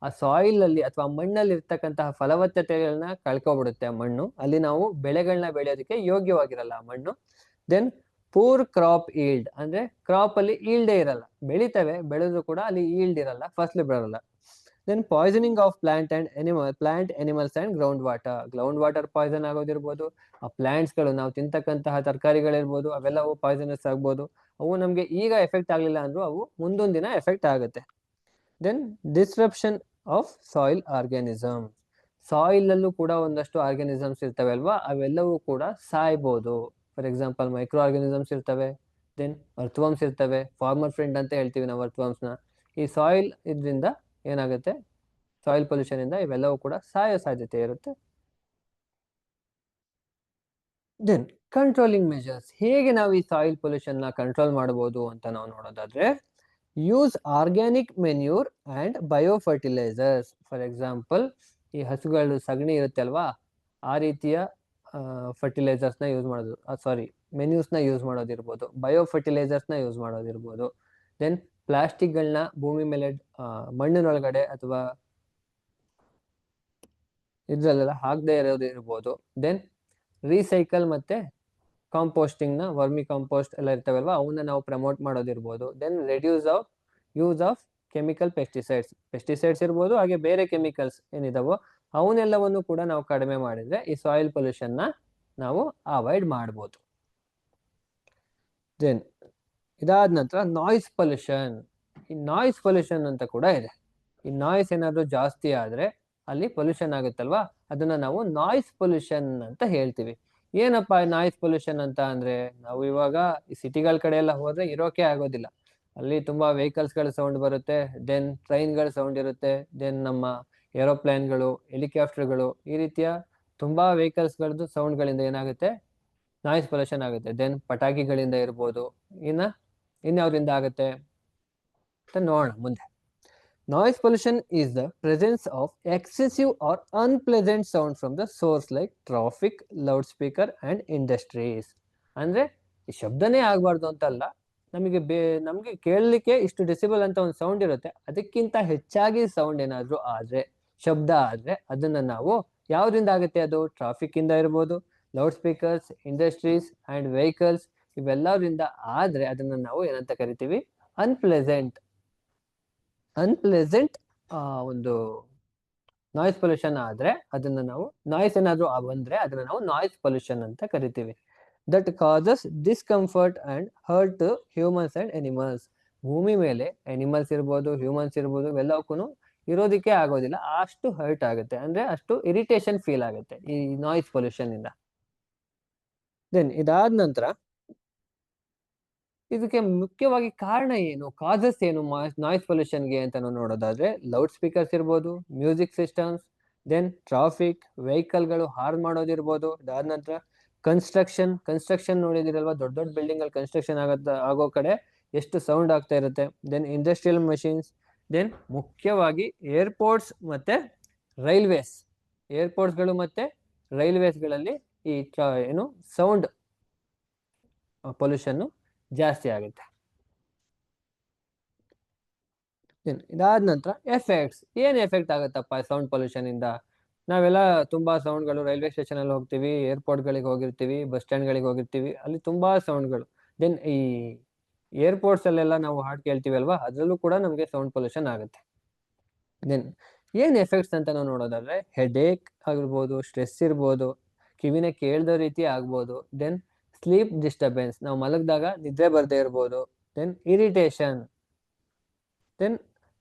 ಆ ಸಾಯಿಲ್ ಅಲ್ಲಿ ಅಥವಾ ಮಣ್ಣಲ್ಲಿ ಇರ್ತಕ್ಕಂತಹ ಫಲವತ್ತತೆಗಳನ್ನ ಕಳ್ಕೊಬಿಡುತ್ತೆ ಆ ಮಣ್ಣು, ಅಲ್ಲಿ ನಾವು ಬೆಳೆಗಳನ್ನ ಬೆಳೆಯೋದಕ್ಕೆ ಯೋಗ್ಯವಾಗಿರಲ್ಲ ಆ ಮಣ್ಣು. ದೆನ್ ಪೂರ್ ಕ್ರಾಪ್ ಈಲ್ಡ್, ಅಂದ್ರೆ ಕ್ರಾಪ್ ಅಲ್ಲಿ ಈಲ್ಡೇ ಇರಲ್ಲ, ಬೆಳಿತವೆ ಬೆಳೆದ್ರು ಕೂಡ ಅಲ್ಲಿ ಈಲ್ಡ್ ಇರಲ್ಲ, ಫಸಲು ಬರಲ್ಲ. Then poisoning of plant animals and ground water poison ಆಗೋದಿರ್ಬೋದು, ಆ ಪ್ಲಾಂಟ್ಸ್ ಗಳು ನಾವು ತಿಂತಕ್ಕಂತಹ ತರಕಾರಿಗಳಿರ್ಬೋದು ಅವೆಲ್ಲವೂ ಪಾಯ್ಸನಸ್ ಆಗ್ಬೋದು. ಅವು ನಮ್ಗೆ ಈಗ ಎಫೆಕ್ಟ್ ಆಗ್ಲಿಲ್ಲ ಅಂದ್ರೂ ಅವು ಮುಂದೊಂದು ದಿನ ಎಫೆಕ್ಟ್ ಆಗುತ್ತೆ. Then disruption of soil organism. Soil ಅಲ್ಲೂ ಕೂಡ ಒಂದಷ್ಟು ಆರ್ಗ್ಯಾನಿಸಮ್ಸ್ ಇರ್ತವೆ ಅಲ್ವಾ, ಅವೆಲ್ಲವೂ ಕೂಡ ಸಾಯ್ಬೋದು. ಫಾರ್ ಎಕ್ಸಾಂಪಲ್ ಮೈಕ್ರೋ ಆರ್ಗ್ಯಾನಿಸಮ್ಸ್ ಇರ್ತವೆ, ದೆನ್ ಅರ್ಥವಾಮ್ಸ್ ಇರ್ತವೆ, ಫಾರ್ಮರ್ ಫ್ರೆಂಡ್ ಅಂತ ಹೇಳ್ತೀವಿ ನಾವು ಅರ್ಥವಾಮ್ಸ್ ನ. ಈ ಸಾಯಿಲ್ ಇದರಿಂದ ಏನಾಗುತ್ತೆ, ಸಾಯಿಲ್ ಪೊಲ್ಯೂಷನ್ ಇಂದ ಇವೆಲ್ಲವೂ ಕೂಡ ಸಾಯೋ ಸಾಧ್ಯತೆ ಇರುತ್ತೆ. ದೆನ್ ಕಂಟ್ರೋಲಿಂಗ್ ಮೆಜರ್ಸ್, ಹೇಗೆ ನಾವು ಈ ಸಾಯಿಲ್ ಪೊಲ್ಯೂಷನ್ ನ ಕಂಟ್ರೋಲ್ ಮಾಡಬಹುದು ಅಂತ ನಾವು ನೋಡೋದಾದ್ರೆ, use organic manure and bio fertilisers. For example, ಈ ಹಸುಗಳು ಸಗಣಿ ಇರುತ್ತೆ ಅಲ್ವಾ, ಆ ರೀತಿಯ ಫರ್ಟಿಲೈಸರ್ಸ್ ನ ಯೂಸ್ ಮಾಡೋದು, ಸಾರಿ ಮೆನ್ಯೂಸ್ ನ ಯೂಸ್ ಮಾಡೋದಿರ್ಬೋದು, ಬಯೋ ಫರ್ಟಿಲೈಸರ್ಸ್ ನ ಯೂಸ್ ಮಾಡೋದಿರ್ಬೋದು. ದೆನ್ ಪ್ಲಾಸ್ಟಿಕ್ಗಳನ್ನ ಭೂಮಿ ಮೇಲೆ ಮಣ್ಣಿನೊಳಗಡೆ ಅಥವಾ ಇದ್ರಲ್ಲೆಲ್ಲ ಹಾಕದೇ ಇರೋದು ಇರ್ಬೋದು. ದೆನ್ ರೀಸೈಕಲ್ ಮತ್ತೆ ಕಾಂಪೋಸ್ಟಿಂಗ್ ನ, ವರ್ಮಿ ಕಾಂಪೋಸ್ಟ್ ಎಲ್ಲ ಇರ್ತಾವಲ್ವಾ, ಅವನ್ನ ನಾವು ಪ್ರಮೋಟ್ ಮಾಡೋದಿರ್ಬೋದು. Then reduce of use of chemical pesticides ಇರ್ಬೋದು, ಹಾಗೆ ಬೇರೆ ಕೆಮಿಕಲ್ಸ್ ಏನಿದಾವೋ ಅವನ್ನೆಲ್ಲವನ್ನು ಕೂಡ ನಾವು ಕಡಿಮೆ ಮಾಡಿದ್ರೆ ಈ ಸಾಯಿಲ್ ಪೊಲ್ಯೂಷನ್ ನ ನಾವು ಅವಾಯ್ಡ್ ಮಾಡ್ಬೋದು. ದೆನ್ ಇದಾದ ನಂತರ ನಾಯ್ಸ್ ಪೊಲ್ಯೂಷನ್. ಈ ನಾಯ್ಸ್ ಪೊಲ್ಯೂಷನ್ ಅಂತ ಕೂಡ ಇದೆ. ಈ ನಾಯ್ಸ್ ಏನಾದ್ರು ಜಾಸ್ತಿ ಆದ್ರೆ ಅಲ್ಲಿ ಪೊಲ್ಯೂಷನ್ ಆಗುತ್ತಲ್ವಾ, ಅದನ್ನ ನಾವು ನಾಯ್ಸ್ ಪೊಲ್ಯೂಷನ್ ಅಂತ ಹೇಳ್ತೀವಿ. ಏನಪ್ಪಾ ನಾಯ್ಸ್ ಪೊಲ್ಯೂಷನ್ ಅಂತ ಅಂದ್ರೆ, ನಾವು ಇವಾಗ ಈ ಸಿಟಿಗಳ ಕಡೆ ಎಲ್ಲ ಹೋದ್ರೆ ಇರೋಕೆ ಆಗೋದಿಲ್ಲ. ಅಲ್ಲಿ ತುಂಬಾ ವೆಹಿಕಲ್ಸ್ ಗಳ ಸೌಂಡ್ ಬರುತ್ತೆ, ದೆನ್ ಟ್ರೈನ್ ಗಳ ಸೌಂಡ್ ಇರುತ್ತೆ, ದೆನ್ ನಮ್ಮ ಏರೋಪ್ಲೇನ್ಗಳು, ಹೆಲಿಕಾಪ್ಟರ್ಗಳು, ಈ ರೀತಿಯ ತುಂಬಾ ವೆಹಿಕಲ್ಸ್ ಗಳದ್ದು ಸೌಂಡ್ ಗಳಿಂದ ಏನಾಗುತ್ತೆ, ನಾಯ್ಸ್ ಪೊಲ್ಯೂಷನ್ ಆಗುತ್ತೆ. ದೆನ್ ಪಟಾಕಿಗಳಿಂದ ಇರ್ಬೋದು, ಇನ್ಯಾವ್ದ್ರಿಂದ ಆಗುತ್ತೆ ಅಂತ ನೋಡೋಣ ಮುಂದೆ. Noise pollution is the presence of excessive or unpleasant sound from the source like traffic, loudspeaker and industries. ಅಂದ್ರೆ ಈ ಶಬ್ದನೇ ಆಗ್ಬಾರ್ದು ಅಂತಲ್ಲ, ನಮಗೆ ಕೇಳಲಿಕ್ಕೆ ಇಷ್ಟು ಡೆಸಿಬಲ್ ಅಂತ ಒಂದು ಸೌಂಡ್ ಇರುತ್ತೆ, ಅದಕ್ಕಿಂತ ಹೆಚ್ಚಾಗಿ ಸೌಂಡ್ ಏನಾದ್ರು ಆದ್ರೆ, ಶಬ್ದ ಆದ್ರೆ, ಅದನ್ನ ನಾವು ಯಾವ್ದ್ರಿಂದ ಆಗುತ್ತೆ, ಅದು ಟ್ರಾಫಿಕ್ ಇಂದ ಇರ್ಬೋದು, loud speakers, industries and vehicles, ಇವೆಲ್ಲರಿಂದ ಆದ್ರೆ ಅದನ್ನ ನಾವು ಏನಂತ ಕರಿತೀವಿ, ಅನ್ಪ್ಲೆಸೆಂಟ್ ಒಂದು ನಾಯ್ಸ್ ಪೊಲ್ಯೂಷನ್ ಆದ್ರೆ ಅದನ್ನ ನಾವು, ನಾಯ್ಸ್ ಏನಾದ್ರು ಬಂದ್ರೆ ಅದನ್ನ ನಾವು ನಾಯ್ಸ್ ಪೊಲ್ಯೂಷನ್ ಅಂತ ಕರಿತೀವಿ. That causes discomfort and hurt humans and animals. ಭೂಮಿ ಮೇಲೆ ಎನಿಮಲ್ಸ್ ಇರ್ಬೋದು, ಹ್ಯೂಮನ್ಸ್ ಇರ್ಬೋದು, ಇವೆಲ್ಲಕ್ಕೂ ಇರೋದಿಕ್ಕೆ ಆಗೋದಿಲ್ಲ, ಅಷ್ಟು ಹರ್ಟ್ ಆಗುತ್ತೆ, ಅಂದ್ರೆ ಅಷ್ಟು ಇರಿಟೇಷನ್ ಫೀಲ್ ಆಗುತ್ತೆ ಈ ನಾಯ್ಸ್ ಪೊಲ್ಯೂಷನ್ ಇಂದ. ದೆನ್ ಇದಾದ ನಂತರ ಇದಕ್ಕೆ ಮುಖ್ಯವಾಗಿ ಕಾರಣ ಏನು, ಕಾಸಸ್ ಏನು ನಾಯ್ಸ್ ಪೊಲ್ಯೂಷನ್ಗೆ ಅಂತ ನಾವು ನೋಡೋದಾದ್ರೆ, ಲೌಡ್ ಸ್ಪೀಕರ್ಸ್ ಇರ್ಬೋದು, ಮ್ಯೂಸಿಕ್ ಸಿಸ್ಟಮ್ಸ್, ದೆನ್ ಟ್ರಾಫಿಕ್, ವೆಹಿಕಲ್ಗಳು ಹಾರ್ನ್ ಮಾಡೋದಿರ್ಬೋದು. ಅದಾದ ನಂತರ ಕನ್ಸ್ಟ್ರಕ್ಷನ್ ನೋಡಿದಿರಲ್ವಾ, ದೊಡ್ಡ ದೊಡ್ಡ ಬಿಲ್ಡಿಂಗ್ ಅಲ್ಲಿ ಕನ್ಸ್ಟ್ರಕ್ಷನ್ ಆಗೋ ಕಡೆ ಎಷ್ಟು ಸೌಂಡ್ ಆಗ್ತಾ ಇರುತ್ತೆ. ದೆನ್ ಇಂಡಸ್ಟ್ರಿಯಲ್ ಮಷೀನ್ಸ್, ದೆನ್ ಮುಖ್ಯವಾಗಿ ಏರ್ಪೋರ್ಟ್ಸ್ ಮತ್ತೆ ಏರ್ಪೋರ್ಟ್ಸ್ಗಳು ಮತ್ತೆ ರೈಲ್ವೇಸ್ಗಳಲ್ಲಿ ಈ ಏನು ಸೌಂಡ್ ಪೊಲ್ಯೂಷನ್ ಜಾಸ್ತಿ ಆಗುತ್ತೆ. ಇದಾದ ನಂತರ ಎಫೆಕ್ಟ್ಸ್, ಏನ್ ಎಫೆಕ್ಟ್ ಆಗುತ್ತಪ್ಪ ಸೌಂಡ್ ಪೊಲ್ಯೂಷನ್ ಇಂದ? ನಾವೆಲ್ಲ ತುಂಬಾ ಸೌಂಡ್ಗಳು, ರೈಲ್ವೆ ಸ್ಟೇಷನ್ ಅಲ್ಲಿ ಹೋಗ್ತೀವಿ, ಏರ್ಪೋರ್ಟ್ ಗಳಿಗೆ ಹೋಗಿರ್ತೀವಿ, ಬಸ್ ಸ್ಟ್ಯಾಂಡ್ ಗಳಿಗೆ ಹೋಗಿರ್ತೀವಿ, ಅಲ್ಲಿ ತುಂಬಾ ಸೌಂಡ್ಗಳು. ದೆನ್ ಈ ಏರ್ಪೋರ್ಟ್ಸ್ ಅಲ್ಲೆಲ್ಲ ನಾವು ಹಾಡ್ ಕೇಳ್ತೀವಿ ಅಲ್ವಾ, ಅದ್ರಲ್ಲೂ ಕೂಡ ನಮಗೆ ಸೌಂಡ್ ಪೊಲ್ಯೂಷನ್ ಆಗುತ್ತೆ. ದೆನ್ ಏನ್ ಎಫೆಕ್ಟ್ಸ್ ಅಂತ ನಾವು ನೋಡೋದಾದ್ರೆ, ಹೆಡೇಕ್ ಆಗಿರ್ಬೋದು, ಸ್ಟ್ರೆಸ್ ಇರ್ಬೋದು, ಕಿವಿನ ಕೇಳ್ದ ರೀತಿ ಆಗ್ಬೋದು. ದೆನ್ ಸ್ಲೀಪ್ ಡಿಸ್ಟರ್ಬೆನ್ಸ್, ನಾವು ಮಲಗಿದಾಗ ನಿದ್ರೆ ಬರ್ದೇ ಇರ್ಬೋದು. Then irritation, then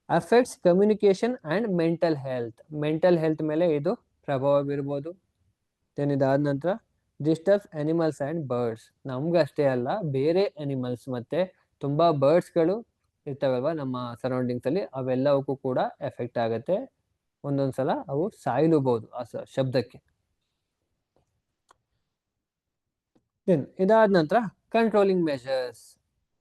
affects communication and mental health ಮೇಲೆ ಇದು ಪ್ರಭಾವ ಬೀರ್ಬೋದು. ದೆನ್ ಇದಾದ ನಂತರ ಡಿಸ್ಟರ್ಬ್ಸ್ ಅನಿಮಲ್ಸ್ ಅಂಡ್ ಬರ್ಡ್ಸ್, ನಮ್ಗಷ್ಟೇ ಅಲ್ಲ, ಬೇರೆ ಅನಿಮಲ್ಸ್ ಮತ್ತೆ ತುಂಬಾ ಬರ್ಡ್ಸ್ಗಳು ಇರ್ತಾವಲ್ವಾ ನಮ್ಮ ಸರೌಂಡಿಂಗ್ಸ್ ಅಲ್ಲಿ, ಅವೆಲ್ಲವಕ್ಕೂ ಕೂಡ ಎಫೆಕ್ಟ್ ಆಗುತ್ತೆ. ಒಂದೊಂದ್ಸಲ ಅವು ಸಾಯಲೂಬಹುದು ಆ ಶಬ್ದಕ್ಕೆ. ದೆನ್ ಇದಾದ ನಂತರ ಕಂಟ್ರೋಲಿಂಗ್ ಮೆಷರ್ಸ್,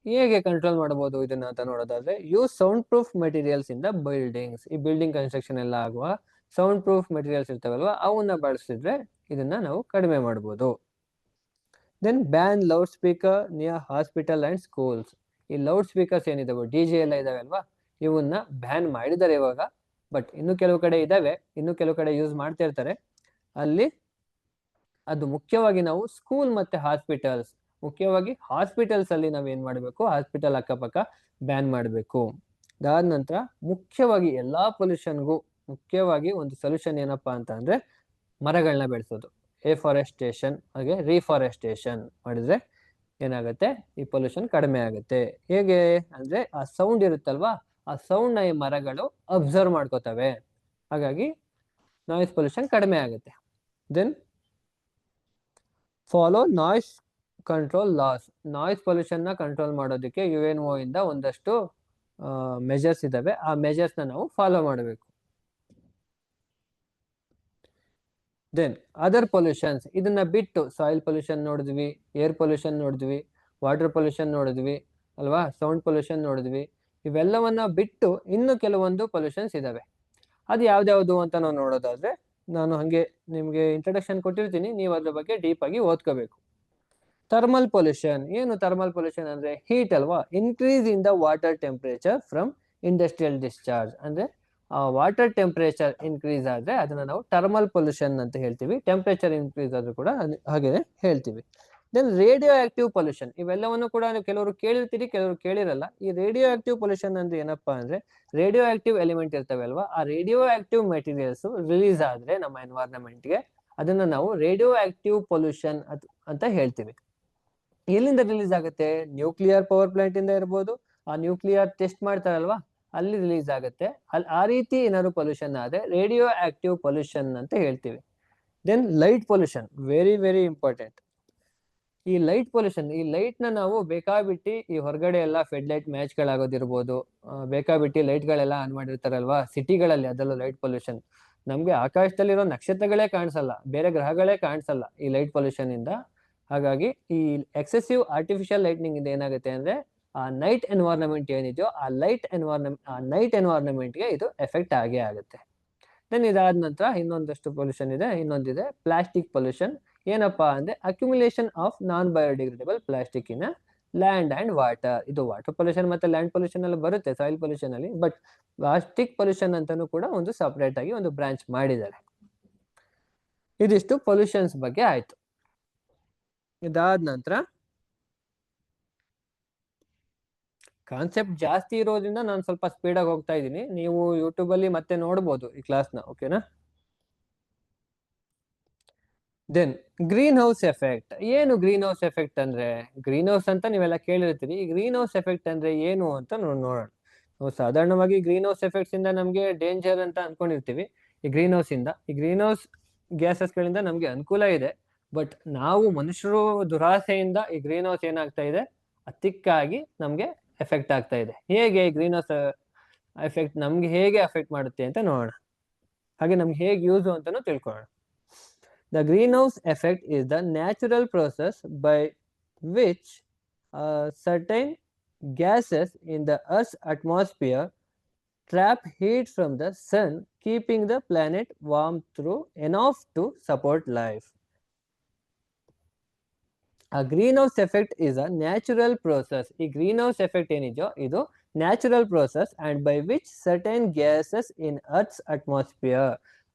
ಹೇಗೆ ಕಂಟ್ರೋಲ್ ಮಾಡಬಹುದು ಇದನ್ನ ಅಂತ ನೋಡೋದಾದ್ರೆ, use sound proof materials in the buildings. ಈ ಬಿಲ್ಡಿಂಗ್ ಕನ್ಸ್ಟ್ರಕ್ಷನ್ ಎಲ್ಲ ಆಗುವ ಸೌಂಡ್ ಪ್ರೂಫ್ ಮೆಟೀರಿಯಲ್ಸ್ ಇರ್ತಾವಲ್ವಾ, ಅವನ್ನ ಬಳಸಿದ್ರೆ ಇದನ್ನ ನಾವು ಕಡಿಮೆ ಮಾಡಬಹುದು. Then ban loudspeaker near hospital and schools. ಈ ಲೌಡ್ ಸ್ಪೀಕರ್ಸ್ ಏನಿದಾವೆ, DJ ಎಲ್ಲ ಇದಾವೆ ಅಲ್ವಾ, ಇವನ್ನ ಬ್ಯಾನ್ ಮಾಡಿದ್ದಾರೆ ಇವಾಗ, ಬಟ್ ಇನ್ನು ಕೆಲವು ಕಡೆ ಇದಾವೆ, ಇನ್ನು ಕೆಲವು ಕಡೆ ಯೂಸ್ ಮಾಡ್ತಾ ಇರ್ತಾರೆ. ಅಲ್ಲಿ ಅದು ಮುಖ್ಯವಾಗಿ ನಾವು ಸ್ಕೂಲ್ ಮತ್ತೆ ಮುಖ್ಯವಾಗಿ ಹಾಸ್ಪಿಟಲ್ಸ್ ಅಲ್ಲಿ ನಾವ್ ಏನ್ ಮಾಡ್ಬೇಕು, ಹಾಸ್ಪಿಟಲ್ ಅಕ್ಕಪಕ್ಕ ಬ್ಯಾನ್ ಮಾಡಬೇಕು. ಅದಾದ ನಂತರ ಮುಖ್ಯವಾಗಿ ಎಲ್ಲಾ ಪೊಲ್ಯೂಷನ್ಗೂ ಮುಖ್ಯವಾಗಿ ಒಂದು ಸೊಲ್ಯೂಷನ್ ಏನಪ್ಪಾ ಅಂತ ಅಂದ್ರೆ, ಮರಗಳನ್ನ ಬೆಳೆಸೋದು. ಎಫಾರೆಸ್ಟೇಷನ್ ಹಾಗೆ ರಿಫಾರೆಸ್ಟೇಷನ್ ಮಾಡಿದ್ರೆ ಏನಾಗುತ್ತೆ, ಈ ಪೊಲ್ಯೂಷನ್ ಕಡಿಮೆ ಆಗುತ್ತೆ. ಹೇಗೆ ಅಂದ್ರೆ, ಆ ಸೌಂಡ್ ಇರುತ್ತಲ್ವಾ, ಆ ಸೌಂಡ್ ನ ಈ ಮರಗಳು ಅಬ್ಸರ್ವ್ ಮಾಡ್ಕೋತವೆ, ಹಾಗಾಗಿ ನಾಯ್ಸ್ ಪೊಲ್ಯೂಷನ್ ಕಡಿಮೆ ಆಗುತ್ತೆ. Then follow noise control laws. Noise pollution ನ ಕಂಟ್ರೋಲ್ ಮಾಡೋದಕ್ಕೆ UNO ಇಂದ ಒಂದಷ್ಟು ಮೆಜರ್ಸ್ ಇದಾವೆ, ಆ ಮೆಜರ್ಸ್ ನಾವು ಫಾಲೋ ಮಾಡಬೇಕು. ದೆನ್ ಅದರ್ ಪೊಲ್ಯೂಷನ್ಸ್, ಇದನ್ನ ಬಿಟ್ಟು ಸಾಯಿಲ್ ಪೊಲ್ಯೂಷನ್ ನೋಡಿದ್ವಿ, ಏರ್ ಪೊಲ್ಯೂಷನ್ ನೋಡಿದ್ವಿ, ವಾಟರ್ ಪೊಲ್ಯೂಷನ್ ನೋಡಿದ್ವಿ ಅಲ್ವಾ, ಸೌಂಡ್ ಪೊಲ್ಯೂಷನ್ ನೋಡಿದ್ವಿ. ಇವೆಲ್ಲವನ್ನ ಬಿಟ್ಟು ಇನ್ನು ಕೆಲವೊಂದು ಪೊಲ್ಯೂಷನ್ಸ್ ಇದಾವೆ. ಅದು ಯಾವ್ದ್ಯಾವ್ದು ಅಂತ ನಾವು ನೋಡೋದಾದ್ರೆ, ನಾನು ಹಂಗೆ ನಿಮ್ಗೆ ಇಂಟ್ರಡಕ್ಷನ್ ಕೊಟ್ಟಿರ್ತೀನಿ, ನೀವು ಅದ್ರ ಬಗ್ಗೆ ಡೀಪ್ ಆಗಿ ಓದ್ಕೋಬೇಕು. ಥರ್ಮಲ್ ಪೊಲ್ಯೂಷನ್, ಏನು ಥರ್ಮಲ್ ಪೊಲ್ಯೂಷನ್ ಅಂದ್ರೆ ಹೀಟ್ ಅಲ್ವಾ, increase in the water temperature from industrial discharge. ಅಂದ್ರೆ ವಾಟರ್ ಟೆಂಪರೇಚರ್ ಇನ್ಕ್ರೀಸ್ ಆದ್ರೆ ಅದನ್ನ ನಾವು ಥರ್ಮಲ್ ಪೊಲ್ಯೂಷನ್ ಅಂತ ಹೇಳ್ತೀವಿ. ಟೆಂಪರೇಚರ್ ಇನ್ಕ್ರೀಸ್ ಆದ್ರೂ ಕೂಡ ಹಾಗೇನೆ ಹೇಳ್ತೀವಿ. ದೆನ್ ರೇಡಿಯೋ ಆಕ್ಟಿವ್ ಪೊಲ್ಯೂಷನ್, ಇವೆಲ್ಲವನ್ನು ಕೂಡ ಕೆಲವರು ಕೇಳಿರ್ತೀರಿ, ಕೆಲವರು ಕೇಳಿರಲ್ಲ. ಈ ರೇಡಿಯೋ ಆಕ್ಟಿವ್ ಪೊಲ್ಯೂಷನ್ ಅಂದ್ರೆ ಏನಪ್ಪಾ ಅಂದ್ರೆ, ರೇಡಿಯೋ ಆಕ್ಟಿವ್ ಎಲಿಮೆಂಟ್ ಇರ್ತವೆ ಅಲ್ವಾ, ಆ ರೇಡಿಯೋ ಆಕ್ಟಿವ್ ಮೆಟೀರಿಯಲ್ಸ್ ರಿಲೀಸ್ ಆದ್ರೆ ನಮ್ಮ ಎನ್ವೈರನ್ಮೆಂಟ್ ಗೆ, ಅದನ್ನ ನಾವು ರೇಡಿಯೋ ಆಕ್ಟಿವ್ ಪೊಲ್ಯೂಷನ್ ಅಂತ ಹೇಳ್ತೀವಿ. ಎಲ್ಲಿಂದ ರಿಲೀಸ್ ಆಗುತ್ತೆ? ನ್ಯೂಕ್ಲಿಯರ್ ಪವರ್ ಪ್ಲಾಂಟ್ ಇಂದ ಇರ್ಬೋದು, ಆ ನ್ಯೂಕ್ಲಿಯರ್ ಟೆಸ್ಟ್ ಮಾಡ್ತಾರಲ್ವಾ ಅಲ್ಲಿ ರಿಲೀಸ್ ಆಗುತ್ತೆ. ಆ ರೀತಿ ಏನಾದ್ರು ಪೊಲ್ಯೂಷನ್ ಆದ್ರೆ ರೇಡಿಯೋ ಆಕ್ಟಿವ್ ಪೊಲ್ಯೂಷನ್ ಅಂತ ಹೇಳ್ತೀವಿ. Then light pollution, very very important. ಈ ಲೈಟ್ ಪೊಲ್ಯೂಷನ್, ಈ ಲೈಟ್ ನ ನಾವು ಬೇಕಾಬಿಟ್ಟಿ ಈ ಹೊರಗಡೆ ಎಲ್ಲ ಫೆಡ್ ಲೈಟ್ ಮ್ಯಾಚ್ ಗಳಾಗೋದಿರ್ಬೋದು, ಬೇಕಾಬಿಟ್ಟಿ ಲೈಟ್ ಗಳೆಲ್ಲ ಆನ್ ಮಾಡಿರ್ತಾರಲ್ವಾ ಸಿಟಿಗಳಲ್ಲಿ, ಅದರಲ್ಲೂ ಲೈಟ್ ಪೊಲ್ಯೂಷನ್. ನಮ್ಗೆ ಆಕಾಶದಲ್ಲಿರೋ ನಕ್ಷತ್ರಗಳೇ ಕಾಣಿಸಲ್ಲ, ಬೇರೆ ಗ್ರಹಗಳೇ ಕಾಣಿಸಲ್ಲ ಈ ಲೈಟ್ ಪೊಲ್ಯೂಷನ್ ಇಂದ. ಹಾಗಾಗಿ ಈ ಎಕ್ಸೆಸಿವ್ ಆರ್ಟಿಫಿಷಿಯಲ್ ಲೈಟ್ನಿಂಗ್ ಇಂದ ಏನಾಗುತ್ತೆ ಅಂದ್ರೆ, ಆ ನೈಟ್ ಎನ್ವೈರನ್ಮೆಂಟ್ ಏನಿದೆಯೋ ಆ ನೈಟ್ ಎನ್ವೈರನ್ಮೆಂಟ್ ಗೆ ಇದು ಎಫೆಕ್ಟ್ ಆಗೇ ಆಗುತ್ತೆ. ದೆನ್ ಇದಾದ ನಂತರ ಇನ್ನೊಂದಷ್ಟು ಪೊಲ್ಯೂಷನ್ ಇದೆ, ಇನ್ನೊಂದಿದೆ ಪ್ಲಾಸ್ಟಿಕ್ ಪೊಲ್ಯೂಷನ್. ಏನಪ್ಪಾ ಅಂದ್ರೆ accumulation of non biodegradable plastic in land and water. ಇದು ವಾಟರ್ ಪೊಲ್ಯೂಷನ್ ಮತ್ತೆ ಲ್ಯಾಂಡ್ ಪೊಲ್ಯೂಷನ್ ಅಲ್ಲಿ ಬರುತ್ತೆ, ಸಾಯಿಲ್ ಪೊಲ್ಯೂಷನ್ ಅಲ್ಲಿ. ಬಟ್ ಪ್ಲಾಸ್ಟಿಕ್ ಪೊಲ್ಯೂಷನ್ ಅಂತಾನು ಕೂಡ ಒಂದು ಸಪರೇಟ್ ಆಗಿ ಒಂದು ಬ್ರಾಂಚ್ ಮಾಡಿದ್ದಾರೆ. ಇದಿಷ್ಟು ಪೊಲ್ಯೂಷನ್ಸ್ ಬಗ್ಗೆ ಆಯ್ತು. ಇದಾದ ನಂತರ ಕಾನ್ಸೆಪ್ಟ್ ಜಾಸ್ತಿ ಇರೋದ್ರಿಂದ ನಾನು ಸ್ವಲ್ಪ ಸ್ಪೀಡ್ ಆಗಿ ಹೋಗ್ತಾ ಇದ್ದೀನಿ, ನೀವು ಯೂಟ್ಯೂಬ್ ಅಲ್ಲಿ ಮತ್ತೆ ನೋಡ್ಬೋದು ಈ ಕ್ಲಾಸ್ನ. ಓಕೆನಾ? Then green house effect. ಏನು ಗ್ರೀನ್ ಹೌಸ್ ಎಫೆಕ್ಟ್ ಅಂದ್ರೆ, ಗ್ರೀನ್ ಹೌಸ್ ಅಂತ ನೀವೆಲ್ಲ ಕೇಳಿರ್ತೀರಿ. ಈ ಗ್ರೀನ್ ಹೌಸ್ ಎಫೆಕ್ಟ್ ಅಂದ್ರೆ ಏನು ಅಂತ ನೋಡೋಣ. ನಾವು ಸಾಧಾರಣವಾಗಿ ಗ್ರೀನ್ ಹೌಸ್ ಎಫೆಕ್ಟ್ಸ್ ಇಂದ ನಮ್ಗೆ ಡೇಂಜರ್ ಅಂತ ಅನ್ಕೊಂಡಿರ್ತೀವಿ. ಈ ಗ್ರೀನ್ ಹೌಸ್ ಇಂದ, ಈ ಗ್ರೀನ್ ಹೌಸ್ ಗ್ಯಾಸಸ್ ಗಳಿಂದ ನಮ್ಗೆ ಅನುಕೂಲ ಇದೆ. ಬಟ್ ನಾವು ಮನುಷ್ಯರು ದುರಾಸೆಯಿಂದ ಈ ಗ್ರೀನ್ ಹೌಸ್ ಏನಾಗ್ತಾ ಇದೆ, ಅತಿಕ್ಕಾಗಿ ನಮ್ಗೆ ಎಫೆಕ್ಟ್ ಆಗ್ತಾ ಇದೆ. ಹೇಗೆ ಗ್ರೀನ್ ಹೌಸ್ ಎಫೆಕ್ಟ್ ನಮ್ಗೆ ಹೇಗೆ ಎಫೆಕ್ಟ್ ಮಾಡುತ್ತೆ ಅಂತ ನೋಡೋಣ, ಹಾಗೆ ನಮ್ಗೆ ಹೇಗೆ ಯೂಸ್ ಅಂತಾನು ತಿಳ್ಕೊಳ್ಳೋಣ. The greenhouse effect is the natural process by which certain gases in the Earth's atmosphere trap heat from the sun, keeping the planet warm through enough to support life. A greenhouse effect is a natural process. ಈ greenhouse effect ಏನಿದೆಯೋ ಇದು natural process and by which certain gases in earth's atmosphere.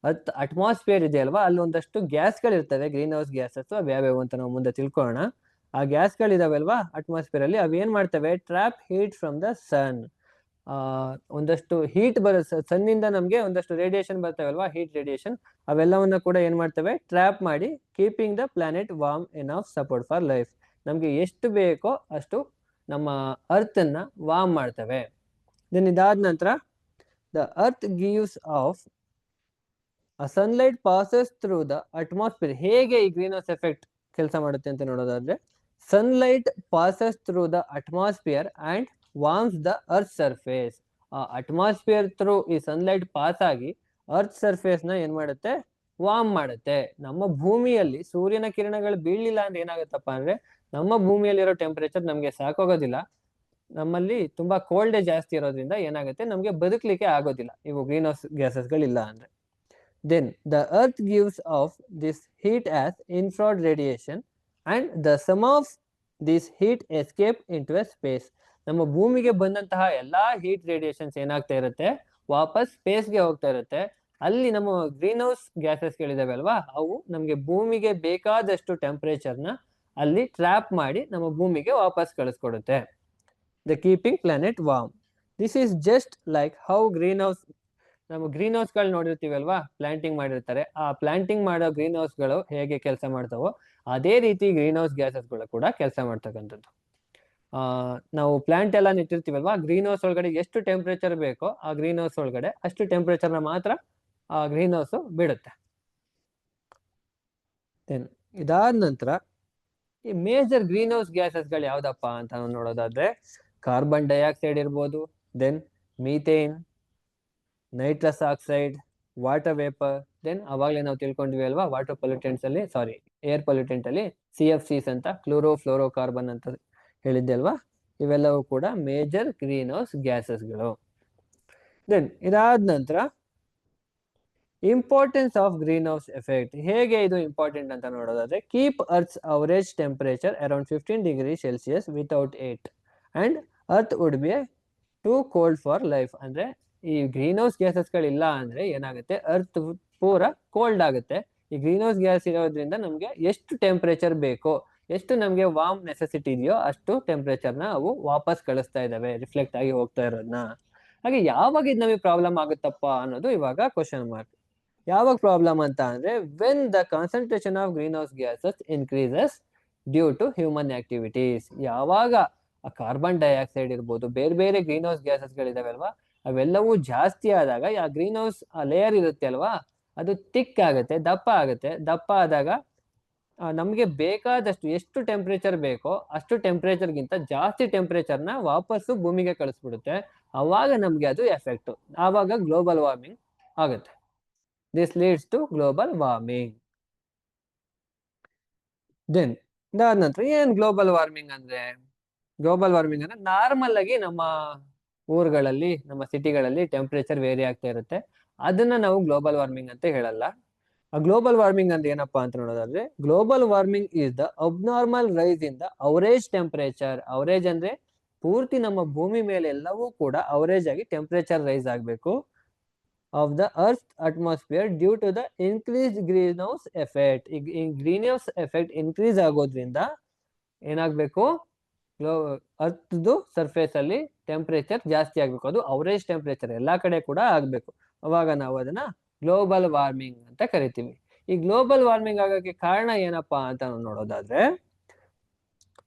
Atmosphere ಇದೆ ಅಲ್ವಾ, ಅಲ್ಲಿ ಒಂದಷ್ಟು ಗ್ಯಾಸ್ಗಳಿರ್ತವೆ, green house gases. ಅವು ಯಾವ್ಯಾವು ಅಂತ ನಾವು ಮುಂದೆ ತಿಳ್ಕೊಳ್ಳೋಣ. ಆ ಗ್ಯಾಸ್ಗಳಿದಾವೆ ಅಲ್ವಾ ಅಟ್ಮಾಸ್ಫಿಯರ್ ಅಲ್ಲಿ, ಅವೇನ್ ಮಾಡ್ತವೆ, ಟ್ರಾಪ್ ಹೀಟ್ ಫ್ರಮ್ ದ ಸನ್. ಒಂದಷ್ಟು ಹೀಟ್ ಸನ್ನಿಂದ ನಮ್ಗೆ ಒಂದಷ್ಟು ರೇಡಿಯೇಷನ್ ಬರ್ತವೆ ಅಲ್ವಾ, ಹೀಟ್ ರೇಡಿಯೇಷನ್. ಅವೆಲ್ಲವನ್ನ ಕೂಡ ಏನ್ ಮಾಡ್ತವೆ, ಟ್ರ್ಯಾಪ್ ಮಾಡಿ keeping the planet warm enough support for life. ನಮ್ಗೆ ಎಷ್ಟು ಬೇಕೋ ಅಷ್ಟು ನಮ್ಮ ಅರ್ತ್ ಅನ್ನ ವಾರ್ಮ್ ಮಾಡ್ತವೆ. ದೆನ್ ಇದಾದ ನಂತರ the earth gives of sunlight passes through the atmosphere. ಹೇಗೆ ಈ ಗ್ರೀನ್ ಹೌಸ್ ಎಫೆಕ್ಟ್ ಕೆಲಸ ಮಾಡುತ್ತೆ ಅಂತ ನೋಡೋದಾದ್ರೆ, sunlight passes through the atmosphere and warms the earth surface. ಆ ಅಟ್ಮಾಸ್ಫಿಯರ್ ಥ್ರೂ ಈ ಸನ್ಲೈಟ್ ಪಾಸ್ ಆಗಿ ಅರ್ತ್ ಸರ್ಫೇಸ್ ನ ಏನ್ ಮಾಡುತ್ತೆ, ವಾರ್ಮ್ ಮಾಡುತ್ತೆ. ನಮ್ಮ ಭೂಮಿಯಲ್ಲಿ ಸೂರ್ಯನ ಕಿರಣಗಳು ಬೀಳಲಿಲ್ಲ ಅಂದ್ರೆ ಏನಾಗುತ್ತಪ್ಪ ಅಂದ್ರೆ, ನಮ್ಮ ಭೂಮಿಯಲ್ಲಿರೋ ಟೆಂಪರೇಚರ್ ನಮ್ಗೆ ಸಾಕಾಗೋದಿಲ್ಲ. ನಮ್ಮಲ್ಲಿ ತುಂಬಾ ಕೋಲ್ಡೇ ಜಾಸ್ತಿ ಇರೋದ್ರಿಂದ ಏನಾಗುತ್ತೆ, ನಮ್ಗೆ ಬದುಕಲಿಕ್ಕೆ ಆಗೋದಿಲ್ಲ ಇವು ಗ್ರೀನ್ ಹೌಸ್ ಗ್ಯಾಸಸ್ ಗಳಿಲ್ಲ ಅಂದ್ರೆ. Then the earth gives off this heat as infrared radiation and the sum of this heat escape into a space. ನಮ್ಮ ಭೂಮಿಗೆ ಬಂದಂತಹ ಎಲ್ಲಾ ಹೀಟ್ ರೇಡಿಯೇಷನ್ಸ್ ಏನಾಗ್ತಾ ಇರುತ್ತೆ, ವಾಪಸ್ ಸ್ಪೇಸ್ಗೆ ಹೋಗ್ತಾ ಇರುತ್ತೆ. ಅಲ್ಲಿ ನಮ್ಮ ಗ್ರೀನ್ ಹೌಸ್ ಗ್ಯಾಸಸ್ ಗಳಿದಾವೆ ಅಲ್ವಾ, ಅವು ನಮ್ಗೆ ಭೂಮಿಗೆ ಬೇಕಾದಷ್ಟು ಟೆಂಪರೇಚರ್ನ ಅಲ್ಲಿ ಟ್ರ್ಯಾಪ್ ಮಾಡಿ ನಮ್ಮ ಭೂಮಿಗೆ ವಾಪಸ್ ಕಳಿಸ್ಕೊಡುತ್ತೆ. The keeping planet warm. This is just like how green house, ನಾವು ಗ್ರೀನ್ ಹೌಸ್ ಗಳು ನೋಡಿರ್ತೀವಿ ಅಲ್ವಾ, ಪ್ಲಾಂಟಿಂಗ್ ಮಾಡಿರ್ತಾರೆ. ಆ ಪ್ಲಾಂಟಿಂಗ್ ಮಾಡೋ ಗ್ರೀನ್ ಹೌಸ್ ಗಳು ಹೇಗೆ ಕೆಲಸ ಮಾಡ್ತಾವೋ ಅದೇ ರೀತಿ ಗ್ರೀನ್ ಹೌಸ್ ಗ್ಯಾಸಸ್ ಗಳು ಕೂಡ ಕೆಲಸ ಮಾಡ್ತಕ್ಕಂಥದ್ದು. ನಾವು ಪ್ಲಾಂಟ್ ಎಲ್ಲ ನೆಟ್ಟಿರ್ತೀವಲ್ವಾ, ಗ್ರೀನ್ ಹೌಸ್ ಒಳಗಡೆ ಎಷ್ಟು ಟೆಂಪರೇಚರ್ ಬೇಕೋ ಆ ಗ್ರೀನ್ ಹೌಸ್ ಒಳಗಡೆ ಅಷ್ಟು ಟೆಂಪರೇಚರ್ನ ಮಾತ್ರ ಆ ಗ್ರೀನ್ ಹೌಸ್ ಬಿಡುತ್ತೆ. ಇದಾದ ನಂತರ ಈ ಮೇಜರ್ ಗ್ರೀನ್ ಹೌಸ್ ಗ್ಯಾಸಸ್ ಗಳು ಯಾವ್ದಪ್ಪ ಅಂತ ನಾವು ನೋಡೋದಾದ್ರೆ, ಕಾರ್ಬನ್ ಡೈಆಕ್ಸೈಡ್ ಇರ್ಬೋದು, then methane, nitrous oxide, water vapour. Then ಅವಾಗಲೇ ನಾವು ತಿಳ್ಕೊಂಡ್ವಿ ಅಲ್ವಾ, ವಾಟರ್ ಪೊಲ್ಯೂಟೆಂಟ್ಸ್ ಅಲ್ಲಿ, ಸಾರಿ ಏರ್ ಪೊಲ್ಯೂಟೆಂಟ್ ಅಲ್ಲಿ CFCs ಅಂತ, ಕ್ಲೋರೋ ಫ್ಲೋರೋ ಕಾರ್ಬನ್ ಅಂತ ಹೇಳಿದ್ದೆ ಅಲ್ವಾ. ಇವೆಲ್ಲವೂ ಕೂಡ ಮೇಜರ್ ಗ್ರೀನ್ ಹೌಸ್ ಗ್ಯಾಸಸ್ಗಳು. ದೆನ್ ಇದಾದ ನಂತರ importance of greenhouse effect. ಹೇಗೆ ಇದು ಇಂಪಾರ್ಟೆಂಟ್ ಅಂತ ನೋಡೋದಾದ್ರೆ, keep earth's average temperature around 15°C without it and earth would be too cold for life. ಅಂದ್ರೆ ಈ ಗ್ರೀನ್ ಹೌಸ್ ಗ್ಯಾಸಸ್ಗಳಿಲ್ಲ ಅಂದ್ರೆ ಏನಾಗುತ್ತೆ, ಅರ್ತ್ ಪೂರ ಕೋಲ್ಡ್ ಆಗುತ್ತೆ. ಈ ಗ್ರೀನ್ ಹೌಸ್ ಗ್ಯಾಸ್ ಇರೋದ್ರಿಂದ ನಮ್ಗೆ ಎಷ್ಟು ಟೆಂಪರೇಚರ್ ಬೇಕೋ, ಎಷ್ಟು ನಮ್ಗೆ ವಾರ್ಮ್ ನೆಸೆಸಿಟಿ ಇದೆಯೋ ಅಷ್ಟು ಟೆಂಪರೇಚರ್ನ ಅವು ವಾಪಸ್ ಕಳಿಸ್ತಾ ಇದಾವೆ, ರಿಫ್ಲೆಕ್ಟ್ ಆಗಿ ಹೋಗ್ತಾ ಇರೋದನ್ನ. ಹಾಗೆ ಯಾವಾಗ ಇದು ನಮಗೆ ಪ್ರಾಬ್ಲಮ್ ಆಗುತ್ತಪ್ಪ ಅನ್ನೋದು ಇವಾಗ ಕ್ವಶನ್ ಮಾರ್ಕ್. ಯಾವಾಗ ಪ್ರಾಬ್ಲಮ್ ಅಂತ ಅಂದ್ರೆ, when the concentration of green house gases increases due to human activities. ಯಾವಾಗ ಕಾರ್ಬನ್ ಡೈಆಕ್ಸೈಡ್ ಇರ್ಬೋದು, ಬೇರೆ ಬೇರೆ ಗ್ರೀನ್ ಹೌಸ್ ಗ್ಯಾಸಸ್ಗಳಿದಾವೆ ಅಲ್ವಾ, ಅವೆಲ್ಲವೂ ಜಾಸ್ತಿ ಆದಾಗ ಆ ಗ್ರೀನ್ ಹೌಸ್ ಲೇಯರ್ ಇರುತ್ತೆ ಅಲ್ವಾ, ಅದು ತಿಕ್ ಆಗುತ್ತೆ, ದಪ್ಪ ಆಗುತ್ತೆ. ದಪ್ಪ ಆದಾಗ ನಮಗೆ ಬೇಕಾದಷ್ಟು ಎಷ್ಟು ಟೆಂಪರೇಚರ್ ಬೇಕೋ ಅಷ್ಟು ಟೆಂಪರೇಚರ್ಗಿಂತ ಜಾಸ್ತಿ ಟೆಂಪರೇಚರ್ನ ವಾಪಸ್ಸು ಭೂಮಿಗೆ ಕಳಿಸ್ಬಿಡುತ್ತೆ. ಅವಾಗ ನಮ್ಗೆ ಅದು ಎಫೆಕ್ಟ್, ಆವಾಗ ಗ್ಲೋಬಲ್ ವಾರ್ಮಿಂಗ್ ಆಗುತ್ತೆ. This leads to global warming. Then ಇದಾದ ನಂತರ ಏನ್ ಗ್ಲೋಬಲ್ ವಾರ್ಮಿಂಗ್ ಅಂದ್ರೆ, ಗ್ಲೋಬಲ್ ವಾರ್ಮಿಂಗ್ ಅಂದ್ರೆ ನಾರ್ಮಲ್ ಆಗಿ ನಮ್ಮ ಊರುಗಳಲ್ಲಿ, ನಮ್ಮ ಸಿಟಿಗಳಲ್ಲಿ ಟೆಂಪರೇಚರ್ ವೇರಿ ಆಗ್ತಾ ಇರುತ್ತೆ. ಅದನ್ನ ನಾವು ಗ್ಲೋಬಲ್ ವಾರ್ಮಿಂಗ್ ಅಂತ ಹೇಳಲ್ಲ. ಗ್ಲೋಬಲ್ ವಾರ್ಮಿಂಗ್ ಅಂದ್ರೆ ಏನಪ್ಪಾ ಅಂತ ನೋಡೋದಾದ್ರೆ, global warming is the abnormal rise in the average temperature. Average ಅಂದ್ರೆ ಪೂರ್ತಿ ನಮ್ಮ ಭೂಮಿ ಮೇಲೆ ಎಲ್ಲವೂ ಕೂಡ ಅವರೇಜ್ ಆಗಿ ಟೆಂಪರೇಚರ್ ರೈಸ್ ಆಗಬೇಕು of the earth atmosphere due to the increase greenhouse effect. ಈ ಗ್ರೀನ್ ಹೌಸ್ ಎಫೆಕ್ಟ್ ಇನ್ಕ್ರೀಸ್ ಆಗೋದ್ರಿಂದ ಏನಾಗಬೇಕು, ಅರ್ತ್ದು ಸರ್ಫೇಸ್ ಅಲ್ಲಿ ಟೆಂಪರೇಚರ್ ಜಾಸ್ತಿ ಆಗ್ಬೇಕು. ಅದು ಅವರೇಜ್ ಟೆಂಪರೇಚರ್ ಎಲ್ಲಾ ಕಡೆ ಕೂಡ ಆಗ್ಬೇಕು. ಅವಾಗ ನಾವು ಅದನ್ನ ಗ್ಲೋಬಲ್ ವಾರ್ಮಿಂಗ್ ಅಂತ ಕರಿತೀವಿ. ಈ ಗ್ಲೋಬಲ್ ವಾರ್ಮಿಂಗ್ ಆಗೋಕ್ಕೆ ಕಾರಣ ಏನಪ್ಪಾ ಅಂತ ನಾವು ನೋಡೋದಾದ್ರೆ,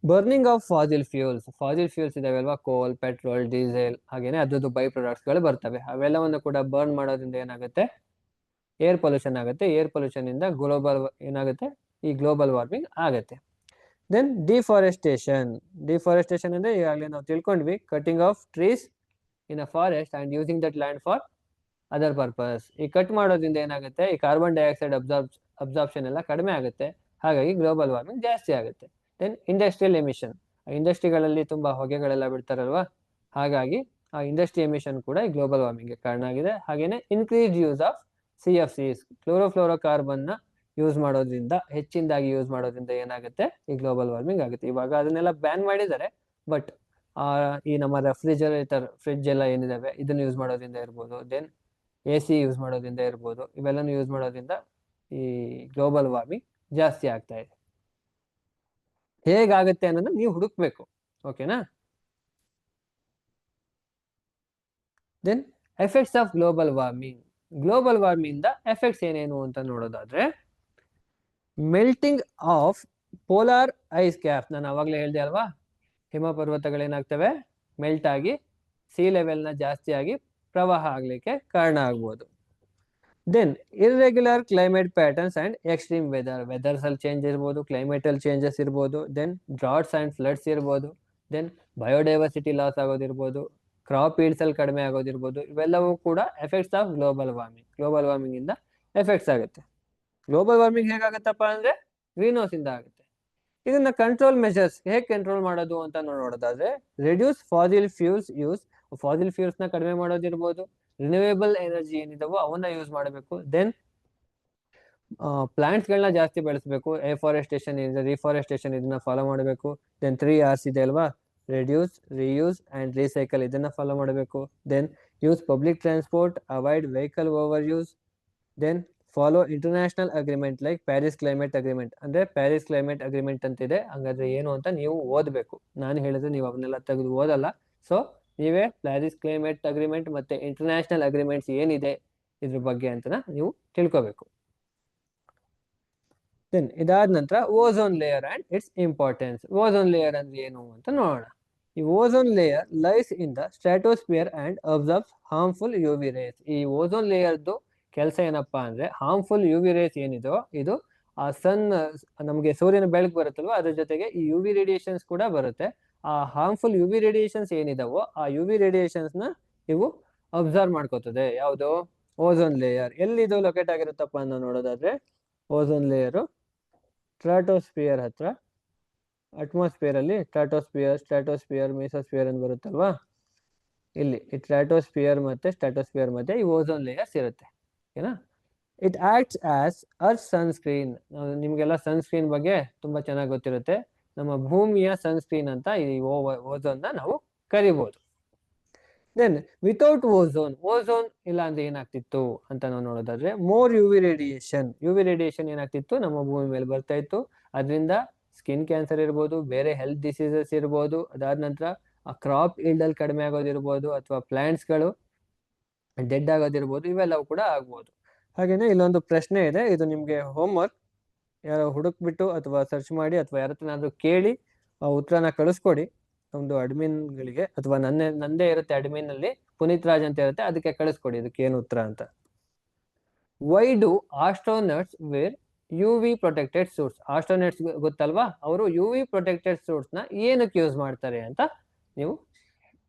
ಬರ್ನಿಂಗ್ ಆಫ್ ಫಾಸಿಲ್ ಫ್ಯೂಲ್ಸ್ ಇದಾವೆ ಅಲ್ವಾ, ಕೋಲ್, ಪೆಟ್ರೋಲ್, ಡೀಸೆಲ್, ಹಾಗೇನೆ ಅದ್ರದ್ದು ಬೈ ಪ್ರೊಡಕ್ಟ್ಸ್ ಗಳು ಬರ್ತವೆ. ಅವೆಲ್ಲವನ್ನು ಕೂಡ ಬರ್ನ್ ಮಾಡೋದ್ರಿಂದ ಏನಾಗುತ್ತೆ, ಏರ್ ಪೊಲ್ಯೂಷನ್ ಆಗುತ್ತೆ. ಏರ್ ಪೊಲ್ಯೂಷನ್ ಇಂದ ಏನಾಗುತ್ತೆ, ಈ ಗ್ಲೋಬಲ್ ವಾರ್ಮಿಂಗ್ ಆಗುತ್ತೆ. ದೆನ್ ಡಿಫಾರೆಸ್ಟೇಷನ್ ಅಂದ್ರೆ ಈಗಾಗಲೇ ನಾವು ತಿಳ್ಕೊಂಡ್ವಿ, cutting of trees in a forest and using that land for other purpose. ಈ ಕಟ್ ಮಾಡೋದ್ರಿಂದ ಏನಾಗುತ್ತೆ, ಈ ಕಾರ್ಬನ್ ಡೈಆಕ್ಸೈಡ್ ಅಬ್ಸಾರ್ಪ್ಷನ್ ಎಲ್ಲ ಕಡಿಮೆ ಆಗುತ್ತೆ. ಹಾಗಾಗಿ ಗ್ಲೋಬಲ್ ವಾರ್ಮಿಂಗ್ ಜಾಸ್ತಿ ಆಗುತ್ತೆ. ದೆನ್ ಇಂಡಸ್ಟ್ರಿಯಲ್ ಎಮಿಷನ್, ಇಂಡಸ್ಟ್ರಿಗಳಲ್ಲಿ ತುಂಬಾ ಹೊಗೆಗಳೆಲ್ಲ ಬಿಡ್ತಾರಲ್ವಾ, ಹಾಗಾಗಿ ಆ ಇಂಡಸ್ಟ್ರಿ ಎಮಿಷನ್ ಕೂಡ ಈ ಗ್ಲೋಬಲ್ ವಾರ್ಮಿಂಗ್ಗೆ ಕಾರಣ ಆಗಿದೆ. ಹಾಗೇನೆ increase use of CFCs, chlorofluoro carbon ನ ಯೂಸ್ ಮಾಡೋದ್ರಿಂದ, ಹೆಚ್ಚಿನದಾಗಿ ಯೂಸ್ ಮಾಡೋದ್ರಿಂದ ಏನಾಗುತ್ತೆ, ಈ ಗ್ಲೋಬಲ್ ವಾರ್ಮಿಂಗ್ ಆಗುತ್ತೆ. ಇವಾಗ ಅದನ್ನೆಲ್ಲ ಬ್ಯಾನ್ ಮಾಡಿದ್ದಾರೆ, ಬಟ್ ಈ ನಮ್ಮ ರೆಫ್ರಿಜರೇಟರ್, ಫ್ರಿಡ್ಜ್ ಎಲ್ಲ ಏನಿದಾವೆ ಇದನ್ನ ಯೂಸ್ ಮಾಡೋದ್ರಿಂದ ಇರ್ಬೋದು, ದೆನ್ AC ಯೂಸ್ ಮಾಡೋದ್ರಿಂದ ಇರ್ಬೋದು, ಇವೆಲ್ಲನೂ ಯೂಸ್ ಮಾಡೋದ್ರಿಂದ ಈ ಗ್ಲೋಬಲ್ ವಾರ್ಮಿಂಗ್ ಜಾಸ್ತಿ ಆಗ್ತಾ ಇದೆ. ಹೇಗಾಗುತ್ತೆ ಅನ್ನೋದನ್ನ ನೀವು ಹುಡುಕ್ಬೇಕು, ಓಕೆನಾ. Then effects of global warming the effects ಏನೇನು ಅಂತ ನೋಡೋದಾದ್ರೆ, melting of polar ice cap. ನಾನು ಅವಾಗಲೇ ಹೇಳಿದೆ ಅಲ್ವಾ, ಹಿಮ ಪರ್ವತಗಳೇನಾಗ್ತವೆ, ಮೆಲ್ಟ್ ಆಗಿ ಸಿ ಲೆವೆಲ್ ನ ಜಾಸ್ತಿ ಆಗಿ ಪ್ರವಾಹ ಆಗ್ಲಿಕ್ಕೆ ಕಾರಣ ಆಗ್ಬೋದು. ದೆನ್ irregular climate patterns and extreme weathers ಅಲ್ಲಿ ಚೇಂಜ್ ಇರ್ಬೋದು, ಕ್ಲೈಮೇಟ್ ಅಲ್ಲಿ ಚೇಂಜಸ್ ಇರ್ಬೋದು, ದೆನ್ ಡ್ರಾಟ್ಸ್ ಅಂಡ್ ಫ್ಲಡ್ಸ್ ಇರ್ಬೋದು, ದೆನ್ ಬಯೋಡೈವರ್ಸಿಟಿ ಲಾಸ್ ಆಗೋದಿರ್ಬೋದು, ಕ್ರಾಪ್ ಈಲ್ಡ್ಸ್ ಅಲ್ಲಿ ಕಡಿಮೆ ಆಗೋದಿರ್ಬೋದು. ಇವೆಲ್ಲವೂ ಕೂಡ ಎಫೆಕ್ಟ್ಸ್ ಆಫ್ ಗ್ಲೋಬಲ್ ವಾರ್ಮಿಂಗ್ ಇಂದ ಎಫೆಕ್ಟ್ಸ್ ಆಗುತ್ತೆ. ಗ್ಲೋಬಲ್ ವಾರ್ಮಿಂಗ್ ಹೇಗಾಗತ್ತಪ್ಪ ಅಂದ್ರೆ ಗ್ರೀನ್ ಹೌಸ್ ಇಂದ ಆಗುತ್ತೆ. ಇದನ್ನ ಕಂಟ್ರೋಲ್ ಮೆಷರ್ಸ್ ಹೇಗೆ ಕಂಟ್ರೋಲ್ ಮಾಡೋದು ಅಂತ ನೋಡೋದಾದ್ರೆ, ರೆಡ್ಯೂಸ್ ಫಾಸಿಲ್ ಫ್ಯೂಲ್ಸ್ ನ ಕಡಿಮೆ ಮಾಡೋದಿರ್ಬೋದು, ರಿನ್ಯೂವೇಬಲ್ ಎನರ್ಜಿ ಏನಿದಾವೋ ಅವನ್ನ ಯೂಸ್ ಮಾಡಬೇಕು. ದೆನ್ ಪ್ಲಾಂಟ್ಸ್ ಗಳನ್ನ ಜಾಸ್ತಿ ಬೆಳೆಸಬೇಕು. ಎಫಾರೆಸ್ಟೇಷನ್ ಇದೆ, ರಿಫಾರೆಸ್ಟೇಷನ್ ಇದನ್ನ ಫಾಲೋ ಮಾಡಬೇಕು. ದೆನ್ 3 Rs ಇದೆ ಅಲ್ವಾ, ರೆಡ್ಯೂಸ್, ರಿಯೂಸ್ ಅಂಡ್ ರೀಸೈಕಲ್, ಇದನ್ನ ಫಾಲೋ ಮಾಡಬೇಕು. Then use public transport, avoid vehicle overuse. Then follow international agreement like Paris climate agreement. ಅಂದ್ರೆ ಪ್ಯಾರಿಸ್ ಕ್ಲೈಮೇಟ್ ಅಗ್ರಿಮೆಂಟ್ ಅಂತಿದೆ, ಹಂಗಾದ್ರೆ ಏನು ಅಂತ ನೀವು ಓದಬೇಕು. ನಾನು ಹೇಳಿದ್ರೆ ನೀವು ಅವನ್ನೆಲ್ಲ ತೆಗೆದು ಓದಲ್ಲ. ಸೊ ನೀವೇ ಪ್ಯಾರಿಸ್ ಕ್ಲೈಮೇಟ್ ಅಗ್ರಿಮೆಂಟ್ ಮತ್ತೆ ಇಂಟರ್ನ್ಯಾಷನಲ್ ಅಗ್ರಿಮೆಂಟ್ಸ್ ಏನಿದೆ ಇದ್ರ ಬಗ್ಗೆ ಅಂತ ನೀವು ತಿಳ್ಕೋಬೇಕು. ದೆನ್ ಇದಾದ ನಂತರ ozone layer and its importance. Ozone layer ಅಂದ್ರೆ ಏನು ಅಂತ ನೋಡೋಣ. ಈ ozone layer lies in the stratosphere and absorbs harmful UV rays. ಈ ಓಝೋನ್ ಲೇಯರ್ದು ಕೆಲಸ ಏನಪ್ಪಾ ಅಂದ್ರೆ, ಹಾರ್ಮ್ಫುಲ್ UV ರೇಸ್ ಏನಿದೋ ಇದು ಆ ನಮಗೆ ಸೂರ್ಯನ ಬೆಳಕು ಬರುತ್ತಲ್ವ, ಅದ್ರ ಜೊತೆಗೆ ಈ UV ರೇಡಿಯೇಷನ್ಸ್ ಕೂಡ ಬರುತ್ತೆ. ಆ ಹಾರ್ಮ್ಫುಲ್ ಯು ವಿ ರೇಡಿಯೇಷನ್ಸ್ ಏನಿದಾವೋ ಆ ಯು ವಿ ರೇಡಿಯೇಷನ್ಸ್ ನ ಇವು ಅಬ್ಸರ್ವ್ ಮಾಡ್ಕೋತದೆ. ಯಾವುದು? Ozone layer. ಎಲ್ಲಿದು ಲೊಕೇಟ್ ಆಗಿರುತ್ತಪ್ಪ ಅಂತ ನೋಡೋದಾದ್ರೆ ಓಝೋನ್ ಲೇಯರು ಸ್ಟ್ರಾಟೋಸ್ಫಿಯರ್ ಹತ್ರ, ಅಟ್ಮಾಸ್ಫಿಯರ್ ಅಲ್ಲಿ ಸ್ಟ್ರಾಟೋಸ್ಫಿಯರ್ ಮೆಸೋಸ್ಫಿಯರ್ ಅಂತ ಬರುತ್ತಲ್ವಾ, ಇಲ್ಲಿ ಈ ಸ್ಟ್ರಾಟೋಸ್ಫಿಯರ್ ಮತ್ತೆ ಸ್ಟ್ರಾಟೋಸ್ಫಿಯರ್ ಮಧ್ಯೆ ಈ ಓಝೋನ್ ಲೇಯರ್ಸ್ ಇರುತ್ತೆ. ಓಕೆನಾ? It acts as earth sunscreen. ನಿಮ್ಗೆಲ್ಲ ಸನ್ಸ್ಕ್ರೀನ್ ಬಗ್ಗೆ ತುಂಬಾ ಚೆನ್ನಾಗಿ ಗೊತ್ತಿರುತ್ತೆ. ನಮ್ಮ ಭೂಮಿಯ ಸನ್ಸ್ಕ್ರೀನ್ ಅಂತ ಈ ಓಝೋನ್ ನ ನಾವು ಕರಿಬಹುದು. ದೆನ್ ವಿತೌಟ್ ಓಝೋನ್ ಇಲ್ಲ ಅಂದ್ರೆ ಏನಾಗ್ತಿತ್ತು ಅಂತ ನಾವು ನೋಡೋದಾದ್ರೆ ಮೋರ್ ಯು ವಿ ರೇಡಿಯೇಷನ್ ಏನಾಗ್ತಿತ್ತು, ನಮ್ಮ ಭೂಮಿ ಮೇಲೆ ಬರ್ತಾ ಇತ್ತು. ಅದರಿಂದ ಸ್ಕಿನ್ ಕ್ಯಾನ್ಸರ್ ಇರ್ಬೋದು, ಬೇರೆ ಹೆಲ್ತ್ ಡಿಸೀಸಸ್ ಇರ್ಬೋದು, ಅದಾದ ನಂತರ ಆ ಕ್ರಾಪ್ ಈಲ್ಡ್ ಕಡಿಮೆ ಆಗೋದಿರ್ಬೋದು, ಅಥವಾ ಪ್ಲಾಂಟ್ಸ್ಗಳು ಡೆಡ್ ಆಗೋದಿರ್ಬೋದು, ಇವೆಲ್ಲವೂ ಕೂಡ ಆಗ್ಬೋದು. ಹಾಗೇನೆ ಇಲ್ಲೊಂದು ಪ್ರಶ್ನೆ ಇದೆ, ಇದು ನಿಮ್ಗೆ ಹೋಮ್ವರ್ಕ್. ಯಾರೋ ಹುಡುಕ್ಬಿಟ್ಟು ಅಥವಾ ಸರ್ಚ್ ಮಾಡಿ ಅಥವಾ ಯಾರತ್ರನಾದ್ರೂ ಕೇಳಿ ಆ ಉತ್ತರನ ಕಳಿಸ್ಕೊಡಿ ಒಂದು ಅಡ್ಮಿನ್ಗಳಿಗೆ, ಅಥವಾ ನಂದೇ ಇರುತ್ತೆ ಅಡ್ಮಿನ್ ಅಲ್ಲಿ ಪುನೀತ್ ರಾಜ್ ಅಂತ ಇರುತ್ತೆ, ಅದಕ್ಕೆ ಕಳಿಸ್ಕೊಡಿ ಇದಕ್ಕೆ ಏನು ಉತ್ತರ ಅಂತ. Why do astronauts wear U V protected suits? Astronauts ಗೊತ್ತಲ್ವಾ, ಅವರು ಯು ವಿ ಪ್ರೊಟೆಕ್ಟೆಡ್ ಸೂಟ್ಸ್ ನ ಏನಕ್ಕೆ ಯೂಸ್ ಮಾಡ್ತಾರೆ ಅಂತ ನೀವು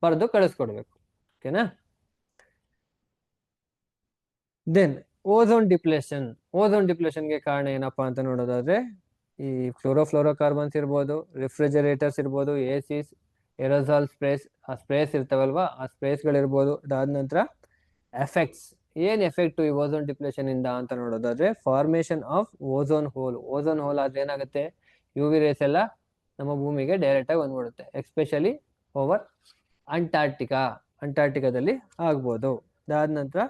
ಬರೆದು ಕಳಿಸ್ಕೊಡ್ಬೇಕು. ಓಕೆನಾ? ದೆನ್ ಓಝೋನ್ ಡಿಪ್ಲೇಷನ್ಗೆ ಕಾರಣ ಏನಪ್ಪಾ ಅಂತ ನೋಡೋದಾದ್ರೆ ಈ ಫ್ಲೋರೋಕಾರ್ಬನ್ಸ್ ಇರ್ಬೋದು, ರಿಫ್ರಿಜರೇಟರ್ಸ್ ಇರ್ಬೋದು, ಎಸಿಸ್, ಎರೋಸಾಲ್ ಸ್ಪ್ರೇಸ್ ಇರ್ತಾವಲ್ವಾ, ಆ ಸ್ಪ್ರೇಸ್ಗಳಿರ್ಬೋದು. ಅದಾದ ನಂತರ ಎಫೆಕ್ಟ್ಸ್. ಏನ್ ಎಫೆಕ್ಟ್ ಈ ಓಝೋನ್ ಡಿಪ್ಲೇಷನ್ ಇಂದ ಅಂತ ನೋಡೋದಾದ್ರೆ ಫಾರ್ಮೇಶನ್ ಆಫ್ ಓಝೋನ್ ಹೋಲ್ ಆದ್ರೆ ಏನಾಗುತ್ತೆ, ಯು ವಿ ರೇಸ್ ಎಲ್ಲ ನಮ್ಮ ಭೂಮಿಗೆ ಡೈರೆಕ್ಟ್ ಆಗಿ ಬಂದ್ಬಿಡುತ್ತೆ. ಎಸ್ಪೆಷಲಿ ಓವರ್ ಅಂಟಾರ್ಟಿಕಾದಲ್ಲಿ ಆಗ್ಬೋದು. ಅದಾದ ನಂತರ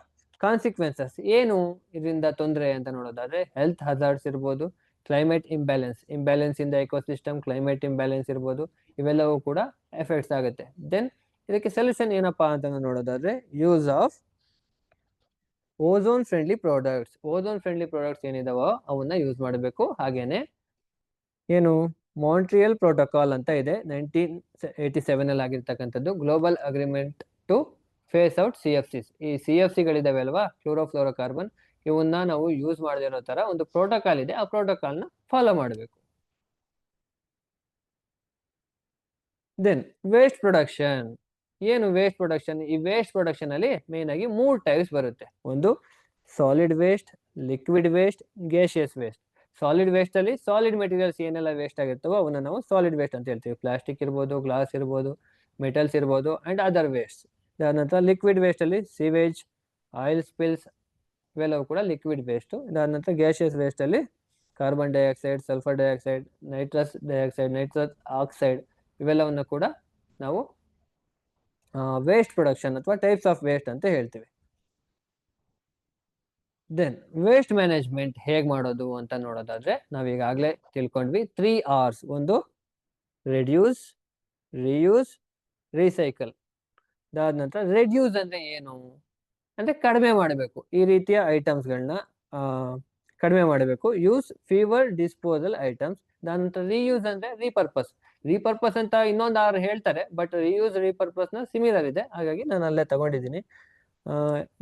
ಕಾನ್ಸಿಕ್ವೆನ್ಸಸ್ ಏನು ಇದರಿಂದ ತೊಂದರೆ ಅಂತ ನೋಡೋದಾದ್ರೆ ಹೆಲ್ತ್ ಹಜಾರ್ಡ್ಸ್ ಇರ್ಬೋದು, ಕ್ಲೈಮೇಟ್ ಇಂಬ್ಯಾಲೆನ್ಸ್ ಇಂದ ಎಕೋಸಿಸ್ಟಮ್ ಕ್ಲೈಮೇಟ್ ಇಂಬ್ಯಾಲೆನ್ಸ್ ಇರ್ಬೋದು, ಇವೆಲ್ಲವೂ ಕೂಡ ಎಫೆಕ್ಟ್ಸ್ ಆಗುತ್ತೆ. ದೆನ್ ಇದಕ್ಕೆ ಸೊಲ್ಯೂಷನ್ ಏನಪ್ಪಾ ಅಂತ ನೋಡೋದಾದ್ರೆ use of ozone friendly products ಏನಿದಾವೋ ಅವನ್ನ ಯೂಸ್ ಮಾಡಬೇಕು. ಹಾಗೇನೆ ಏನು ಮಾಂಟ್ರಿಯಲ್ ಪ್ರೋಟೋಕಾಲ್ ಅಂತ ಇದೆ, 1987 ಅಲ್ಲಿ ಆಗಿರ್ತಕ್ಕಂಥದ್ದು, global agreement to phase out CFCs. ಈ CFCಗಳಿದಾವೆ ಅಲ್ವಾ, ಫ್ಲೋರೋಕಾರ್ಬನ್, ಇವನ್ನ ನಾವು ಯೂಸ್ ಮಾಡದಿರೋ ತರ ಒಂದು ಪ್ರೋಟೋಕಾಲ್ ಇದೆ, ಆ ಪ್ರೋಟೋಕಾಲ್ ನ ಫಾಲೋ ಮಾಡಬೇಕು. Then waste production. ಏನು ವೇಸ್ಟ್ ಪ್ರೊಡಕ್ಷನ್? ಈ ವೇಸ್ಟ್ ಪ್ರೊಡಕ್ಷನ್ ಅಲ್ಲಿ ಮೇನ್ ಆಗಿ 3 ಟೈಪ್ಸ್ ಬರುತ್ತೆ. ಒಂದು solid waste, liquid waste, gaseous waste. Solid waste ಅಲ್ಲಿ ಸಾಲಿಡ್ ಮೆಟೀರಿಯಲ್ಸ್ ಏನೆಲ್ಲ ವೇಸ್ಟ್ ಆಗಿರ್ತವೋ ಅವನ್ನ ನಾವು ಸಾಲಿಡ್ ವೇಸ್ಟ್ ಅಂತ ಹೇಳ್ತೀವಿ. ಪ್ಲಾಸ್ಟಿಕ್ ಇರ್ಬೋದು, ಗ್ಲಾಸ್ ಇರ್ಬೋದು, ಮೆಟಲ್ಸ್ ಇರ್ಬೋದು, ಅಂಡ್ ಅದರ್ ವೇಸ್ಟ್. ನಂತರ ಲಿಕ್ವಿಡ್ ವೇಸ್ಟ್ ಅಲ್ಲಿ ಸಿವೇಜ್, ಆಯಿಲ್ ಸ್ಪಿಲ್ಸ್, ಇವೆಲ್ಲವೂ ಕೂಡ ಲಿಕ್ವಿಡ್ ವೇಸ್ಟ್. ಇದಾದ ನಂತರ ಗ್ಯಾಸಿಯಸ್ ವೇಸ್ಟ್ ಅಲ್ಲಿ carbon dioxide, sulphur dioxide, nitrous oxide, ಇವೆಲ್ಲವನ್ನು ಕೂಡ ನಾವು ವೇಸ್ಟ್ ಪ್ರೊಡಕ್ಷನ್ ಅಥವಾ ಟೈಪ್ಸ್ ಆಫ್ ವೇಸ್ಟ್ ಅಂತ ಹೇಳ್ತೀವಿ. ದೆನ್ ವೇಸ್ಟ್ ಮ್ಯಾನೇಜ್ಮೆಂಟ್ ಹೇಗ್ ಮಾಡೋದು ಅಂತ ನೋಡೋದಾದ್ರೆ ನಾವೀಗಾಗಲೇ ತಿಳ್ಕೊಂಡ್ವಿ 3 Rs. ಒಂದು ರೆಡ್ಯೂಸ್, ರಿಯೂಸ್, ರೀಸೈಕಲ್. ಅದಾದ ನಂತರ ರೆಡ್ಯೂಸ್ ಅಂದ್ರೆ ಏನು ಅಂದ್ರೆ ಕಡಿಮೆ ಮಾಡಬೇಕು, ಈ ರೀತಿಯ ಐಟಮ್ಸ್ಗಳನ್ನ ಕಡಿಮೆ ಮಾಡಬೇಕು. Use fever disposal items. ಅದಾದ ನಂತರ ರೀಯೂಸ್ ಅಂದ್ರೆ ರೀಪರ್ಪಸ್ ಅಂತ ಇನ್ನೊಂದು ಆರು ಹೇಳ್ತಾರೆ, ಬಟ್ ರೀಯೂಸ್ ರೀಪರ್ಪಸ್ ನ ಸಿಮಿಲರ್ ಇದೆ, ಹಾಗಾಗಿ ನಾನು ಅಲ್ಲೇ ತಗೊಂಡಿದ್ದೀನಿ.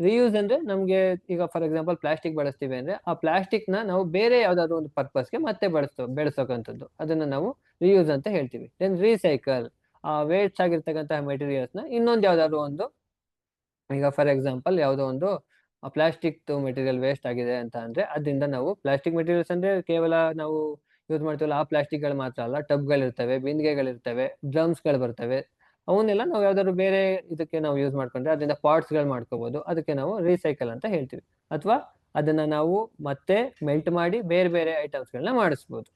ರೀಯೂಸ್ ಅಂದ್ರೆ ನಮ್ಗೆ ಈಗ ಫಾರ್ ಎಕ್ಸಾಂಪಲ್ ಪ್ಲಾಸ್ಟಿಕ್ ಬಳಸ್ತೀವಿ ಅಂದ್ರೆ ಆ ಪ್ಲಾಸ್ಟಿಕ್ ನ ನಾವು ಬೇರೆ ಯಾವ್ದಾದ್ರು ಒಂದು ಪರ್ಪಸ್ಗೆ ಮತ್ತೆ ಬೆಳೆಸೋಕಂಥದ್ದು, ಅದನ್ನ ನಾವು ರೀಯೂಸ್ ಅಂತ ಹೇಳ್ತೀವಿ. ದೆನ್ ರೀಸೈಕಲ್, ಆ ವೇಸ್ಟ್ ಆಗಿರ್ತಕ್ಕಂತಹ ಮೆಟೀರಿಯಲ್ಸ್ ನ ಇನ್ನೊಂದು ಯಾವ್ದಾದ್ರು ಒಂದು, ಈಗ ಫಾರ್ ಎಕ್ಸಾಂಪಲ್ ಯಾವುದೋ ಒಂದು ಪ್ಲಾಸ್ಟಿಕ್ ಮೆಟೀರಿಯಲ್ ವೇಸ್ಟ್ ಆಗಿದೆ ಅಂತ ಅಂದ್ರೆ ಅದರಿಂದ ನಾವು ಪ್ಲಾಸ್ಟಿಕ್ ಮೆಟೀರಿಯಲ್ಸ್ ಅಂದ್ರೆ ಕೇವಲ ನಾವು ಯೂಸ್ ಮಾಡ್ತೀವಲ್ಲ ಆ ಪ್ಲಾಸ್ಟಿಕ್ಗಳು ಮಾತ್ರ ಅಲ್ಲ, ಟಬ್ಗಳಿರ್ತವೆ, ಬಿಂದಿಗೆಗಳಿರ್ತವೆ, ಡ್ರಮ್ಸ್ಗಳು ಬರ್ತವೆ, ಅವನ್ನೆಲ್ಲ ನಾವು ಯಾವ್ದಾದ್ರು ಬೇರೆ ಇದಕ್ಕೆ ನಾವು ಯೂಸ್ ಮಾಡ್ಕೊಂಡ್ರೆ ಅದರಿಂದ ಪಾರ್ಟ್ಸ್ಗಳು ಮಾಡ್ಕೋಬಹುದು, ಅದಕ್ಕೆ ನಾವು ರೀಸೈಕಲ್ ಅಂತ ಹೇಳ್ತೀವಿ. ಅಥವಾ ಅದನ್ನ ನಾವು ಮತ್ತೆ ಮೆಲ್ಟ್ ಮಾಡಿ ಬೇರೆ ಬೇರೆ ಐಟಮ್ಸ್ಗಳನ್ನ ಮಾಡಿಸ್ಬೋದು.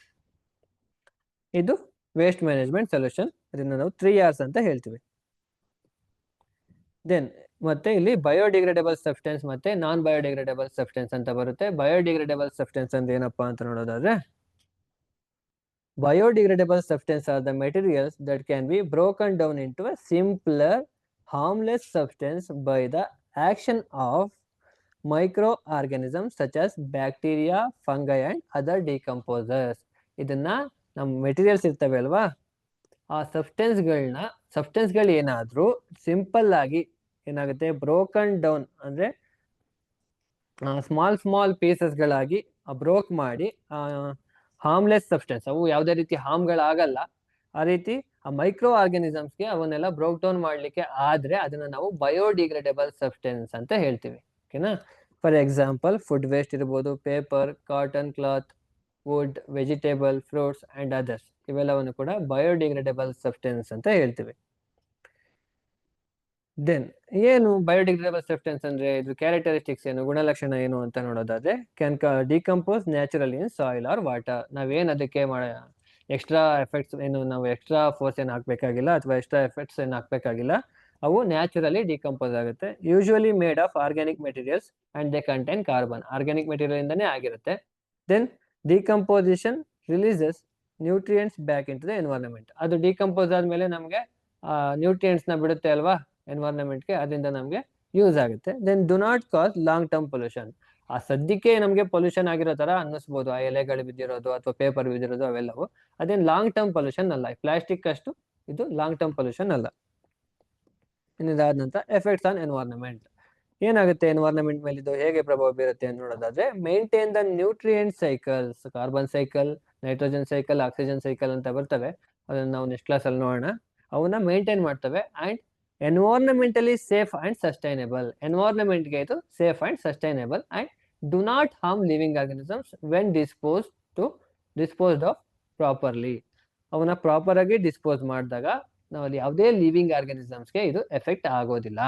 ಇದು ವೇಸ್ಟ್ ಮ್ಯಾನೇಜ್ಮೆಂಟ್ ಸೊಲ್ಯೂಷನ್, ಅದನ್ನ ನಾವು 3 Rs ಅಂತ ಹೇಳ್ತೀವಿ. ದೆನ್ ಮತ್ತೆ ಇಲ್ಲಿ ಬಯೋಡಿಗ್ರೇಡೇಬಲ್ ಸಬ್ಸ್ಟೆನ್ಸ್ ಮತ್ತೆ ನಾನ್ ಬಯೋಡಿಗ್ರೇಡೇಬಲ್ ಸಬ್ಸ್ಟೆನ್ಸ್ ಅಂತ ಬರುತ್ತೆ. ಬಯೋಡಿಗ್ರೇಡೇಬಲ್ ಸಬ್ಸ್ಟೆನ್ಸ್ ಅಂದ್ರೆ ಏನಪ್ಪಾ ಅಂತ ನೋಡೋದಾದ್ರೆ biodegradable substances are the materials that can be broken down into a simpler harmless substance by the action of microorganisms such as bacteria, fungi and other decomposers. ಇದನ್ನ ನಮ್ಮ materials ಇರ್ತವೆ ಅಲ್ವಾ, ಆ ಸಬ್ಸ್ಟೆನ್ಸ್ಗಳು ಏನಾದ್ರೂ ಸಿಂಪಲ್ ಆಗಿ ಏನಾಗುತ್ತೆ, ಬ್ರೋಕನ್ ಡೌನ್ ಅಂದ್ರೆ small ಪೀಸಸ್ಗಳಾಗಿ broke ಮಾಡಿ ಹಾರ್ಮ್ಲೆಸ್ ಸಬ್ಸ್ಟೆನ್ಸ್, ಅವು ಯಾವುದೇ ರೀತಿ ಹಾರ್ಮ್ಗಳಾಗಲ್ಲ, ಆ ರೀತಿ ಆ ಮೈಕ್ರೋ ಆರ್ಗಾನಿಸಮ್ಸ್ಗೆ ಅವನ್ನೆಲ್ಲ ಬ್ರೋಕ್ ಡೌನ್ ಮಾಡ್ಲಿಕ್ಕೆ ಆದ್ರೆ ಅದನ್ನ ನಾವು ಬಯೋಡಿಗ್ರೇಡೇಬಲ್ ಸಬ್ಸ್ಟೆನ್ಸ್ ಅಂತ ಹೇಳ್ತೀವಿ. ಓಕೆನಾ? ಫಾರ್ ಎಕ್ಸಾಂಪಲ್ ಫುಡ್ ವೇಸ್ಟ್ ಇರ್ಬೋದು, paper, cotton cloth, wood, vegetable, fruits and others, ಇವೆಲ್ಲವನ್ನು ಕೂಡ ಬಯೋಡಿಗ್ರೇಡೇಬಲ್ ಸಬ್ಸ್ಟೆನ್ಸ್ ಅಂತ ಹೇಳ್ತೀವಿ. ದೆನ್ ಏನು ಬಯೋಡಿಗ್ರೇಡೇಬಲ್ ಸಬ್ಸ್ಟೆನ್ಸ್ ಅಂದ್ರೆ ಇದು ಕ್ಯಾರೆಕ್ಟರಿಸ್ಟಿಕ್ಸ್ ಏನು, ಗುಣಲಕ್ಷಣ ಏನು ಅಂತ ನೋಡೋದಾದ್ರೆ, can decompose naturally in soil or water. ನಾವೇನ್ ಅದಕ್ಕೆ ಎಕ್ಸ್ಟ್ರಾ ಎಫೆಕ್ಟ್ಸ್ ಏನು, ನಾವು ಎಕ್ಸ್ಟ್ರಾ ಫೋರ್ಸ್ ಏನು ಹಾಕ್ಬೇಕಾಗಿಲ್ಲ ಅಥವಾ ಎಕ್ಸ್ಟ್ರಾ ಎಫೆಕ್ಟ್ಸ್ ಏನು ಹಾಕ್ಬೇಕಾಗಿಲ್ಲ, ಅವು ನ್ಯಾಚುರಲಿ ಡಿಕಂಪೋಸ್ ಆಗುತ್ತೆ. Usually made of organic materials and they contain carbon. Organic material ಇಂದಾನೇ ಆಗಿರುತ್ತೆ. Then decomposition releases nutrients back into the environment. ಅದು ಡಿಕಂಪೋಸ್ ಆದ್ಮೇಲೆ ನಮಗೆ ನ್ಯೂಟ್ರಿಯೆಂಟ್ಸ್ ನ ಬಿಡುತ್ತೆ ಅಲ್ವಾ ಎನ್ವೈರನ್ಮೆಂಟ್ಗೆ, ಅದರಿಂದ ನಮಗೆ ಯೂಸ್ ಆಗುತ್ತೆ. Then do not cause long term pollution. ಆ ಸದ್ಯಕ್ಕೆ ನಮಗೆ ಪೊಲ್ಯೂಷನ್ ಆಗಿರೋ ತರ ಅನ್ನಿಸ್ಬೋದು, ಆ ಎಲೆಗಳು ಬಿದ್ದಿರೋದು ಅಥವಾ ಪೇಪರ್ ಬಿದ್ದಿರೋದು ಅವೆಲ್ಲವು. ಅದೇನ್ ಲಾಂಗ್ ಟರ್ಮ್ ಪೊಲ್ಯೂಷನ್ ಅಲ್ಲ. ಪ್ಲಾಸ್ಟಿಕ್ ಅಷ್ಟು ಇದು ಲಾಂಗ್ ಟರ್ಮ್ ಪೊಲ್ಯೂಷನ್ ಅಲ್ಲ. ಇದಾದ ನಂತರ ಎಫೆಕ್ಟ್ಸ್ ಆನ್ ಎನ್ವೈರನ್ಮೆಂಟ್. ಏನಾಗುತ್ತೆ ಎನ್ವೈರನ್ಮೆಂಟ್ ಮೇಲೆ ಇದು ಹೇಗೆ ಪ್ರಭಾವ ಬೀರುತ್ತೆ ಅಂತ ನೋಡೋದಾದ್ರೆ, maintain the nutrient cycles, carbon cycle, nitrogen cycle, oxygen cycle ಅಂತ ಬರ್ತವೆ. ಅದನ್ನ ನಾವು ನೆಕ್ಸ್ಟ್ ಕ್ಲಾಸ್ ಅಲ್ಲಿ ನೋಡೋಣ. ಅವನ್ನ ಮೇಂಟೈನ್ ಮಾಡ್ತವೆ. And environmentally safe and sustainable. ಎನ್ವೈರನ್ಮೆಂಟ್ಗೆ ಇದು safe and sustainable. And do not harm living organisms when disposed of properly. ಅವನ್ನ ಪ್ರಾಪರ್ ಆಗಿ ಡಿಸ್ಪೋಸ್ ಮಾಡಿದಾಗ ನಾವು ಅಲ್ಲಿ ಯಾವುದೇ ಲಿವಿಂಗ್ ಆರ್ಗನಿಸಮ್ಸ್ಗೆ ಇದು ಎಫೆಕ್ಟ್ ಆಗೋದಿಲ್ಲ.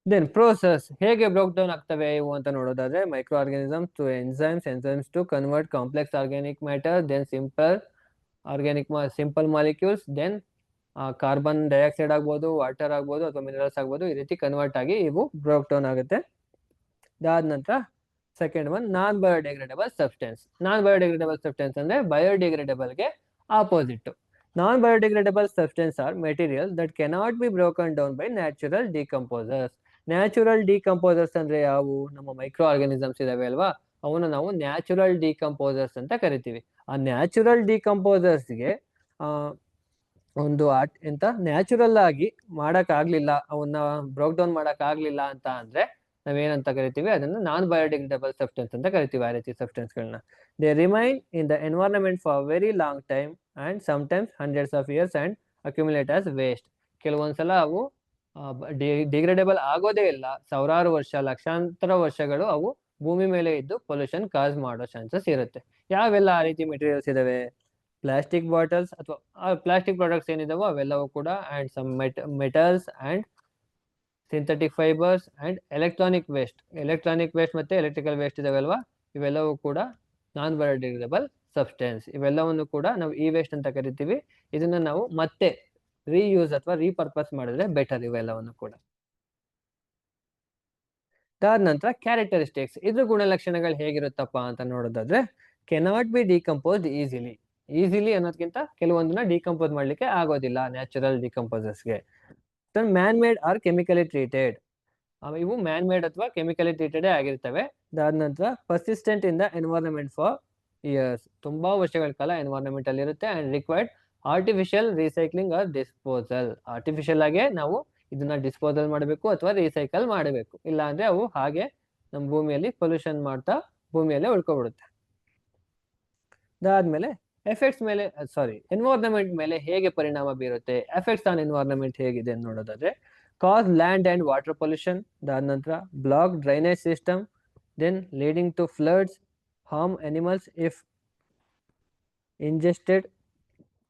ದೆನ್ ಪ್ರೋಸೆಸ್ ಹೇಗೆ ಬ್ರೋಕ್ ಡೌನ್ ಆಗ್ತವೆ ಇವು ಅಂತ ನೋಡೋದಾದ್ರೆ, microorganisms to enzymes to convert complex organic matter, then simple molecules, then carbon dioxide ಆಗ್ಬೋದು, ವಾಟರ್ ಆಗ್ಬೋದು ಅಥವಾ ಮಿನರಲ್ಸ್ ಆಗ್ಬೋದು, ಈ ರೀತಿ ಕನ್ವರ್ಟ್ ಆಗಿ ಇವು ಬ್ರೋಕ್ ಡೌನ್ ಆಗುತ್ತೆ. ಅದಾದ ನಂತರ second one non biodegradable substance. Non biodegradable substance ಅಂದ್ರೆ ಬಯೋಡಿಗ್ರೇಡೇಬಲ್ಗೆ opposite. Non biodegradable substance are material that cannot be broken down by natural decomposers. Natural decomposers ಅಂದ್ರೆ ಯಾವುವು? ನಮ್ಮ ಮೈಕ್ರೋ ಆರ್ಗಾನಿಸಮ್ಸ್ ಇದಾವೆ ಅಲ್ವಾ, ಅವನ್ನ ನಾವು ನ್ಯಾಚುರಲ್ ಡಿಕಂಪೋಸರ್ಸ್ ಅಂತ ಕರಿತೀವಿ. ಆ ನ್ಯಾಚುರಲ್ ಡಿಕಂಪೋಸರ್ಸ್ಗೆ ಒಂದು ಎಂತ ನ್ಯಾಚುರಲ್ ಆಗಿ ಮಾಡಕ್ ಆಗ್ಲಿಲ್ಲ, ಅವನ್ನ ಬ್ರೋಕ್ ಡೌನ್ ಮಾಡಕ್ ಆಗ್ಲಿಲ್ಲ ಅಂತ ಅಂದ್ರೆ ನಾವೇನಂತ ಕರಿತೀವಿ? ಅದನ್ನ ನಾನ್ ಬಯೋಡಿಗ್ರೇಡೇಬಲ್ ಸಬ್ಸ್ಟೆನ್ಸ್ ಅಂತ ಕರಿತೀವಿ. ಆ ರೀತಿ ಸಬ್ಸ್ಟೆನ್ಸ್ಗಳನ್ನ they remain in the environment for very long time and sometimes hundreds of years and accumulate as waste. ಕೆಲವೊಂದ್ಸಲ ಅವು ಡಿಗ್ರೇಡೇಬಲ್ ಆಗೋದೇ ಇಲ್ಲ, ಸಾವಿರಾರು ವರ್ಷ, ಲಕ್ಷಾಂತರ ವರ್ಷಗಳು ಅವು ಭೂಮಿ ಮೇಲೆ ಇದ್ದು ಪೊಲ್ಯೂಷನ್ ಕಾಸ್ ಮಾಡೋ ಚಾನ್ಸಸ್ ಇರುತ್ತೆ. ಯಾವೆಲ್ಲ ಆ ರೀತಿ ಮೆಟೀರಿಯಲ್ಸ್ ಇದಾವೆ? ಪ್ಲಾಸ್ಟಿಕ್ ಬಾಟಲ್ಸ್ ಅಥವಾ ಪ್ಲಾಸ್ಟಿಕ್ ಪ್ರಾಡಕ್ಟ್ಸ್ ಏನಿದಾವೋ ಅವೆಲ್ಲವೂ ಕೂಡ, and some metals and synthetic fibres and electronic waste ಮತ್ತೆ ಎಲೆಕ್ಟ್ರಿಕಲ್ ವೇಸ್ಟ್ ಇದಾವಲ್ವಾ, ಇವೆಲ್ಲವೂ ಕೂಡ ನಾನ್ ಬಯೋಡಿಗ್ರೇಡೇಬಲ್ ಸಬ್ಸ್ಟೆನ್ಸ್. ಇವೆಲ್ಲವನ್ನು ಕೂಡ ನಾವು ಇ ವೇಸ್ಟ್ ಅಂತ ಕರಿತೀವಿ. ಇದನ್ನ ನಾವು ಮತ್ತೆ ರೀಯೂಸ್ ಅಥವಾ ರೀಪರ್ಪಸ್ ಮಾಡಿದ್ರೆ ಬೆಟರ್ ಇವೆಲ್ಲವನ್ನು ಕೂಡ. ಅದಾದ ನಂತರ ಕ್ಯಾರೆಕ್ಟರಿಸ್ಟಿಕ್ಸ್, ಇದ್ರ ಗುಣಲಕ್ಷಣಗಳು ಹೇಗಿರುತ್ತಪ್ಪ ಅಂತ ನೋಡೋದಾದ್ರೆ, ಕೆನಾಟ್ ಬಿ ಡಿಕಂಪೋಸ್ಡ್ ಈಸಿಲಿ ಅನ್ನೋದಕ್ಕಿಂತ ಕೆಲವೊಂದನ್ನ ಡಿಕಂಪೋಸ್ ಮಾಡ್ಲಿಕ್ಕೆ ಆಗೋದಿಲ್ಲ ನ್ಯಾಚುರಲ್ ಡಿಕಂಪೋಸರ್ಸ್ಗೆ. Man made or chemically treated. ಇವು ಮ್ಯಾನ್ ಮೇಡ್ ಅಥವಾ ಕೆಮಿಕಲಿ ಟ್ರೀಟೆಡ್ ಆಗಿರ್ತವೆ. ಅದಾದ ನಂತರ persistent in the environment for years. ತುಂಬಾ ವರ್ಷಗಳ ಕಾಲ ಎನ್ವೈರನ್ಮೆಂಟ್ ಅಲ್ಲಿ ಇರುತ್ತೆ. And required artificial recycling or disposal. Artificial ಆಗಿ ನಾವು ಇದನ್ನ ಡಿಸ್ಪೋಸಲ್ ಮಾಡಬೇಕು ಅಥವಾ ರೀಸೈಕಲ್ ಮಾಡಬೇಕು, ಇಲ್ಲ ಅಂದ್ರೆ ಅವು ಹಾಗೆ ನಮ್ಮ ಭೂಮಿಯಲ್ಲಿ ಪೊಲ್ಯೂಷನ್ ಮಾಡ್ತಾ ಭೂಮಿಯಲ್ಲೇ ಉಳ್ಕೊಬಿಡುತ್ತೆ. ಅದಾದ್ಮೇಲೆ ಎಫೆಕ್ಟ್ಸ್ ಮೇಲೆ ಎನ್ವೈರನ್ಮೆಂಟ್ ಮೇಲೆ ಹೇಗೆ ಪರಿಣಾಮ ಬೀರುತ್ತೆ, ಎಫೆಕ್ಟ್ಸ್ ಆನ್ ಎನ್ವೈರನ್ಮೆಂಟ್ ಹೇಗಿದೆ ಅಂತ ನೋಡೋದಾದ್ರೆ, cause land and water pollution. ಅದಾದ ನಂತರ block drainage system, then leading to floods, harm animals if ingested.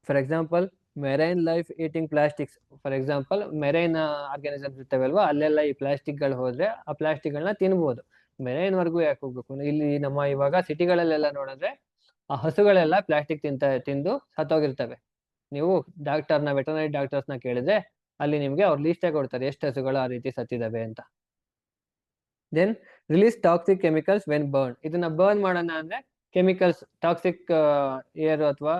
For example marine life eating plastics. For example marine organisms ಇರ್ತವೆಲ್ವಾ, ಅಲ್ಲೆಲ್ಲ ಈ ಪ್ಲಾಸ್ಟಿಕ್ಗಳು ಹೋದ್ರೆ ಆ ಪ್ಲಾಸ್ಟಿಕ್ಗಳನ್ನ ತಿನ್ಬೋದು. ಮೆರೈನ್ ವರ್ಗೂ ಯಾಕೆ ಹೋಗ್ಬೇಕು? ಇಲ್ಲಿ ನಮ್ಮ ಇವಾಗ ಸಿಟಿಗಳಲ್ಲೆಲ್ಲ ನೋಡಿದ್ರೆ ಆ ಹಸುಗಳೆಲ್ಲ ಪ್ಲಾಸ್ಟಿಕ್ ತಿಂದು ಸತ್ತೋಗಿರ್ತವೆ. ನೀವು ವೆಟರ್ನರಿ ಡಾಕ್ಟರ್ಸ್ನ ಕೇಳಿದ್ರೆ ಅಲ್ಲಿ ನಿಮ್ಗೆ ಅವ್ರು ಲೀಸ್ಟೇ ಕೊಡ್ತಾರೆ ಎಷ್ಟು ಹಸುಗಳು ಆ ರೀತಿ ಸತ್ತಿದಾವೆ ಅಂತ. Then release toxic chemicals when burn. ಇದನ್ನ ಬರ್ನ್ ಮಾಡೋಣ ಅಂದ್ರೆ ಕೆಮಿಕಲ್ಸ್, ಟಾಕ್ಸಿಕ್ ಏರ್ ಅಥವಾ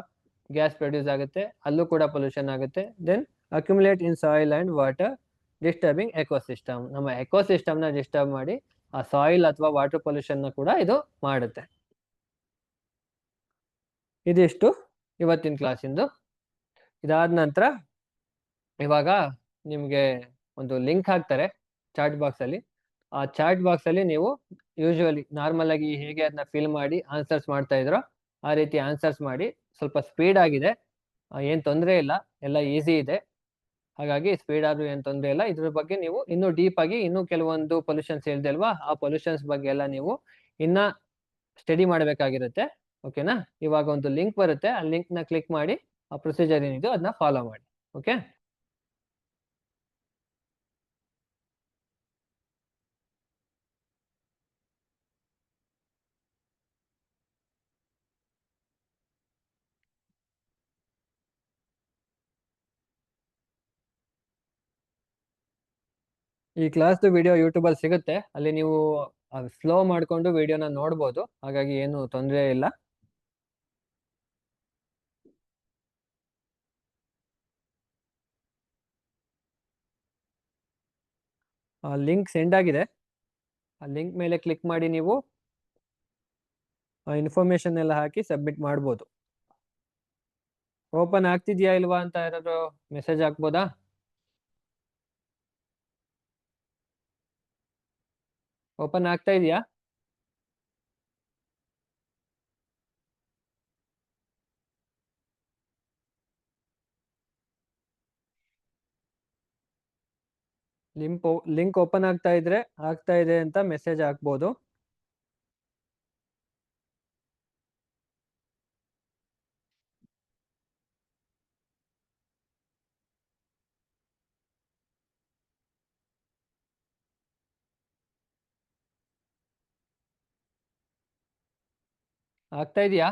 ಗ್ಯಾಸ್ ಪ್ರೊಡ್ಯೂಸ್ ಆಗುತ್ತೆ, ಅಲ್ಲೂ ಕೂಡ ಪೊಲ್ಯೂಷನ್ ಆಗುತ್ತೆ. Then accumulate in soil and water disturbing ecosystem. ನಮ್ಮ ಎಕೋಸಿಸ್ಟಮ್ ನ ಡಿಸ್ಟರ್ಬ್ ಮಾಡಿ ಆ ಸಾಯಿಲ್ ಅಥವಾ ವಾಟರ್ ಪೊಲ್ಯೂಷನ್ ನ ಕೂಡ ಇದು ಮಾಡುತ್ತೆ. ಇದಿಷ್ಟು ಇವತ್ತಿನ ಕ್ಲಾಸಿಂದು. ಇದಾದ ನಂತರ ಇವಾಗ ನಿಮ್ಗೆ ಒಂದು ಲಿಂಕ್ ಹಾಕ್ತಾರೆ ಚಾಟ್ ಬಾಕ್ಸ್ ಅಲ್ಲಿ. ಆ ಚಾಟ್ ಬಾಕ್ಸ್ ಅಲ್ಲಿ ನೀವು ಯೂಶುವಲಿ ನಾರ್ಮಲ್ ಆಗಿ ಹೇಗೆ ಅದನ್ನ ಫಿಲ್ ಮಾಡಿ ಆನ್ಸರ್ಸ್ ಮಾಡ್ತಾ ಇದ್ರೋ ಆ ರೀತಿ ಆನ್ಸರ್ಸ್ ಮಾಡಿ. ಸ್ವಲ್ಪ ಸ್ಪೀಡ್ ಆಗಿದೆ, ಏನ್ ತೊಂದರೆ ಇಲ್ಲ, ಎಲ್ಲ ಈಸಿ ಇದೆ. ಹಾಗಾಗಿ ಸ್ಪೀಡ್ ಆದ್ರೂ ಏನ್ ತೊಂದರೆ ಇಲ್ಲ. ಇದ್ರ ಬಗ್ಗೆ ನೀವು ಇನ್ನೂ ಡೀಪ್ ಆಗಿ ಇನ್ನೂ ಕೆಲವೊಂದು ಪೊಲ್ಯೂಷನ್ಸ್ ಹೇಳ್ದೆ ಅಲ್ವಾ, ಆ ಪೊಲ್ಯೂಷನ್ಸ್ ಬಗ್ಗೆ ಎಲ್ಲ ನೀವು ಇನ್ನ ಸ್ಟಡಿ ಮಾಡಬೇಕಾಗಿರುತ್ತೆ. ಓಕೆನಾ? ಇವಾಗ ಒಂದು ಲಿಂಕ್ ಬರುತ್ತೆ, ಆ ಲಿಂಕ್ ನ ಕ್ಲಿಕ್ ಮಾಡಿ ಆ ಪ್ರೊಸೀಜರ್ ಏನಿದೆ ಅದನ್ನ ಫಾಲೋ ಮಾಡಿ. ಓಕೆ? ಈ ಕ್ಲಾಸ್ದು ವಿಡಿಯೋ ಯೂಟ್ಯೂಬ್ ಅಲ್ಲಿ ಸಿಗುತ್ತೆ, ಅಲ್ಲಿ ನೀವು ಸ್ಲೋ ಮಾಡ್ಕೊಂಡು ವಿಡಿಯೋನ ನೋಡ್ಬೋದು, ಹಾಗಾಗಿ ಏನು ತೊಂದರೆ ಇಲ್ಲ. ಲಿಂಕ್ ಸೆಂಡ್ ಆಗಿದೆ, ಆ ಲಿಂಕ್ ಮೇಲೆ ಕ್ಲಿಕ್ ಮಾಡಿ ನೀವು ಇನ್ಫಾರ್ಮೇಶನ್ ಎಲ್ಲ ಹಾಕಿ ಸಬ್ಮಿಟ್ ಮಾಡ್ಬೋದು. ಓಪನ್ ಆಗ್ತಿದ್ಯಾ ಇಲ್ವಾ ಅಂತ ಯಾರಾದ್ರು ಮೆಸೇಜ್ ಹಾಕ್ಬೋದಾ? ಓಪನ್ ಆಗ್ತಾ ಇದೆಯಾ? ಲಿಂಕ್ ಓಪನ್ ಆಗ್ತಾ ಇದ್ರೆ ಆಗ್ತಾ ಇದೆ ಅಂತ ಮೆಸೇಜ್ ಹಾಕ್ಬೋದು. ಆಗ್ತಾ ಇದೆಯಾ?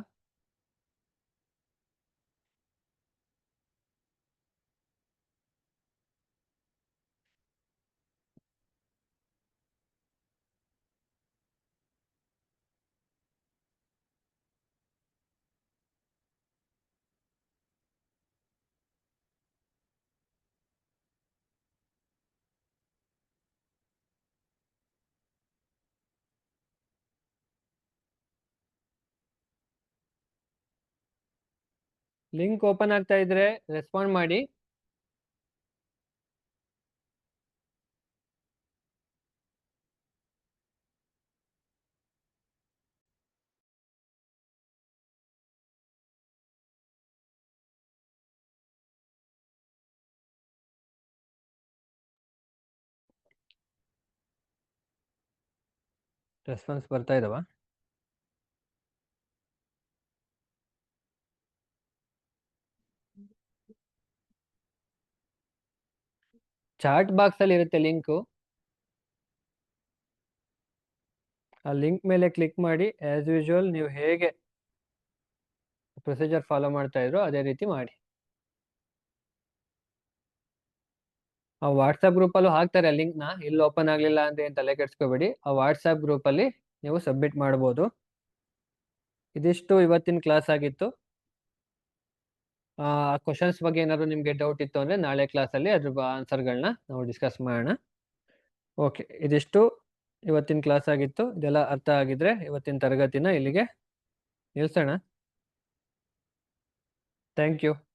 ಲಿಂಕ್ ಓಪನ್ ಆಗ್ತಾ ಇದ್ರೆ ರೆಸ್ಪಾಂಡ್ ಮಾಡಿ. ರೆಸ್ಪಾನ್ಸ್ ಬರ್ತಾ ಇದಾವ? ಚಾಟ್ ಬಾಕ್ಸ್ ಅಲ್ಲಿ ಇರುತ್ತೆ ಲಿಂಕು, ಆ ಲಿಂಕ್ ಮೇಲೆ ಕ್ಲಿಕ್ ಮಾಡಿ ಆಸ್ ಯೂಶುವಲ್ ನೀವು ಹೇಗೆ ಪ್ರೊಸೀಜರ್ ಫಾಲೋ ಮಾಡ್ತಾ ಇದ್ರು ಅದೇ ರೀತಿ ಮಾಡಿ. ಆ ವಾಟ್ಸ್ಆಪ್ ಗ್ರೂಪ್ ಅಲ್ಲೂ ಹಾಕ್ತಾರೆ ಲಿಂಕ್ ನ, ಇಲ್ಲಿ ಓಪನ್ ಆಗ್ಲಿಲ್ಲ ಅಂತ ಏನ್ ತಲೆ ಕೆಡ್ಸ್ಕೋಬೇಡಿ, ಆ ವಾಟ್ಸ್ಆಪ್ ಗ್ರೂಪ್ ಅಲ್ಲಿ ನೀವು ಸಬ್ಮಿಟ್ ಮಾಡಬಹುದು. ಇದಿಷ್ಟು ಇವತ್ತಿನ ಕ್ಲಾಸ್ ಆಗಿತ್ತು. ಕ್ವಶನ್ಸ್ ಬಗ್ಗೆ ಏನಾದ್ರು ನಿಮ್ಗೆ ಡೌಟ್ ಇತ್ತು ಅಂದ್ರೆ ನಾಳೆ ಕ್ಲಾಸ್ ಅಲ್ಲಿ ಅದ್ರ ಆನ್ಸರ್ಗಳನ್ನ ನಾವು ಡಿಸ್ಕಸ್ ಮಾಡೋಣ. ಓಕೆ, ಇದಿಷ್ಟು ಇವತ್ತಿನ ಕ್ಲಾಸ್ ಆಗಿತ್ತು. ಇದೆಲ್ಲ ಅರ್ಥ ಆಗಿದ್ರೆ ಇವತ್ತಿನ ತರಗತಿನ ಇಲ್ಲಿಗೆ ನಿಲ್ಸೋಣ. Thank you.